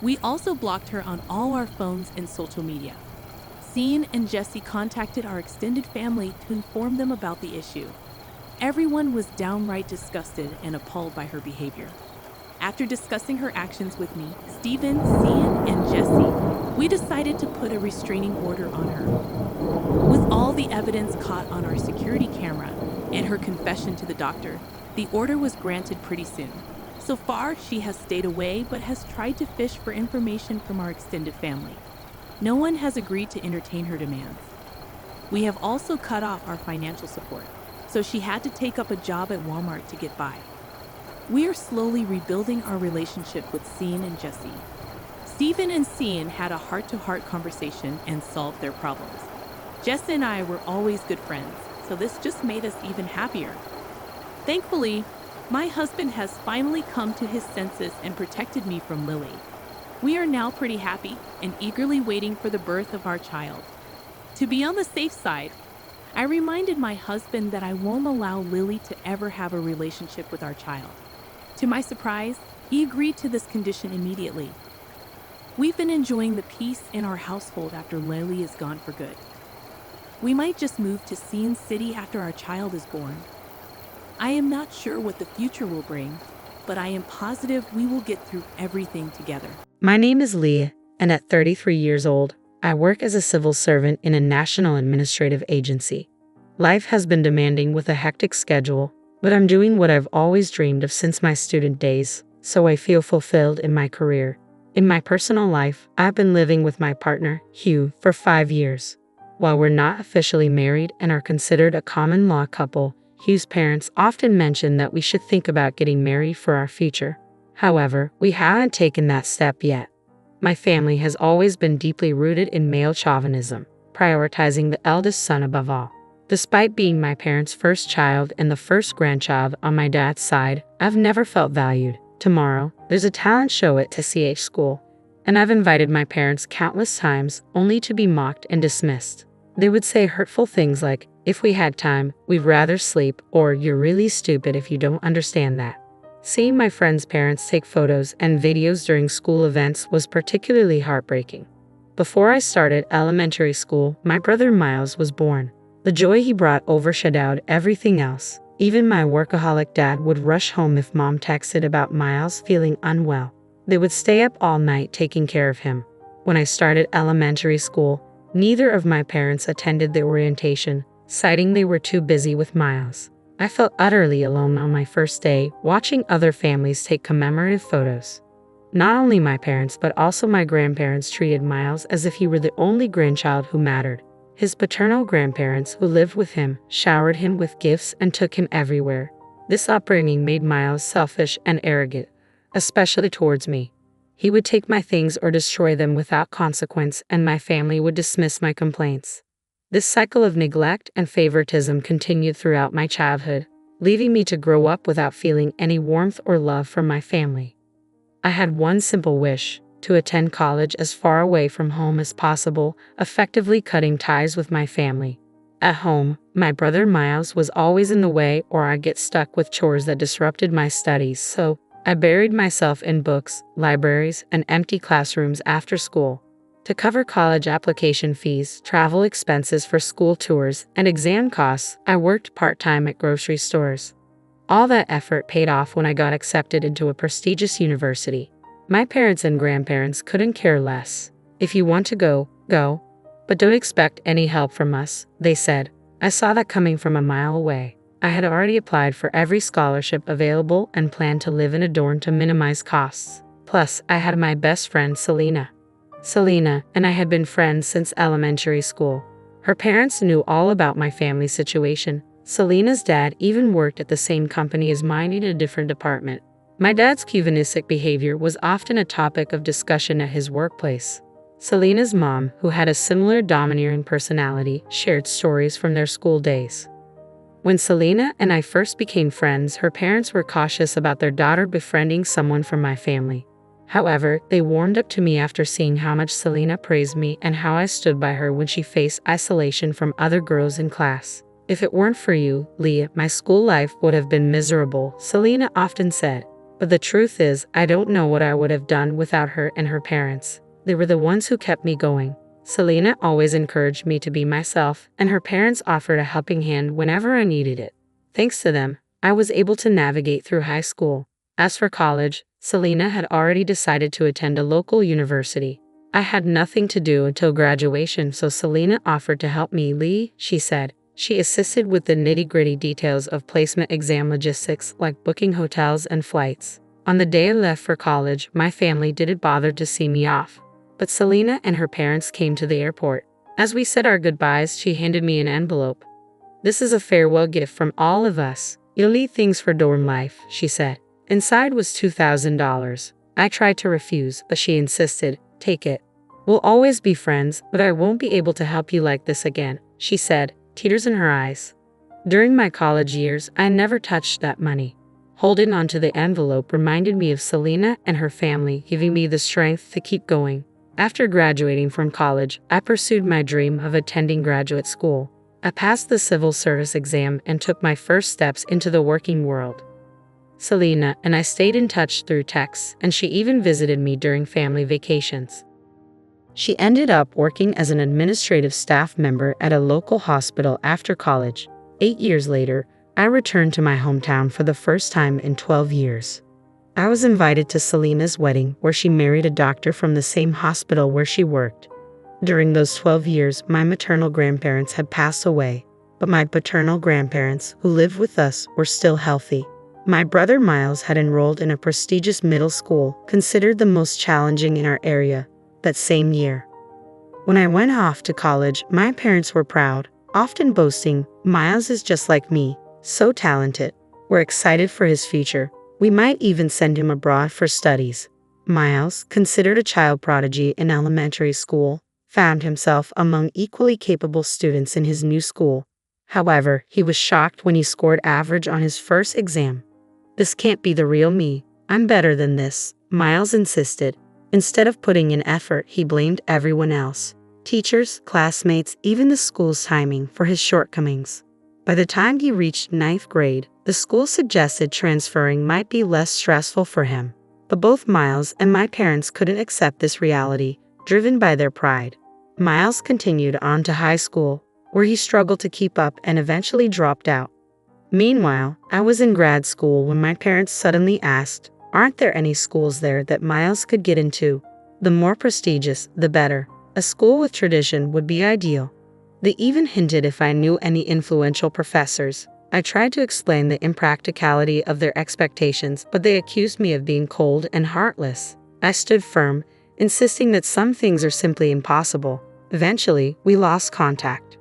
Speaker 3: We also blocked her on all our phones and social media. Cian and Jesse contacted our extended family to inform them about the issue. Everyone was downright disgusted and appalled by her behavior. After discussing her actions with me, Stephen, Cian, and Jesse, we decided to put a restraining order on her. With all the evidence caught on our security camera and her confession to the doctor, the order was granted pretty soon. So far, she has stayed away but has tried to fish for information from our extended family. No one has agreed to entertain her demands. We have also cut off our financial support, so she had to take up a job at Walmart to get by. We are slowly rebuilding our relationship with Cian and Jesse. Stephen and Cian had a heart-to-heart conversation and solved their problems. Jess and I were always good friends, so this just made us even happier. Thankfully, my husband has finally come to his senses and protected me from Lily. We are now pretty happy and eagerly waiting for the birth of our child. To be on the safe side, I reminded my husband that I won't allow Lily to ever have a relationship with our child. To my surprise, he agreed to this condition immediately. We've been enjoying the peace in our household after Lily is gone for good. We might just move to Cian City after our child is born. I am not sure what the future will bring, but I am positive we will get through everything together.
Speaker 1: My name is Leah, and at 33 years old, I work as a civil servant in a national administrative agency. Life has been demanding with a hectic schedule, but I'm doing what I've always dreamed of since my student days, so I feel fulfilled in my career. In my personal life, I've been living with my partner, Hugh, for 5 years. While we're not officially married and are considered a common law couple, Hugh's parents often mention that we should think about getting married for our future. However, we haven't taken that step yet. My family has always been deeply rooted in male chauvinism, prioritizing the eldest son above all. Despite being my parents' first child and the first grandchild on my dad's side, I've never felt valued. Tomorrow, there's a talent show at TCH school, and I've invited my parents countless times only to be mocked and dismissed. They would say hurtful things like, "If we had time, we'd rather sleep," or "You're really stupid if you don't understand that." Seeing my friends' parents take photos and videos during school events was particularly heartbreaking. Before I started elementary school, my brother Miles was born. The joy he brought overshadowed everything else. Even my workaholic dad would rush home if mom texted about Miles feeling unwell. They would stay up all night taking care of him. When I started elementary school, neither of my parents attended the orientation, citing they were too busy with Miles. I felt utterly alone on my first day, watching other families take commemorative photos. Not only my parents but also my grandparents treated Miles as if he were the only grandchild who mattered. His paternal grandparents, who lived with him, showered him with gifts and took him everywhere. This upbringing made Miles selfish and arrogant, especially towards me. He would take my things or destroy them without consequence, and my family would dismiss my complaints. This cycle of neglect and favoritism continued throughout my childhood, leaving me to grow up without feeling any warmth or love from my family. I had one simple wish: to attend college as far away from home as possible, effectively cutting ties with my family. At home, my brother Miles was always in the way, or I'd get stuck with chores that disrupted my studies, so I buried myself in books, libraries, and empty classrooms after school. To cover college application fees, travel expenses for school tours, and exam costs, I worked part-time at grocery stores. All that effort paid off when I got accepted into a prestigious university. My parents and grandparents couldn't care less. "If you want to go, go. But don't expect any help from us," they said. I saw that coming from a mile away. I had already applied for every scholarship available and planned to live in a dorm to minimize costs. Plus, I had my best friend Selena. Selena and I had been friends since elementary school. Her parents knew all about my family situation. Selena's dad even worked at the same company as mine in a different department. My dad's chauvinistic behavior was often a topic of discussion at his workplace. Selena's mom, who had a similar domineering personality, shared stories from their school days. When Selena and I first became friends, her parents were cautious about their daughter befriending someone from my family. However, they warmed up to me after seeing how much Selena praised me and how I stood by her when she faced isolation from other girls in class. "If it weren't for you, Leah, my school life would have been miserable," Selena often said. But the truth is, I don't know what I would have done without her and her parents. They were the ones who kept me going. Selena always encouraged me to be myself, and her parents offered a helping hand whenever I needed it. Thanks to them, I was able to navigate through high school. As for college, Selena had already decided to attend a local university. I had nothing to do until graduation, so Selena offered to help me. Lee, she said. She assisted with the nitty-gritty details of placement exam logistics, like booking hotels and flights. On the day I left for college, my family didn't bother to see me off. But Selena and her parents came to the airport. As we said our goodbyes, she handed me an envelope. "This is a farewell gift from all of us. You'll need things for dorm life," she said. Inside was $2,000. I tried to refuse, but she insisted, "Take it. We'll always be friends, but I won't be able to help you like this again," she said, tears in her eyes. During my college years, I never touched that money. Holding onto the envelope reminded me of Selena and her family, giving me the strength to keep going. After graduating from college, I pursued my dream of attending graduate school. I passed the civil service exam and took my first steps into the working world. Selena and I stayed in touch through texts, and she even visited me during family vacations. She ended up working as an administrative staff member at a local hospital after college. 8 years later, I returned to my hometown for the first time in 12 years. I was invited to Selena's wedding, where she married a doctor from the same hospital where she worked. During those 12 years, my maternal grandparents had passed away, but my paternal grandparents, who lived with us, were still healthy. My brother Miles had enrolled in a prestigious middle school, considered the most challenging in our area, that same year. When I went off to college, my parents were proud, often boasting, "Miles is just like me, so talented. We're excited for his future. We might even send him abroad for studies." Miles, considered a child prodigy in elementary school, found himself among equally capable students in his new school. However, he was shocked when he scored average on his first exam. "This can't be the real me. I'm better than this," Miles insisted. Instead of putting in effort, he blamed everyone else. Teachers, classmates, even the school's timing for his shortcomings. By the time he reached 9th grade, the school suggested transferring might be less stressful for him. But both Miles and my parents couldn't accept this reality, driven by their pride. Miles continued on to high school, where he struggled to keep up and eventually dropped out. Meanwhile, I was in grad school when my parents suddenly asked, "Aren't there any schools there that Miles could get into? The more prestigious, the better. A school with tradition would be ideal." They even hinted if I knew any influential professors. I tried to explain the impracticality of their expectations, but they accused me of being cold and heartless. I stood firm, insisting that some things are simply impossible. Eventually, we lost contact.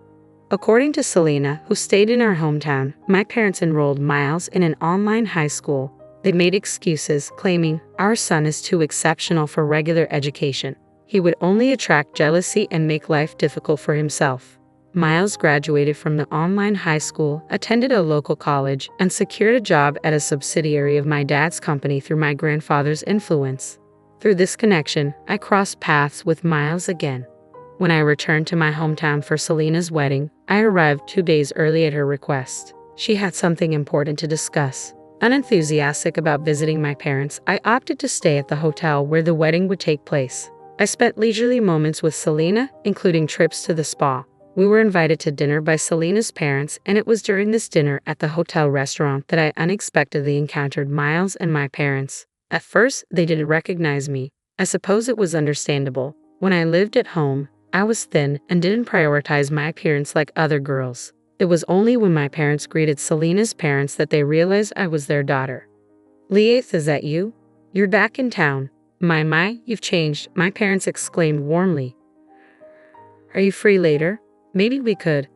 Speaker 1: According to Selena, who stayed in our hometown, my parents enrolled Miles in an online high school. They made excuses, claiming, "Our son is too exceptional for regular education. He would only attract jealousy and make life difficult for himself." Miles graduated from the online high school, attended a local college, and secured a job at a subsidiary of my dad's company through my grandfather's influence. Through this connection, I crossed paths with Miles again. When I returned to my hometown for Selena's wedding, I arrived 2 days early at her request. She had something important to discuss. Unenthusiastic about visiting my parents, I opted to stay at the hotel where the wedding would take place. I spent leisurely moments with Selena, including trips to the spa. We were invited to dinner by Selena's parents, and it was during this dinner at the hotel restaurant that I unexpectedly encountered Miles and my parents. At first, they didn't recognize me. I suppose it was understandable. When I lived at home, I was thin and didn't prioritize my appearance like other girls. It was only when my parents greeted Selena's parents that they realized I was their daughter. "Leith, is that you? You're back in town. My, you've changed," my parents exclaimed warmly. "Are you free later? Maybe we could."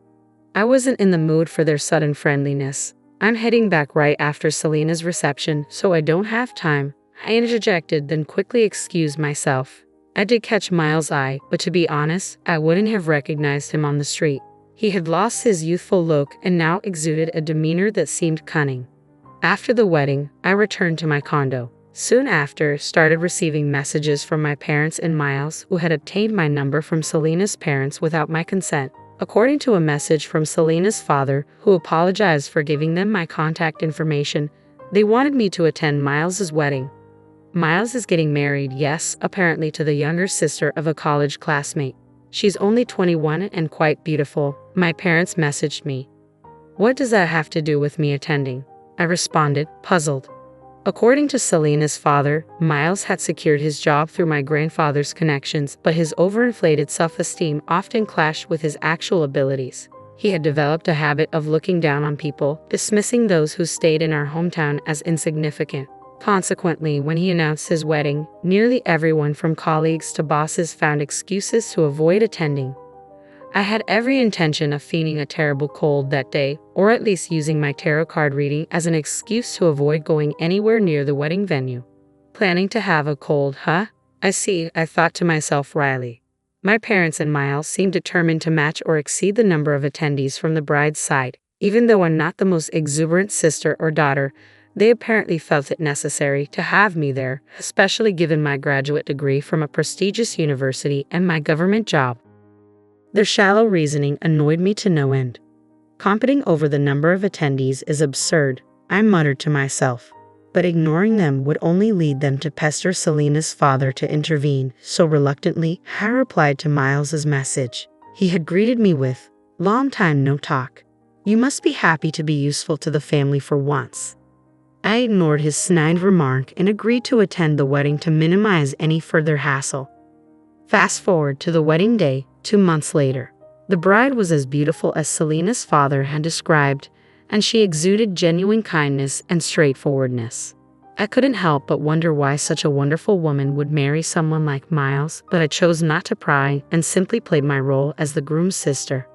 Speaker 1: I wasn't in the mood for their sudden friendliness. "I'm heading back right after Selena's reception, so I don't have time," I interjected, then quickly excused myself. I did catch Miles' eye, but to be honest, I wouldn't have recognized him on the street. He had lost his youthful look and now exuded a demeanor that seemed cunning. After the wedding, I returned to my condo. Soon after, started receiving messages from my parents and Miles, who had obtained my number from Selena's parents without my consent. According to a message from Selena's father, who apologized for giving them my contact information, They wanted me to attend Miles's wedding. Miles is getting married, yes, apparently to the younger sister of a college classmate. She's only 21 and quite beautiful, my parents messaged me. What does that have to do with me attending? I responded, puzzled. According to Selena's father, Miles had secured his job through my grandfather's connections, but his overinflated self-esteem often clashed with his actual abilities. He had developed a habit of looking down on people, dismissing those who stayed in our hometown as insignificant. Consequently, when he announced his wedding, nearly everyone from colleagues to bosses found excuses to avoid attending. I had every intention of feigning a terrible cold that day, or at least using my tarot card reading as an excuse to avoid going anywhere near the wedding venue. Planning to have a cold, huh? I see, I thought to myself wryly. My parents and Miles seemed determined to match or exceed the number of attendees from the bride's side. Even though I'm not the most exuberant sister or daughter, they apparently felt it necessary to have me there, especially given my graduate degree from a prestigious university and my government job. Their shallow reasoning annoyed me to no end. Competing over the number of attendees is absurd, I muttered to myself. But ignoring them would only lead them to pester Selena's father to intervene, so reluctantly, I replied to Miles's message. He had greeted me with, "Long time no talk. You must be happy to be useful to the family for once." I ignored his snide remark and agreed to attend the wedding to minimize any further hassle. Fast forward to the wedding day, 2 months later. The bride was as beautiful as Selena's father had described, and she exuded genuine kindness and straightforwardness. I couldn't help but wonder why such a wonderful woman would marry someone like Miles, but I chose not to pry and simply played my role as the groom's sister.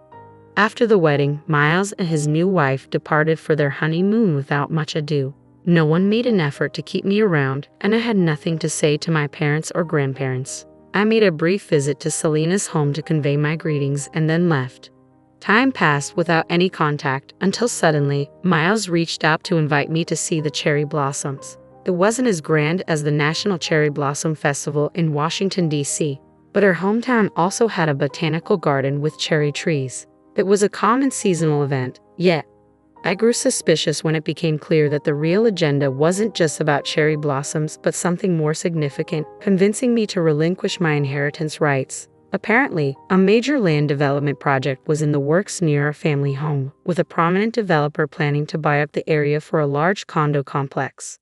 Speaker 1: After the wedding, Miles and his new wife departed for their honeymoon without much ado. No one made an effort to keep me around, and I had nothing to say to my parents or grandparents. I made a brief visit to Selena's home to convey my greetings and then left. Time passed without any contact until suddenly, Miles reached out to invite me to see the cherry blossoms. It wasn't as grand as the National Cherry Blossom Festival in Washington, D.C., but our hometown also had a botanical garden with cherry trees. It was a common seasonal event, yet I grew suspicious when it became clear that the real agenda wasn't just about cherry blossoms but something more significant, convincing me to relinquish my inheritance rights. Apparently, a major land development project was in the works near our family home, with a prominent developer planning to buy up the area for a large condo complex.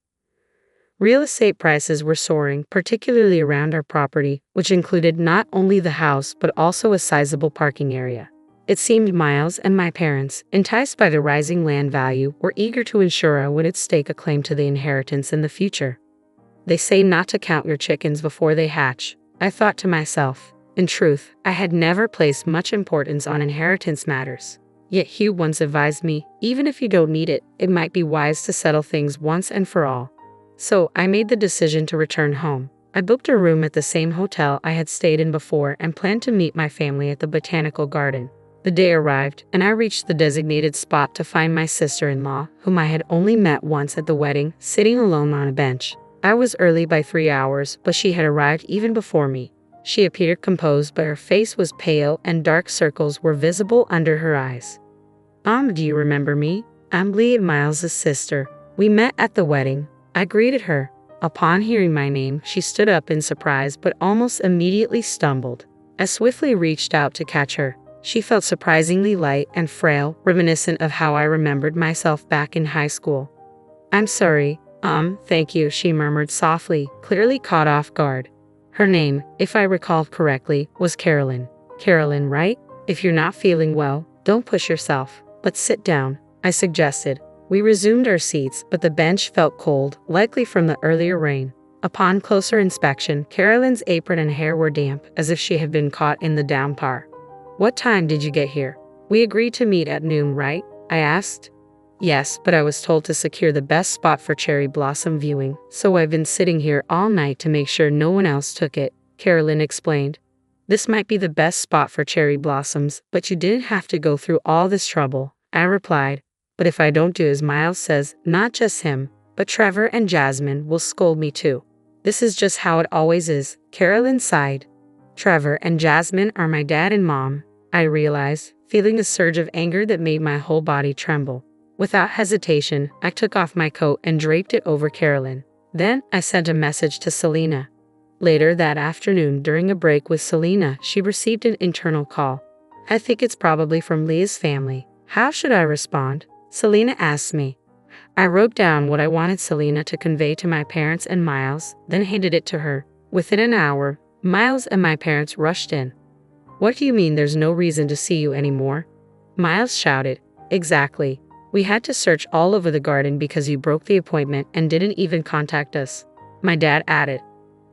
Speaker 1: Real estate prices were soaring, particularly around our property, which included not only the house but also a sizable parking area. It seemed Miles and my parents, enticed by the rising land value, were eager to ensure I would stake a claim to the inheritance in the future. They say not to count your chickens before they hatch, I thought to myself. In truth, I had never placed much importance on inheritance matters. Yet Hugh once advised me, even if you don't need it, it might be wise to settle things once and for all. So I made the decision to return home. I booked a room at the same hotel I had stayed in before and planned to meet my family at the botanical garden. The day arrived, and I reached the designated spot to find my sister-in-law, whom I had only met once at the wedding, sitting alone on a bench. I was early by 3 hours, but she had arrived even before me. She appeared composed, but her face was pale and dark circles were visible under her eyes. Do you remember me? I'm Lee, Miles' sister. We met at the wedding. I greeted her. Upon hearing my name, she stood up in surprise but almost immediately stumbled. I swiftly reached out to catch her. She felt surprisingly light and frail, reminiscent of how I remembered myself back in high school. I'm sorry. Thank you, she murmured softly, clearly caught off guard. Her name, if I recalled correctly, was Carolyn. Carolyn, right? If you're not feeling well, don't push yourself. Let's sit down, I suggested. We resumed our seats, but the bench felt cold, likely from the earlier rain. Upon closer inspection, Carolyn's apron and hair were damp, as if she had been caught in the downpour. What time did you get here? We agreed to meet at noon, right? I asked. Yes, but I was told to secure the best spot for cherry blossom viewing, so I've been sitting here all night to make sure no one else took it, Carolyn explained. This might be the best spot for cherry blossoms, but you didn't have to go through all this trouble, I replied. But if I don't do as Miles says, not just him, but Trevor and Jasmine will scold me too. This is just how it always is, Carolyn sighed. Trevor and Jasmine are my dad and mom, I realized, feeling a surge of anger that made my whole body tremble. Without hesitation, I took off my coat and draped it over Carolyn. Then I sent a message to Selena. Later that afternoon, during a break with Selena, she received an internal call. I think it's probably from Leah's family. How should I respond? Selena asked me. I wrote down what I wanted Selena to convey to my parents and Miles, then handed it to her. Within an hour, Miles and my parents rushed in. What do you mean there's no reason to see you anymore? Miles shouted. Exactly. We had to search all over the garden because you broke the appointment and didn't even contact us. My dad added.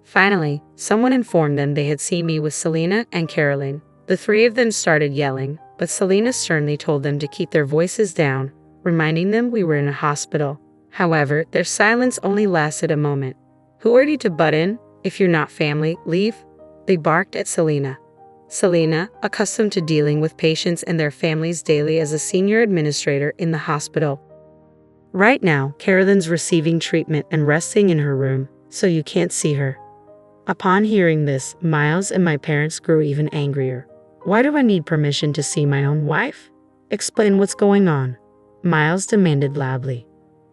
Speaker 1: Finally, someone informed them they had seen me with Selena and Carolyn. The three of them started yelling, but Selena sternly told them to keep their voices down, reminding them we were in a hospital. However, their silence only lasted a moment. Who are you to butt in? If you're not family, leave. They barked at Selena. Selena, accustomed to dealing with patients and their families daily as a senior administrator in the hospital. Right now, Carolyn's receiving treatment and resting in her room, so you can't see her. Upon hearing this, Miles and my parents grew even angrier. Why do I need permission to see my own wife? Explain what's going on, Miles demanded loudly.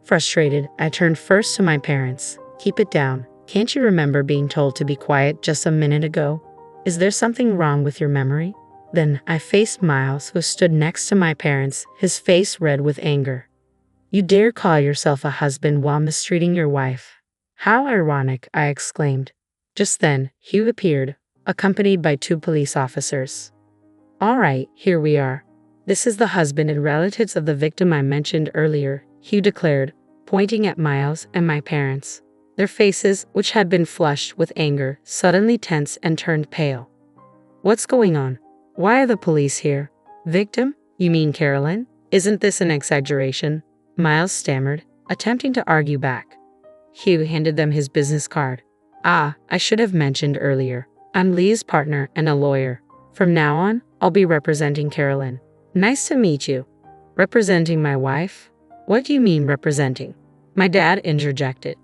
Speaker 1: Frustrated, I turned first to my parents. Keep it down. Can't you remember being told to be quiet just a minute ago? Is there something wrong with your memory? Then I faced Miles, who stood next to my parents, his face red with anger. You dare call yourself a husband while mistreating your wife? How ironic, I exclaimed. Just then, Hugh appeared, accompanied by 2 police officers. All right, here we are. This is the husband and relatives of the victim I mentioned earlier, Hugh declared, pointing at Miles and my parents. Their faces, which had been flushed with anger, suddenly tensed and turned pale. What's going on? Why are the police here? Victim? You mean Carolyn? Isn't this an exaggeration? Miles stammered, attempting to argue back. Hugh handed them his business card. I should have mentioned earlier. I'm Lee's partner and a lawyer. From now on, I'll be representing Carolyn. Nice to meet you. Representing my wife? What do you mean representing? My dad interjected.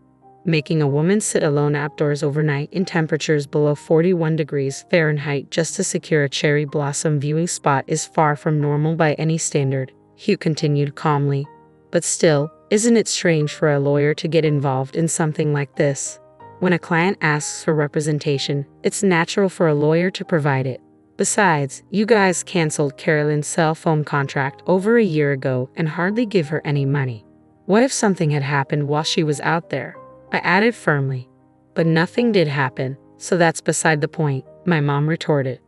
Speaker 1: Making a woman sit alone outdoors overnight in temperatures below 41 degrees Fahrenheit just to secure a cherry blossom viewing spot is far from normal by any standard, Hugh continued calmly. But still, isn't it strange for a lawyer to get involved in something like this? When a client asks for representation, it's natural for a lawyer to provide it. Besides, you guys canceled Carolyn's cell phone contract over a year ago and hardly give her any money. What if something had happened while she was out there? I added firmly. But nothing did happen, so that's beside the point, my mom retorted.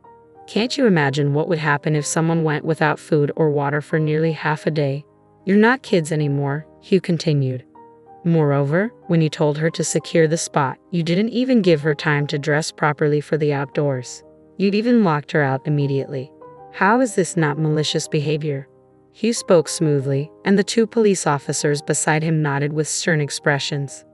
Speaker 1: Can't you imagine what would happen if someone went without food or water for nearly half a day? You're not kids anymore, Hugh continued. Moreover, when you told her to secure the spot, you didn't even give her time to dress properly for the outdoors. You'd even locked her out immediately. How is this not malicious behavior? Hugh spoke smoothly, and the 2 police officers beside him nodded with stern expressions.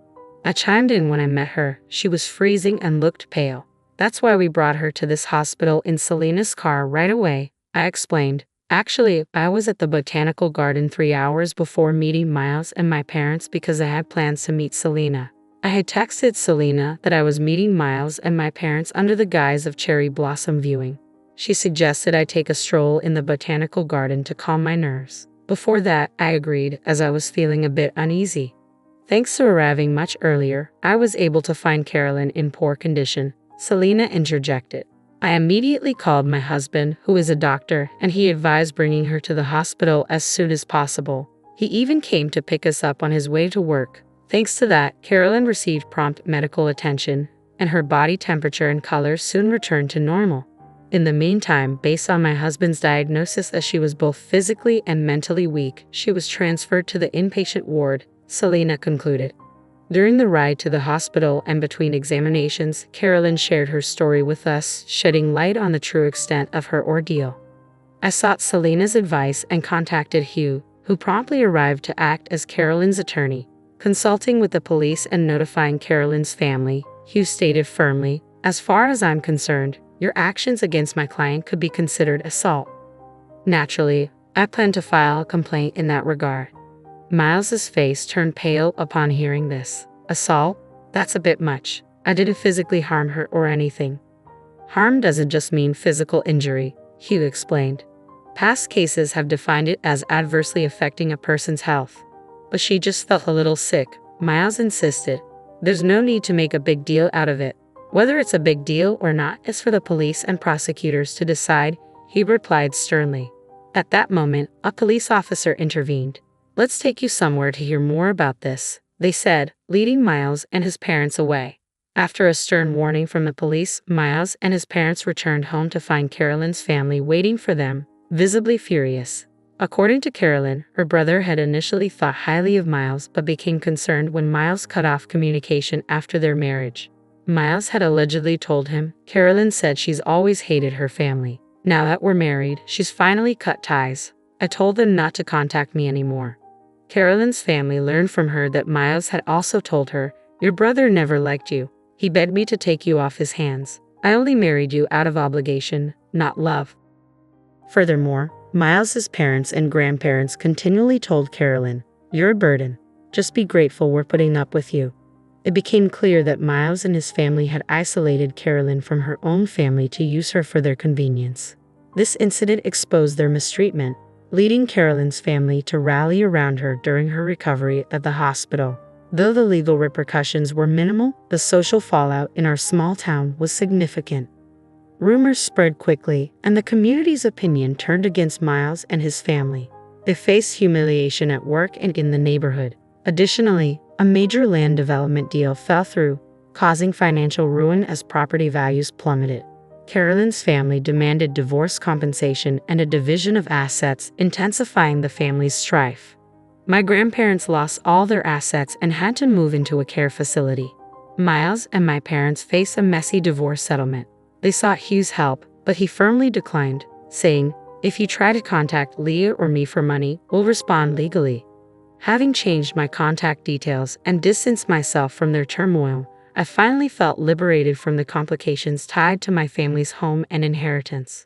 Speaker 1: I chimed in when I met her. She was freezing and looked pale. That's why we brought her to this hospital in Selena's car right away, I explained. Actually, I was at the botanical garden 3 hours before meeting Miles and my parents because I had plans to meet Selena. I had texted Selena that I was meeting Miles and my parents under the guise of cherry blossom viewing. She suggested I take a stroll in the botanical garden to calm my nerves. Before that, I agreed as I was feeling a bit uneasy. Thanks to arriving much earlier, I was able to find Carolyn in poor condition, Selena interjected. I immediately called my husband, who is a doctor, and he advised bringing her to the hospital as soon as possible. He even came to pick us up on his way to work. Thanks to that, Carolyn received prompt medical attention, and her body temperature and color soon returned to normal. In the meantime, based on my husband's diagnosis that she was both physically and mentally weak, she was transferred to the inpatient ward, Selena concluded. During the ride to the hospital and between examinations, Carolyn shared her story with us, shedding light on the true extent of her ordeal. I sought Selena's advice and contacted Hugh, who promptly arrived to act as Carolyn's attorney. Consulting with the police and notifying Carolyn's family, Hugh stated firmly, "As far as I'm concerned, your actions against my client could be considered assault." Naturally, I plan to file a complaint in that regard. Miles's face turned pale upon hearing this. Assault? That's a bit much. I didn't physically harm her or anything. Harm doesn't just mean physical injury, Hugh explained. Past cases have defined it as adversely affecting a person's health. But she just felt a little sick, Miles insisted. There's no need to make a big deal out of it. Whether it's a big deal or not is for the police and prosecutors to decide, he replied sternly. At that moment, a police officer intervened. Let's take you somewhere to hear more about this, they said, leading Miles and his parents away. After a stern warning from the police, Miles and his parents returned home to find Carolyn's family waiting for them, visibly furious. According to Carolyn, her brother had initially thought highly of Miles but became concerned when Miles cut off communication after their marriage. Miles had allegedly told him, Carolyn said she's always hated her family. Now that we're married, she's finally cut ties. I told them not to contact me anymore. Carolyn's family learned from her that Miles had also told her, your brother never liked you. He begged me to take you off his hands. I only married you out of obligation, not love. Furthermore, Miles's parents and grandparents continually told Carolyn, you're a burden. Just be grateful we're putting up with you. It became clear that Miles and his family had isolated Carolyn from her own family to use her for their convenience. This incident exposed their mistreatment, leading Carolyn's family to rally around her during her recovery at the hospital. Though the legal repercussions were minimal, the social fallout in our small town was significant. Rumors spread quickly, and the community's opinion turned against Miles and his family. They faced humiliation at work and in the neighborhood. Additionally, a major land development deal fell through, causing financial ruin as property values plummeted. Carolyn's family demanded divorce compensation and a division of assets, intensifying the family's strife. My grandparents lost all their assets and had to move into a care facility. Miles and my parents faced a messy divorce settlement. They sought Hugh's help, but he firmly declined, saying, if you try to contact Leah or me for money, we'll respond legally. Having changed my contact details and distanced myself from their turmoil, I finally felt liberated from the complications tied to my family's home and inheritance.